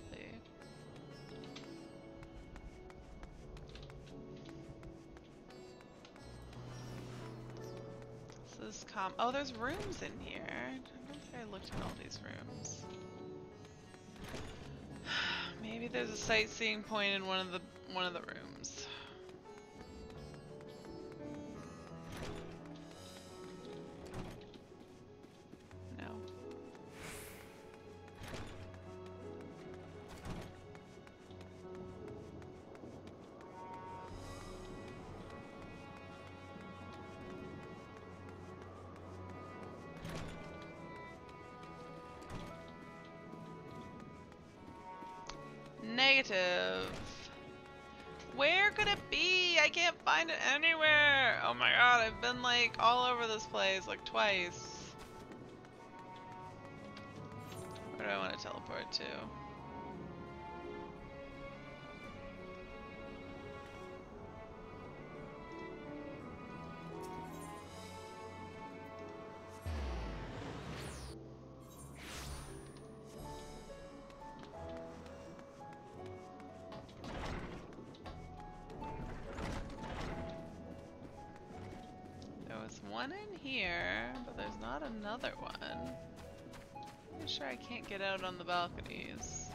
This is oh, there's rooms in here. I don't think I looked at all these rooms. Maybe there's a sightseeing point in one of the rooms. No. Negative. Where could it be? I can't find it anywhere. Oh my god, I've been like all over this place like twice. Where do I want to teleport to? one in here, but there's not another one. I'm sure I can't get out on the balconies.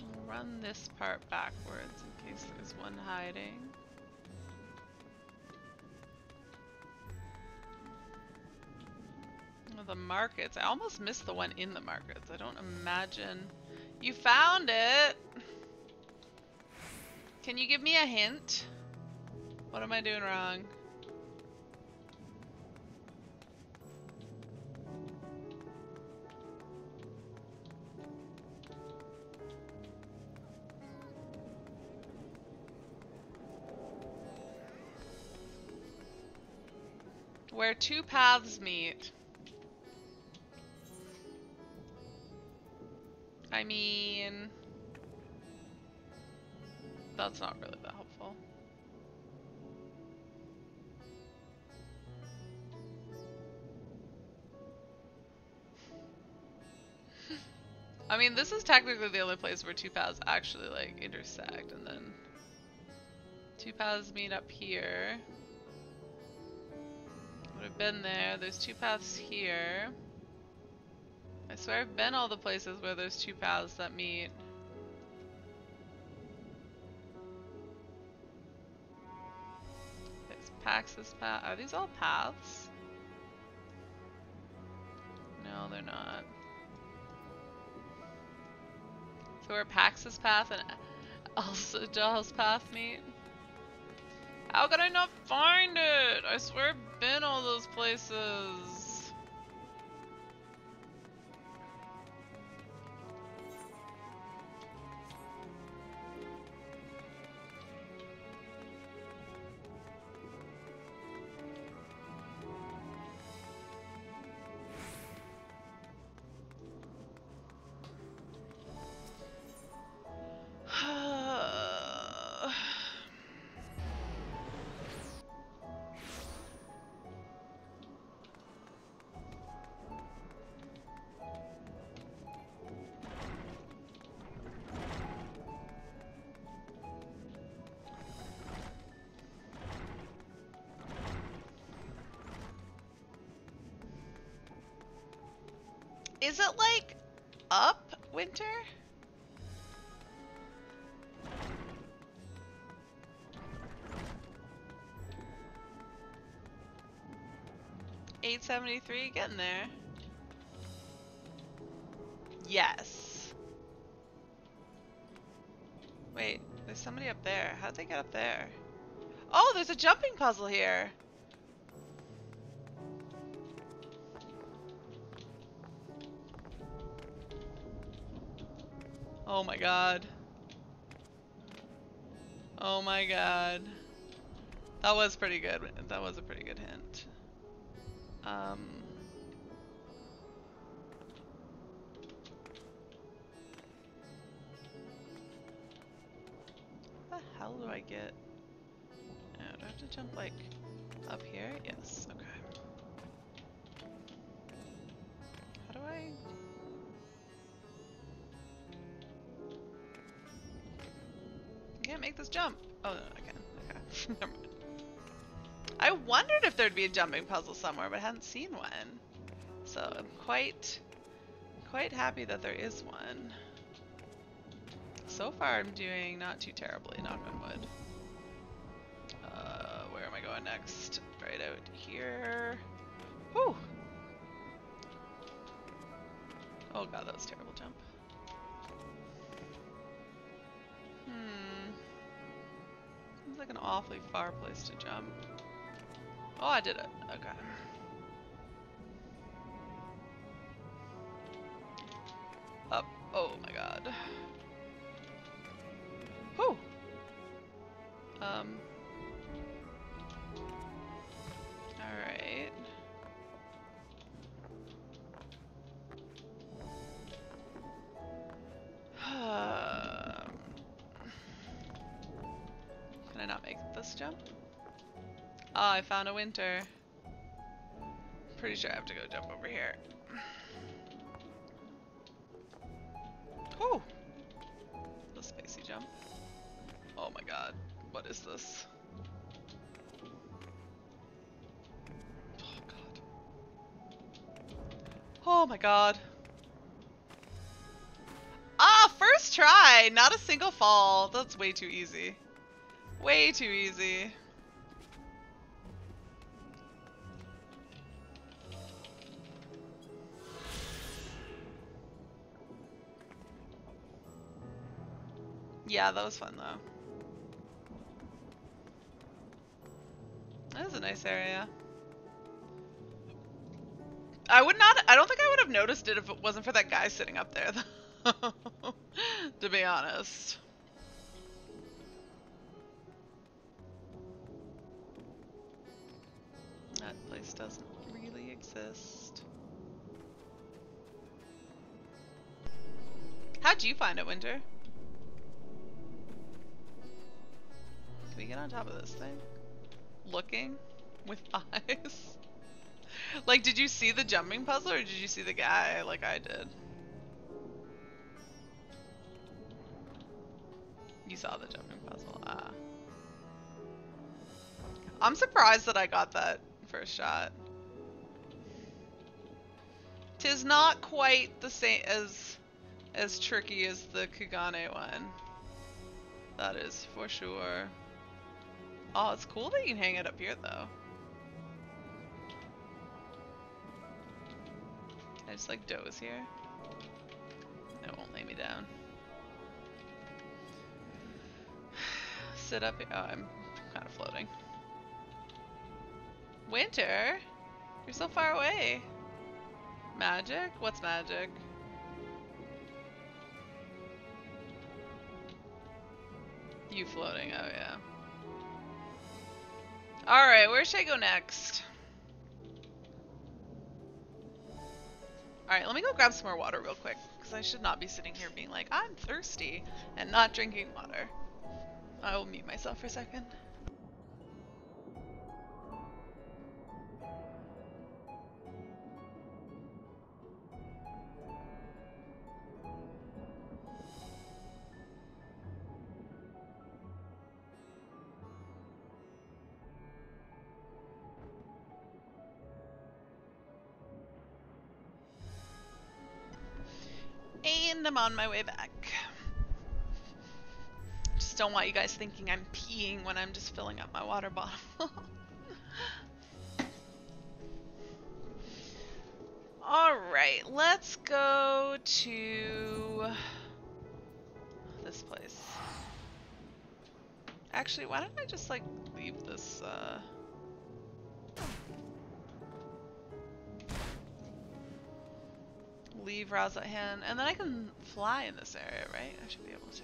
I'll run this part backwards in case there's one hiding. Oh, the markets. I almost missed the one in the markets. I don't imagine... You found it! Can you give me a hint? What am I doing wrong? Where two paths meet. I mean... That's not really that helpful. I mean, this is technically the only place where two paths actually, like, intersect, and then... Two paths meet up here. Would have been there. There's two paths here. I swear I've been all the places where there's two paths that meet. There's Pax's path. Are these all paths? No, they're not. So where Pax's path and Alsadal's path meet? How could I not find it? I swear I've been all those places. Is it like up winter? $8.73, getting there. Yes. Wait, there's somebody up there. How'd they get up there? Oh, there's a jumping puzzle here. Oh my god. Oh my god. That was pretty good. That was a pretty good hint. How the hell do I get... Oh, do I have to jump like up here? Yes, okay. How do I... I can't make this jump. Oh, no, I can. Okay. Never mind. I wondered if there'd be a jumping puzzle somewhere, but I hadn't seen one. So I'm quite happy that there is one. So far I'm doing not too terribly, knock on wood. Where am I going next? Right out here. Whew! Oh god, that was a terrible jump. Seems like an awfully far place to jump. Oh, I did it. Okay. Up. Oh my god. Whew! Alright. Can I not make this jump? Oh, I found a winter. Pretty sure I have to go jump over here. Oh my god. Ah, first try! Not a single fall. That's way too easy. Way too easy. Yeah, that was fun though. That was a nice area. I don't think I would have noticed it if it wasn't for that guy sitting up there though. To be honest. That place doesn't really exist. How'd you find it, Winter? Can we get on top of this thing? Looking? With eyes? Like, did you see the jumping puzzle or did you see the guy like I did? You saw the jumping puzzle. Ah. I'm surprised that I got that first shot. 'Tis not quite the same as tricky as the Kugane one. That is for sure. Oh, it's cool that you can hang it up here though. Can I just like doze here? It won't lay me down. Sit up here. Oh, I'm kind of floating. Winter? You're so far away. Magic? What's magic? You floating, oh yeah. Alright, where should I go next? Alright, let me go grab some more water real quick, because I should not be sitting here being like, I'm thirsty, and not drinking water. I will mute myself for a second. And I'm on my way back. Just don't want you guys thinking I'm peeing when I'm just filling up my water bottle. Alright, let's go to this place. Actually, why don't I just like leave this leave Rouse at hand, and then I can fly in this area, right? I should be able to.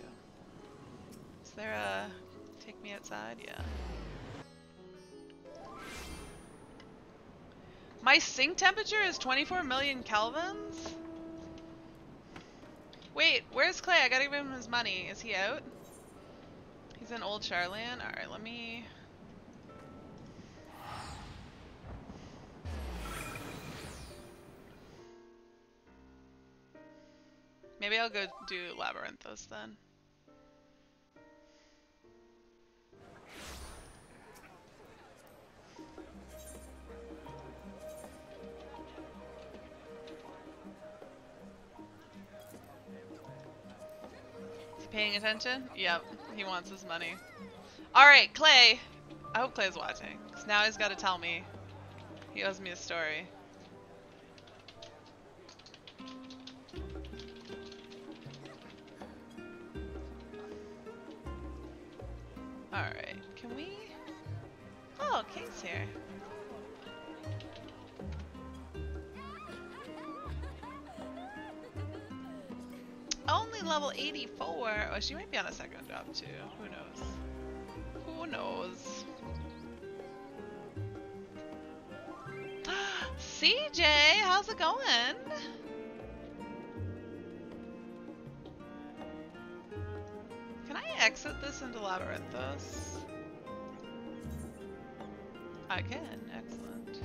Is there a take me outside? Yeah. My sink temperature is 24 million kelvins? Wait, where's Clay? I gotta give him his money. Is he out? He's in Old Charlian? Alright, let me... Maybe I'll go do Labyrinthos then. Is he paying attention? Yep, he wants his money. Alright, Clay! I hope Clay's watching, because now he's got to tell me. He owes me a story. Alright, can we... Oh, Kate's here. Only level 84. Oh, she might be on a second job too. Who knows? Who knows? CJ, how's it going? Can I exit this into Labyrinthos? I can. Excellent.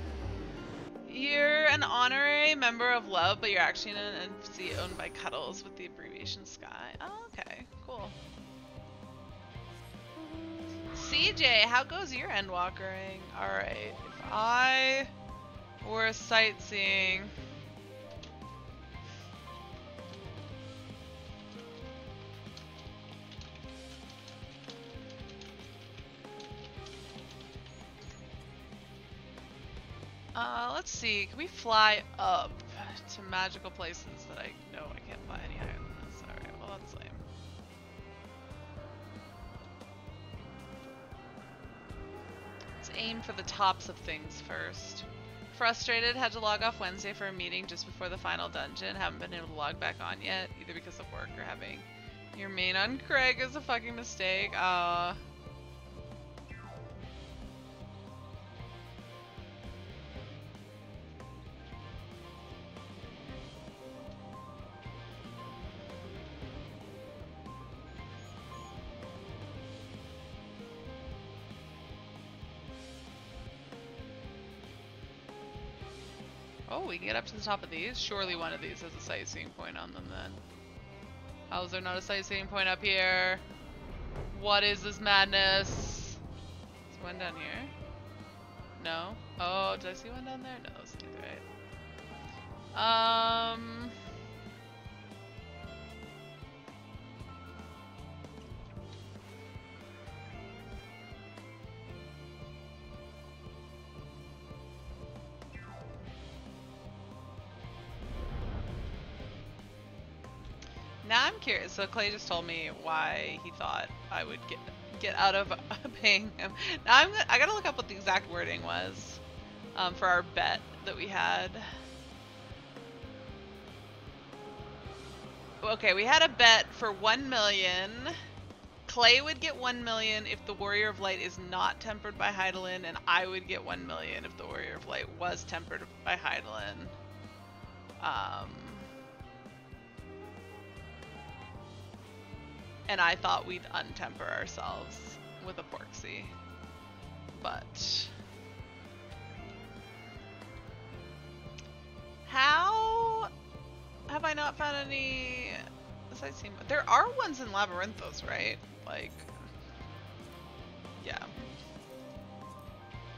You're an honorary member of Love, but you're actually an NPC owned by Cuddles with the abbreviation Sky. Oh, okay. Cool. CJ, how goes your endwalkering? Alright. If I were sightseeing... Let's see. Can we fly up to magical places that I know I can't fly any higher than this? Alright, well that's lame. Let's aim for the tops of things first. Frustrated, had to log off Wednesday for a meeting just before the final dungeon. Haven't been able to log back on yet, either because of work or having your main on Craig is a fucking mistake. Oh, we can get up to the top of these? Surely one of these has a sightseeing point on them then. How is there not a sightseeing point up here? What is this madness? Is one down here? No? Oh, did I see one down there? No, that was neither, right? Now I'm curious. So Clay just told me why he thought I would get out of paying him. Now I gotta look up what the exact wording was for our bet that we had. Okay, we had a bet for 1 million. Clay would get 1 million if the Warrior of Light is not tempered by Hydaelyn, and I would get 1 million if the Warrior of Light was tempered by Hydaelyn. And I thought we'd untemper ourselves with a Porksy. But how have I not found any sightseeing? There are ones in Labyrinthos, right? Like, yeah.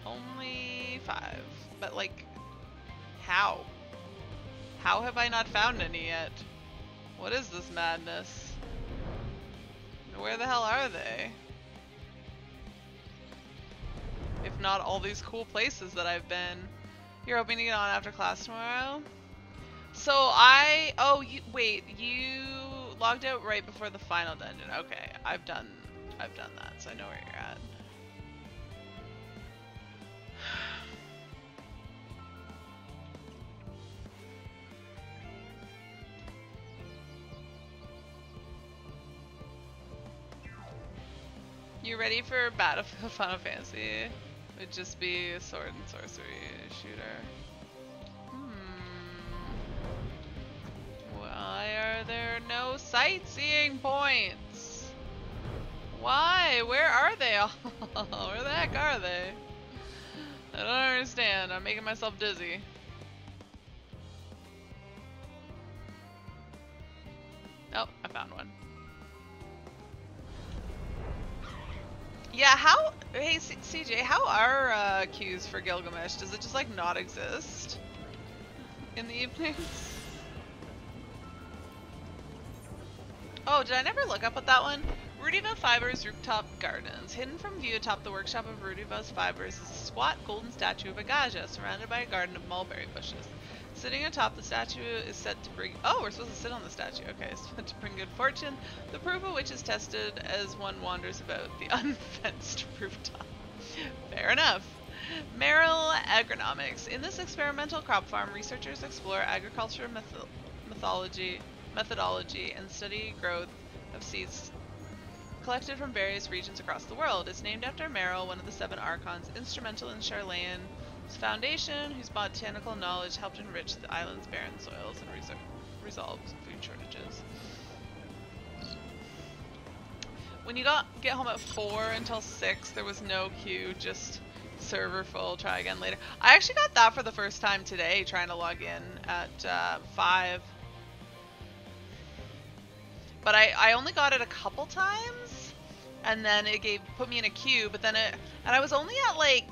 Only 5. But like, how? How have I not found any yet? What is this madness? Where the hell are they? If not all these cool places that I've been. You're hoping to get on after class tomorrow? So wait, you logged out right before the final dungeon. Okay, I've done that, so I know where you're at. You ready for Battlefield Final Fantasy? It would just be a sword and sorcery shooter. Why are there no sightseeing points? Why? Where are they all? Where the heck are they? I don't understand. I'm making myself dizzy. Oh, I found one. Yeah, hey CJ, how are queues for Gilgamesh? Does it just like not exist in the evenings? Oh, did I never look up at that one? Rudiva Fibers Rooftop Gardens. Hidden from view atop the workshop of Rudiva's Fibers is a squat golden statue of Agaja, surrounded by a garden of mulberry bushes. Sitting atop the statue is said to bring... Oh, we're supposed to sit on the statue. Okay, it's meant to bring good fortune. The proof of which is tested as one wanders about the unfenced rooftop. Fair enough. Merrill Agronomics. In this experimental crop farm, researchers explore agriculture methodology and study growth of seeds collected from various regions across the world. It's named after Merrill, one of the 7 Archons, instrumental in Charlayan's foundation, whose botanical knowledge helped enrich the island's barren soils and resolve food shortages. When you get home at 4 until 6, there was no queue, just server full, try again later. I actually got that for the first time today, trying to log in at 5. But I only got it a couple times, and then it put me in a queue, but then and I was only at like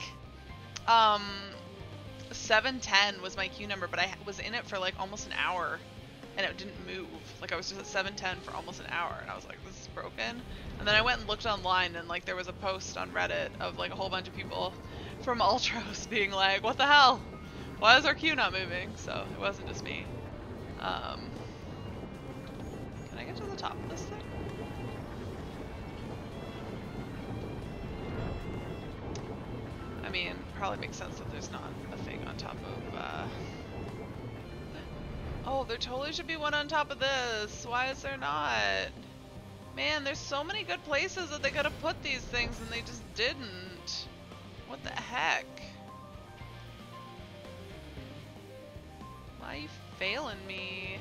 710 was my queue number, but I was in it for like almost an hour and it didn't move. Like I was just at 710 for almost an hour and I was like, this is broken. And then I went and looked online and like there was a post on Reddit of like a whole bunch of people from Ultros being like, what the hell? Why is our queue not moving? So it wasn't just me. Can I get to the top of this thing? I mean, probably makes sense that there's not a thing on top of, Oh, there totally should be one on top of this. Why is there not? Man, there's so many good places that they could have put these things and they just didn't. What the heck? Why are you failing me?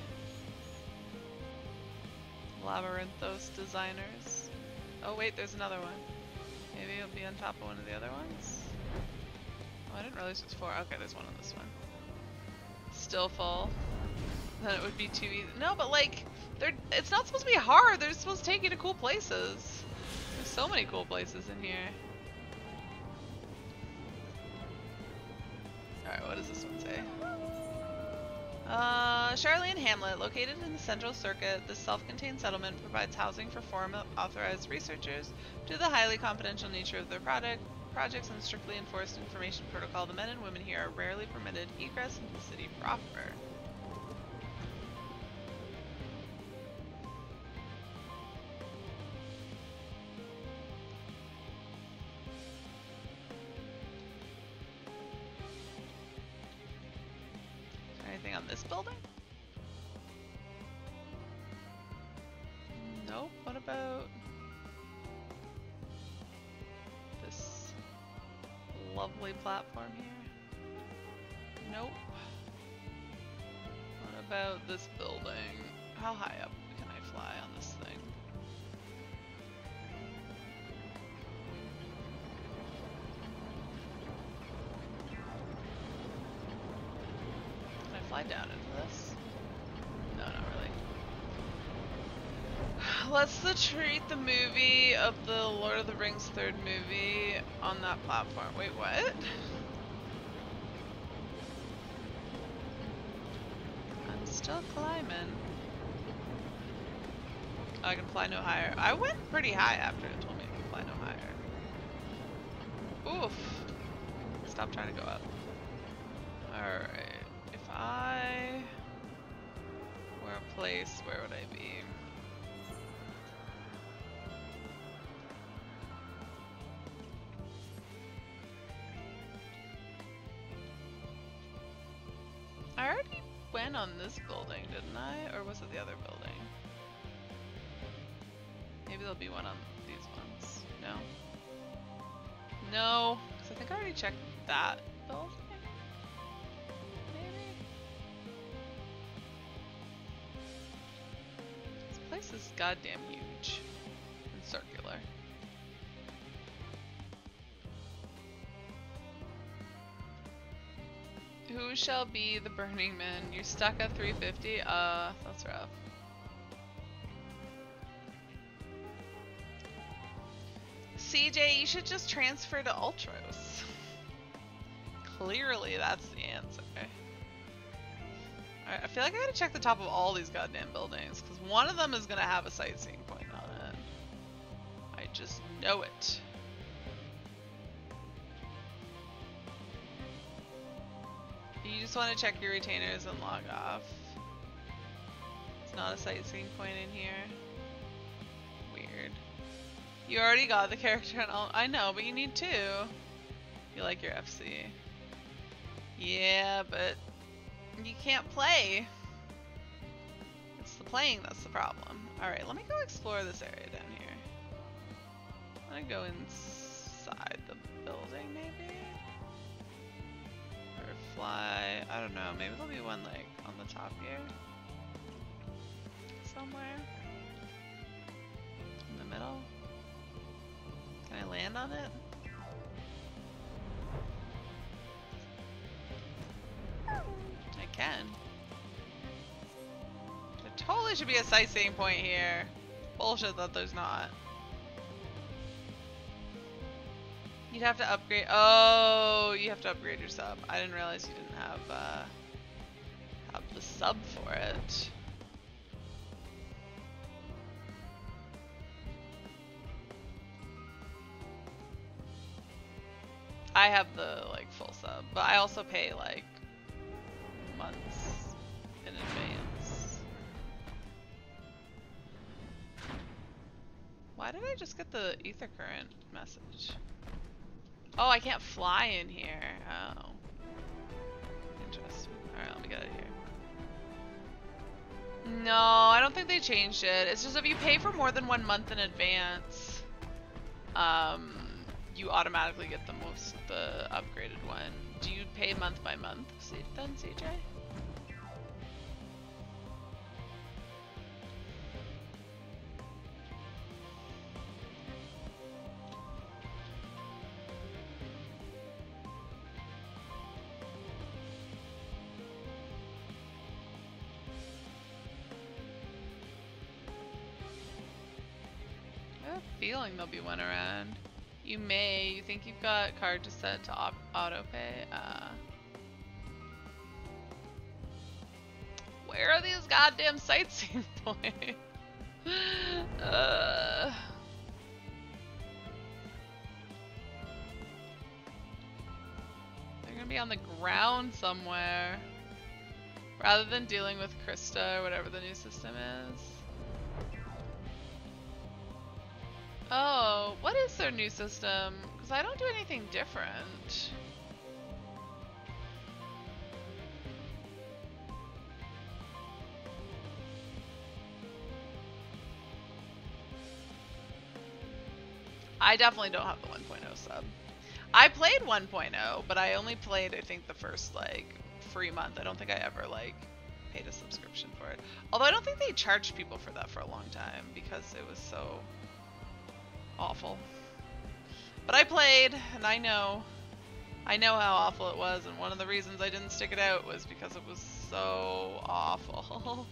Labyrinthos designers. Oh wait, there's another one. Maybe it'll be on top of one of the other ones? Oh, I didn't realize there's 4. Okay, there's one on this one. Still full. Then it would be too easy. No, but like, it's not supposed to be hard. They're supposed to take you to cool places. There's so many cool places in here. Alright, what does this one say? Charlene Hamlet, located in the Central Circuit, this self-contained settlement provides housing for foreign authorized researchers. Due to the highly confidential nature of their projects and strictly enforced information protocol, the men and women here are rarely permitted egress into the city proper. Is there anything on this building? Nope. What about this lovely platform here? Nope. What about this building? How high up can I fly on this thing? Can I fly down into this? No, not really. Let's treat the movie of the Lord of the Rings 3rd movie on that platform. Wait, what? I'm still climbing. I can fly no higher. I went pretty high after it told me I could fly no higher. Oof. Stop trying to go up. Alright. If I were a place, where would I be? I already went on this building, didn't I? Or was it the other building? Maybe there'll be one on these ones. No? No, because I think I already checked that building. Maybe? This place is goddamn huge and circular. Who shall be the Burning Man? You're stuck at 350? That's rough. CJ, you should just transfer to Ultros. Clearly that's the answer. Alright, I feel like I gotta check the top of all these goddamn buildings, because one of them is gonna have a sightseeing point on it. I just know it. You just want to check your retainers and log off. It's not a sightseeing point in here. Weird. You already got the character and all. I know, but you need 2. You like your FC. Yeah, but you can't play. It's the playing that's the problem. Alright, let me go explore this area down here. I'm gonna go inside the building, maybe? Or fly. I don't know. Maybe there'll be one, like, on the top here. Somewhere. In the middle. Can I land on it? I can. There totally should be a sightseeing point here. Bullshit that there's not. You'd have to upgrade. Oh, you have to upgrade your sub. I didn't realize you didn't have the sub for it. I have the like full sub, but I also pay like Why did I just get the ether current message? Oh, I can't fly in here. Oh. Interesting. Alright, let me get out of here. No, I don't think they changed it. It's just if you pay for more than 1 month in advance, you automatically get the upgraded one. Do you pay month by month then, CJ? I have a feeling there'll be one around. You may. You think you've got card just set to auto pay? Where are these goddamn sightseeing points? They're gonna be on the ground somewhere. Rather than dealing with Krista or whatever the new system is. Oh, what is their new system? Because I don't do anything different. I definitely don't have the 1.0 sub. I played 1.0, but I only played, I think, the first, like, free month. I don't think I ever, like, paid a subscription for it. Although I don't think they charged people for that for a long time because it was so awful. But I played, and I know how awful it was, and one of the reasons I didn't stick it out was because it was so awful.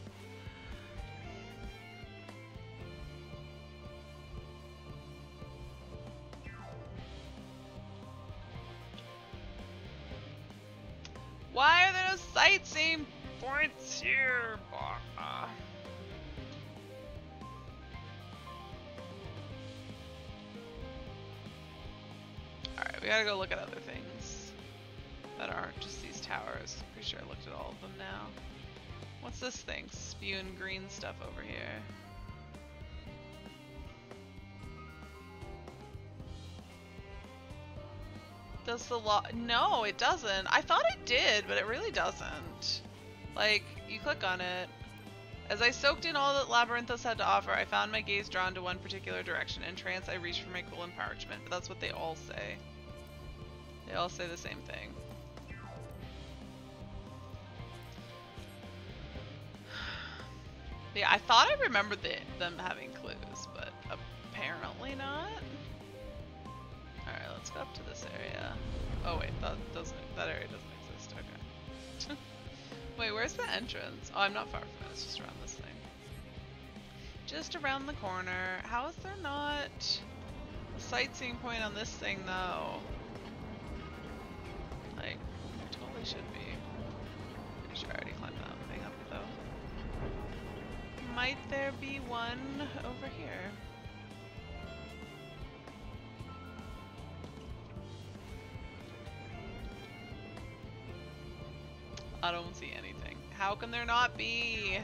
Why are there no sightseeing points here? Alright, we gotta go look at other things that aren't just these towers. Pretty sure I looked at all of them now. What's this thing? Spewing green stuff over here. Does the No, it doesn't. I thought it did, but it really doesn't. Like, you click on it. As I soaked in all that Labyrinthos had to offer, I found my gaze drawn to one particular direction. In trance, I reached for my cool parchment. But that's what they all say. They all say the same thing. Yeah, I thought I remembered them having clues, but apparently not. Alright, let's go up to this area. Oh wait, that area doesn't exist. Okay. Wait, where's the entrance? Oh, I'm not far from it. It's just around this thing. Just around the corner. How is there not a sightseeing point on this thing, though? Like, there totally should be. Pretty sure I already climbed that thing up, though. Might there be one over here? I don't see anything. How can there not be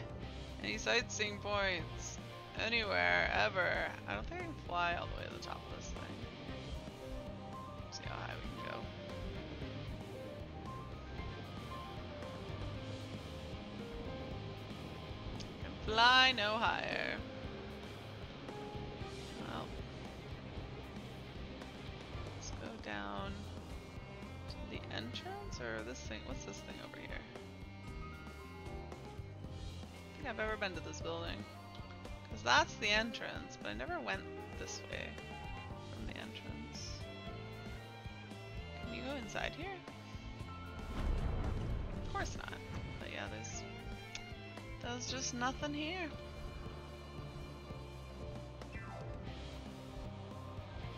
any sightseeing points anywhere, ever? I don't think I can fly all the way to the top of this thing. See how high we can go. Can fly no higher. Well, let's go down to the entrance, or this thing. What's this thing over here? I don't think I've ever been to this building. Because that's the entrance, but I never went this way from the entrance. Can you go inside here? Of course not. But yeah, there's just nothing here.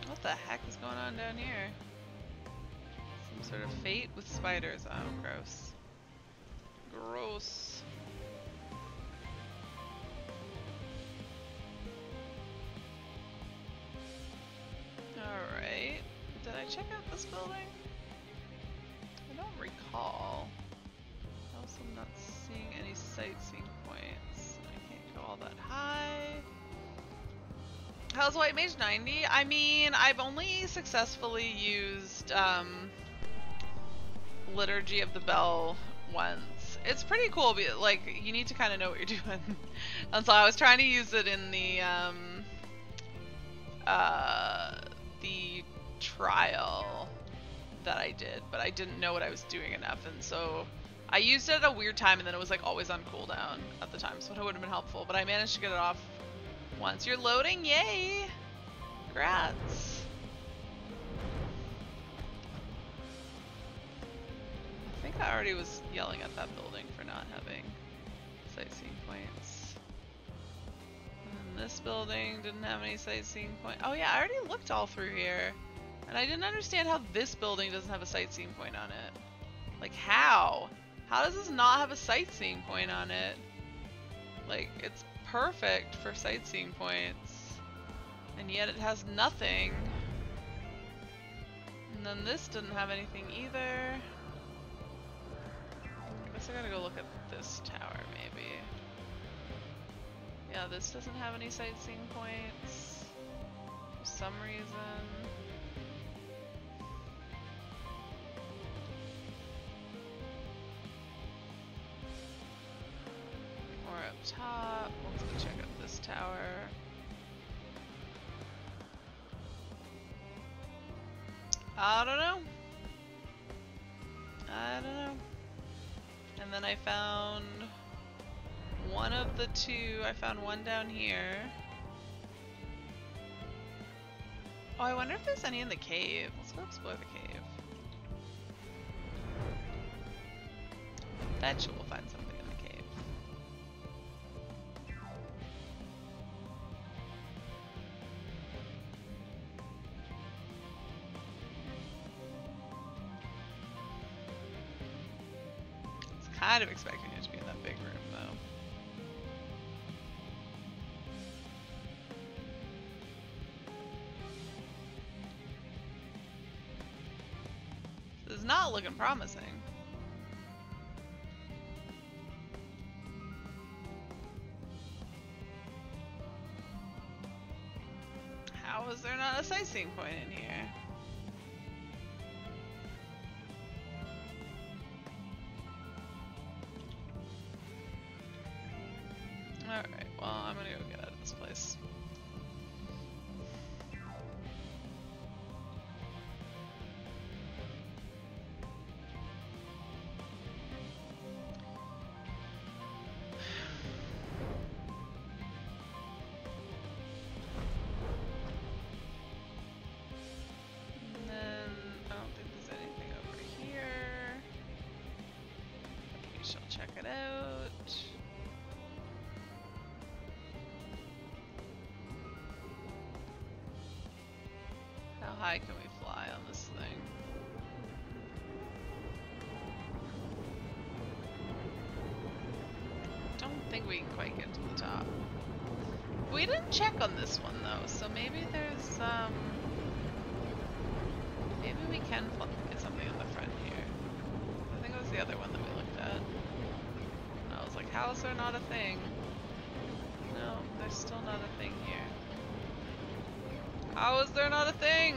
What the heck is going on down here? Some sort of fate with spiders. Oh, gross. Gross. Alright. Did I check out this building? I don't recall. Also, I'm not seeing any sightseeing points. I can't go all that high. How's White Mage 90? I mean, I've only successfully used Liturgy of the Bell once. It's pretty cool, but like you need to kind of know what you're doing. And so I was trying to use it in the trial that I did, but I didn't know what I was doing enough, and so I used it at a weird time, and then it was like always on cooldown at the time, so it would have been helpful, but I managed to get it off once. You're loading, yay! Congrats! I think I already was yelling at that building for not having sightseeing points. And this building didn't have any sightseeing points. Oh yeah, I already looked all through here. And I didn't understand how this building doesn't have a sightseeing point on it. Like, how? How does this not have a sightseeing point on it? Like, it's perfect for sightseeing points. And yet it has nothing. And then this didn't have anything either. I guess I gotta go look at this tower, maybe. Yeah, this doesn't have any sightseeing points. For some reason. Up top. Let's go check out this tower. I don't know. I don't know. And then I found one of the two. I found one down here. Oh, I wonder if there's any in the cave. Let's go explore the cave. Bet you we'll find something in the cave. Kind of expecting it to be in that big room, though. This is not looking promising. How is there not a sightseeing point in here? Alright, well, I'm gonna go get out of this place. And then, I don't think there's anything over here. We shall check it out. How high can we fly on this thing? Don't think we can quite get to the top. We didn't check on this one though, so maybe there's maybe we can get something in the front here. I think it was the other one that we looked at. And I was like, how is there not a thing? No, there's still not a thing here. How is there not a thing?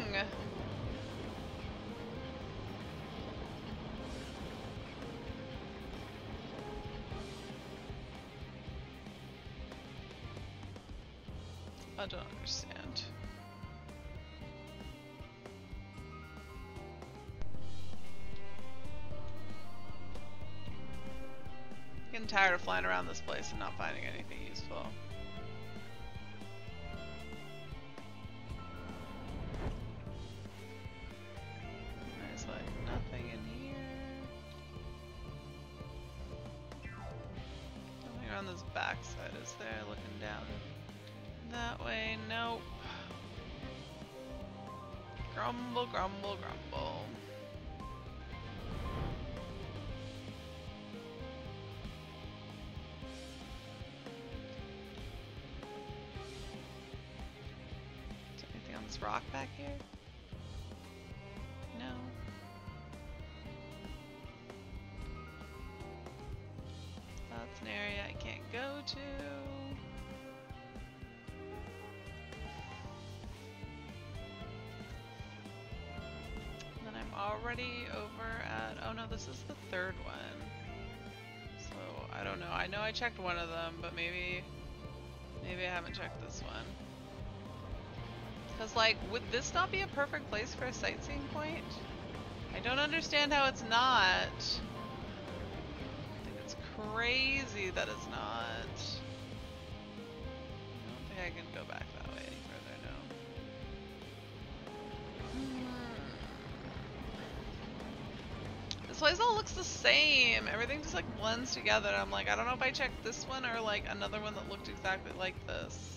I don't understand. Getting tired of flying around this place and not finding anything useful. There's like nothing in here. Nothing around this backside, is there? Looking down that way, nope. Grumble, grumble, grumble. Is there anything on this rock back here? No. That's an area I can't go to. already over at... Oh no, this is the third one. So, I don't know. I know I checked one of them, but maybe I haven't checked this one. Because, like, would this not be a perfect place for a sightseeing point? I don't understand how it's not. I think it's crazy that it's not. I don't think I can go back that way any further, no. This place all looks the same. Everything just, like, blends together. I'm like, I don't know if I checked this one or, like, another one that looked exactly like this.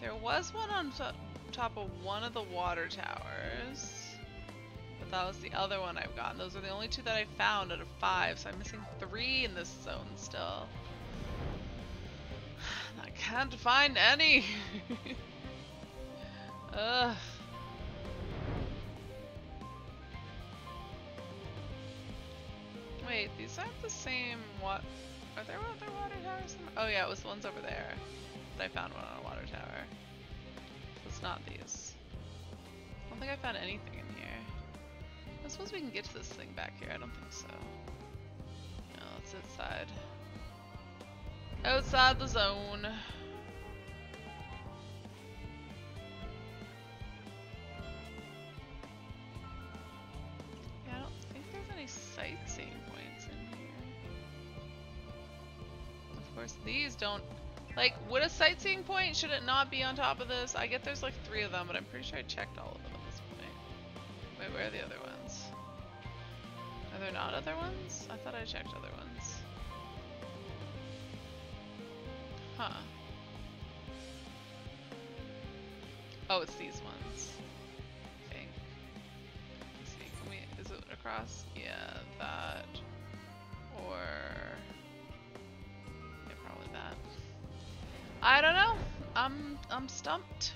There was one on top of one of the water towers, but that was the other one I've gotten. Those are the only two that I found out of 5, so I'm missing 3 in this zone still. I can't find any. Ugh. Wait, these aren't the same. What? Are there other water towers? Oh yeah, it was the ones over there. I found one on a water tower. It's not these. I don't think I found anything in here. I suppose we can get to this thing back here. I don't think so. No, it's outside. Outside the zone. Yeah, I don't think there's any sightseeing points in here. Of course, these don't. Like, would a sightseeing point, should it not be on top of this? I get there's like 3 of them, but I'm pretty sure I checked all of them at this point. Wait, where are the other ones? Are there not other ones? I thought I checked other ones. Huh. Oh, it's these ones. I think. Let's see, can we, is it across? Yeah, that. Or... yeah, probably that. I don't know. I'm stumped.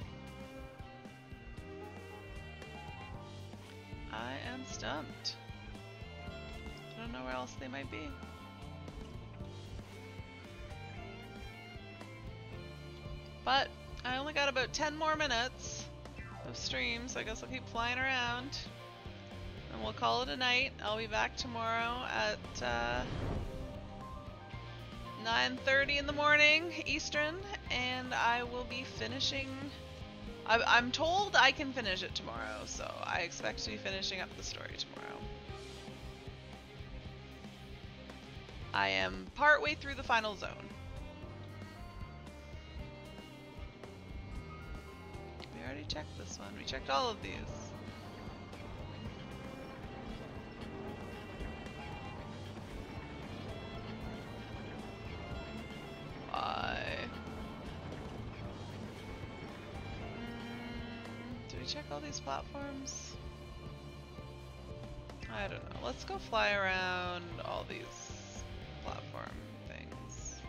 I am stumped. I don't know where else they might be. But I only got about 10 more minutes of stream, so I guess I'll keep flying around. And we'll call it a night. I'll be back tomorrow at 9:30 in the morning Eastern, and I will be finishing. I'm told I can finish it tomorrow, so I expect to be finishing up the story tomorrow. I am partway through the final zone. We already checked this one. We checked all of these. Check all these platforms? I don't know. Let's go fly around all these platform things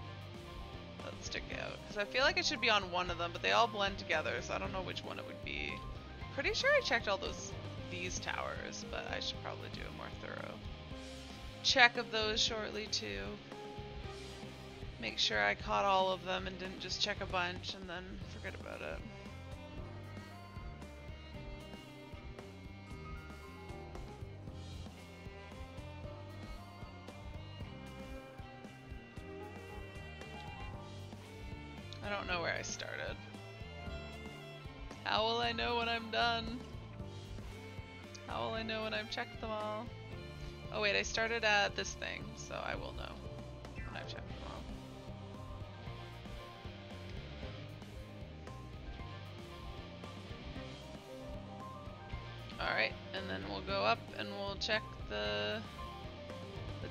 that stick out. Because I feel like it should be on one of them, but they all blend together, so I don't know which one it would be. Pretty sure I checked all these towers, but I should probably do a more thorough check of those shortly too. Make sure I caught all of them and didn't just check a bunch and then forget about it. I don't know where I started. How will I know when I'm done? How will I know when I've checked them all? Oh wait, I started at this thing, so I will know when I've checked them all. Alright, and then we'll go up and we'll check the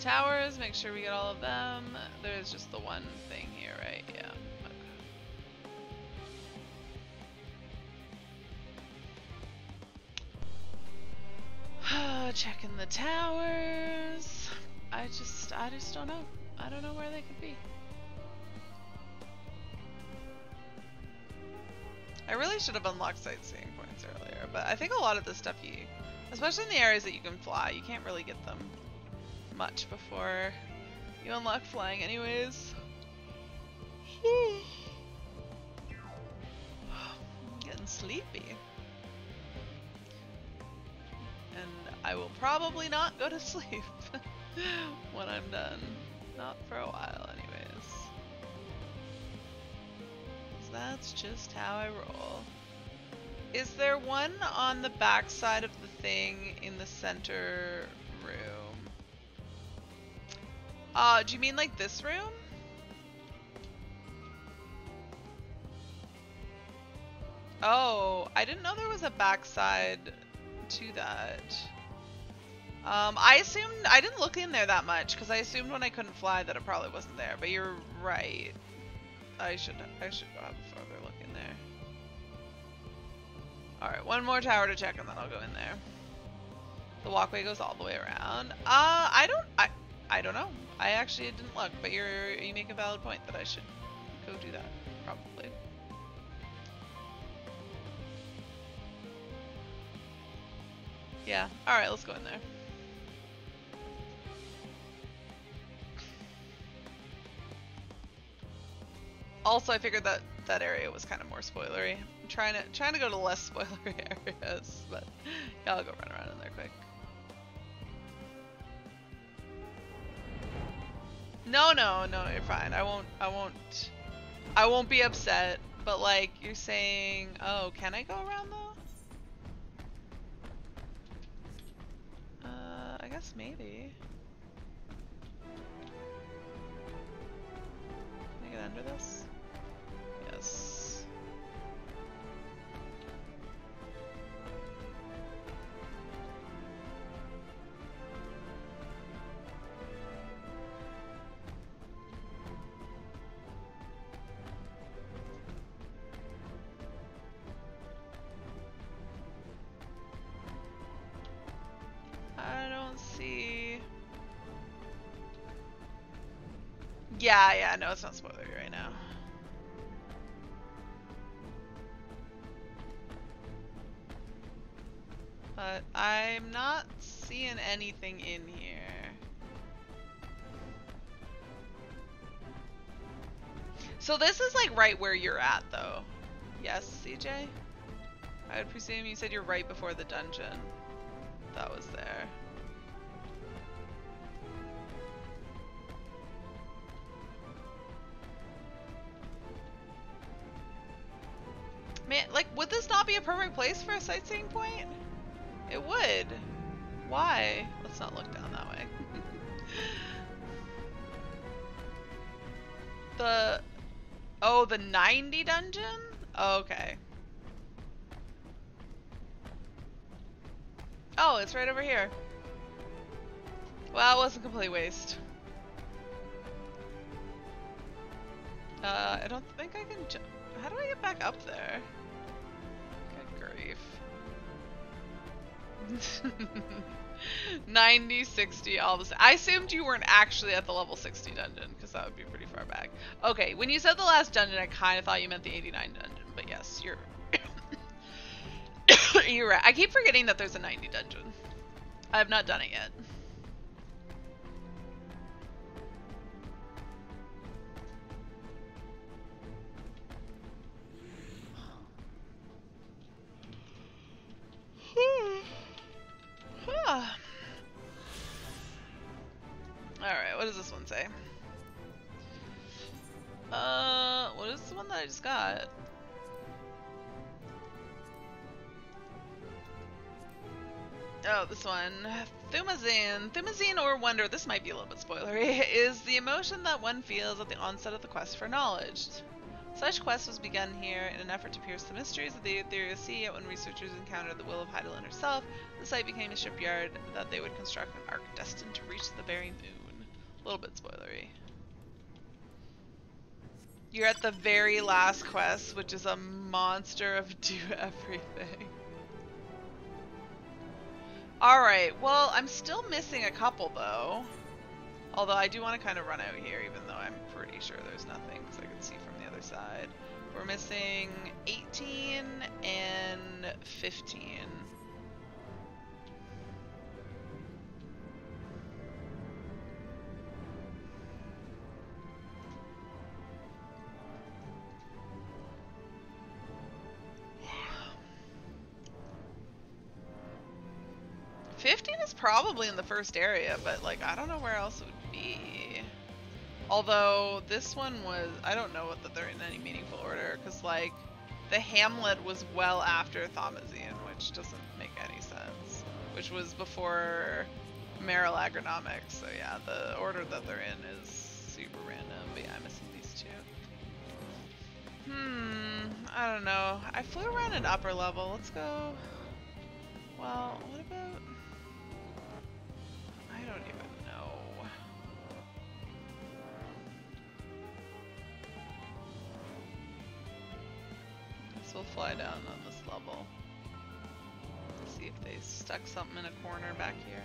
towers, make sure we get all of them. There's just the one thing here, right? Yeah. Checking the towers. I just don't know. I don't know where they could be. I really should have unlocked sightseeing points earlier, but I think a lot of this stuff especially in the areas that you can fly, you can't really get them much before you unlock flying anyways. Getting sleepy. And I will probably not go to sleep when I'm done. Not for a while, anyways. 'Cause that's just how I roll. Is there one on the back side of the thing in the center room? Do you mean like this room? Oh, I didn't know there was a backside to that. I assumed, I didn't look in there that much because I assumed when I couldn't fly that it probably wasn't there, but you're right. I should go have a further look in there. Alright, one more tower to check and then I'll go in there. The walkway goes all the way around. I don't know. I actually didn't look, but you make a valid point that I should go do that, probably. Yeah, alright, let's go in there. Also, I figured that that area was kind of more spoilery. I'm trying to go to less spoilery areas, but yeah, I'll go run around in there quick. No, you're fine. I won't be upset. But like, you're saying, oh, can I go around though? I guess maybe. Can I get under this? Yes. I don't see. Yeah, no, it's not spoilery right now. But I'm not seeing anything in here. So this is like right where you're at though. Yes, CJ? I would presume you said you're right before the dungeon. That was there. Man, like, would this not be a perfect place for a sightseeing point? It would. Why? Let's not look down that way. The 90 dungeon? Okay. Oh, it's right over here. Well, it wasn't a complete waste. I don't think I can jump. How do I get back up there? Good grief. 90, 60, all the same. I assumed you weren't actually at the level 60 dungeon, because that would be pretty far back. Okay, when you said the last dungeon, I kind of thought you meant the 89 dungeon, but yes, you're... you're right. I keep forgetting that there's a 90 dungeon. I have not done it yet. Alright, what does this one say? What is the one that I just got? Oh, this one. Thumazine. Thumazine or wonder, this might be a little bit spoilery, is the emotion that one feels at the onset of the quest for knowledge. Such quest was begun here in an effort to pierce the mysteries of the ethereal sea, yet when researchers encountered the will of Hydaelyn herself, the site became a shipyard that they would construct an ark destined to reach the very moon. A little bit spoilery. You're at the very last quest, which is a monster of do everything. Alright, well, I'm still missing a couple, though. Although I do want to kind of run out here, even though I'm pretty sure there's nothing, because I can see from the other side. We're missing 18 and 15. 15 is probably in the first area, but like I don't know where else it would be. Although this one was, I don't know that they're in any meaningful order, because like the Hamlet was well after Thaumazian, which doesn't make any sense, which was before Meryl Agronomics. So yeah, the order that they're in is super random. But yeah, I'm missing these two. I don't know. I flew around an upper level. Let's go. Well, what about? I don't even know. Guess we'll fly down on this level. See if they stuck something in a corner back here.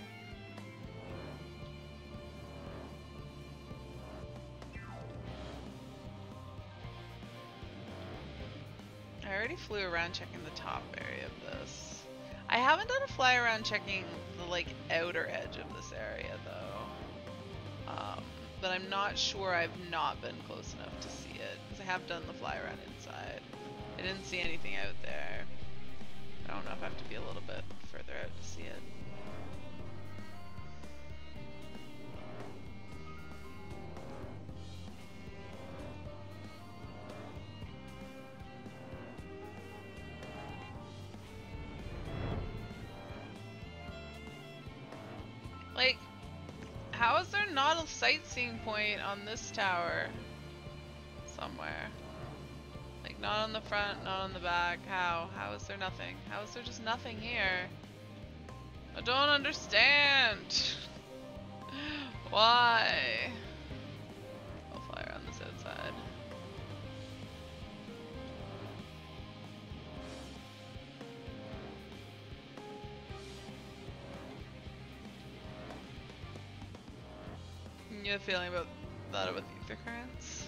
I already flew around checking the top area of this. I haven't done a fly around checking the like outer edge of this area though. But I'm not sure I've not been close enough to see it, because I have done the fly around inside. I didn't see anything out there. I don't know if I have to be a little bit further out to see it. Like, how is there not a sightseeing point on this tower somewhere? Like, not on the front, not on the back. How? How is there nothing? How is there just nothing here? I don't understand. Why? I'll fly around this outside. You have a feeling about that with ether currents?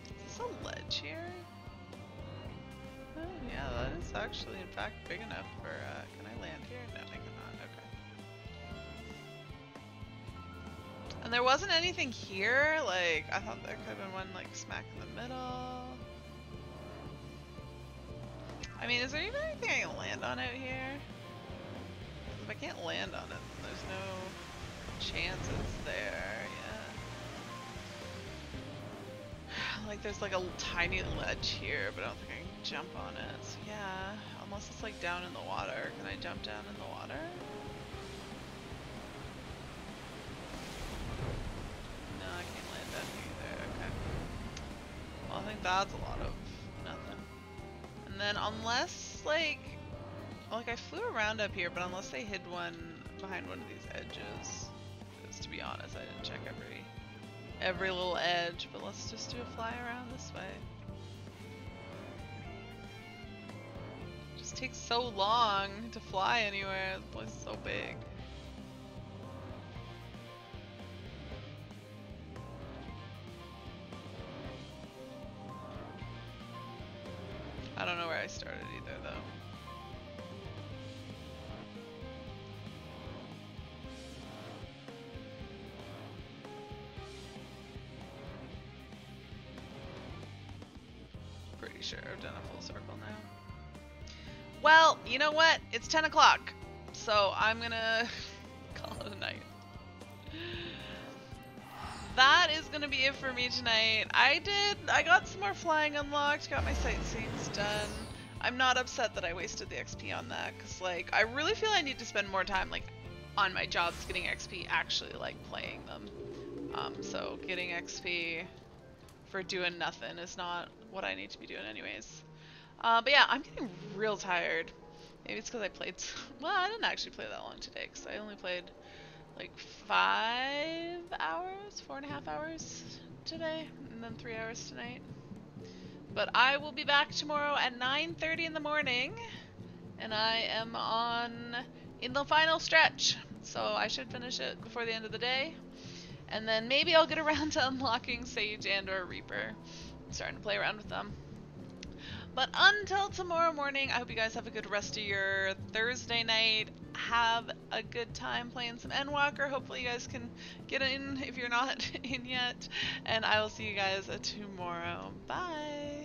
Is this a ledge here? Oh yeah, that is actually in fact big enough for, can I land here? No, I cannot, okay. And there wasn't anything here? Like, I thought there could have been one like smack in the middle. I mean, is there even anything I can land on out here? If I can't land on it, then there's no chance it's there, yeah. Like there's like a tiny ledge here, but I don't think I can jump on it. So yeah, unless it's like down in the water. Can I jump down in the water? No, I can't land down here either, okay. Well, I think that's a lot of nothing. And then unless like I flew around up here, but unless they hid one behind one of these edges, because to be honest, I didn't check every little edge, but let's just do a fly around this way. It just takes so long to fly anywhere, this place is so big. I don't know where I started either though. Pretty sure I've done a full circle now. Well, you know what? It's 10 o'clock, so I'm gonna call it a night. That is gonna be it for me tonight. I got some more flying unlocked, got my sightseeing done. I'm not upset that I wasted the XP on that, because like, I really feel I need to spend more time like on my jobs getting XP, actually like playing them. So getting XP for doing nothing is not what I need to be doing anyways. But yeah, I'm getting real tired. Maybe it's because I played, well, I didn't actually play that long today, because I only played like 5 hours, 4.5 hours today, and then 3 hours tonight. But I will be back tomorrow at 9:30 in the morning, and I am in the final stretch, so I should finish it before the end of the day. And then maybe I'll get around to unlocking Sage and or Reaper. I'm starting to play around with them. But until tomorrow morning, I hope you guys have a good rest of your Thursday night. Have a good time playing some Endwalker. Hopefully you guys can get in if you're not in yet. And I will see you guys tomorrow. Bye!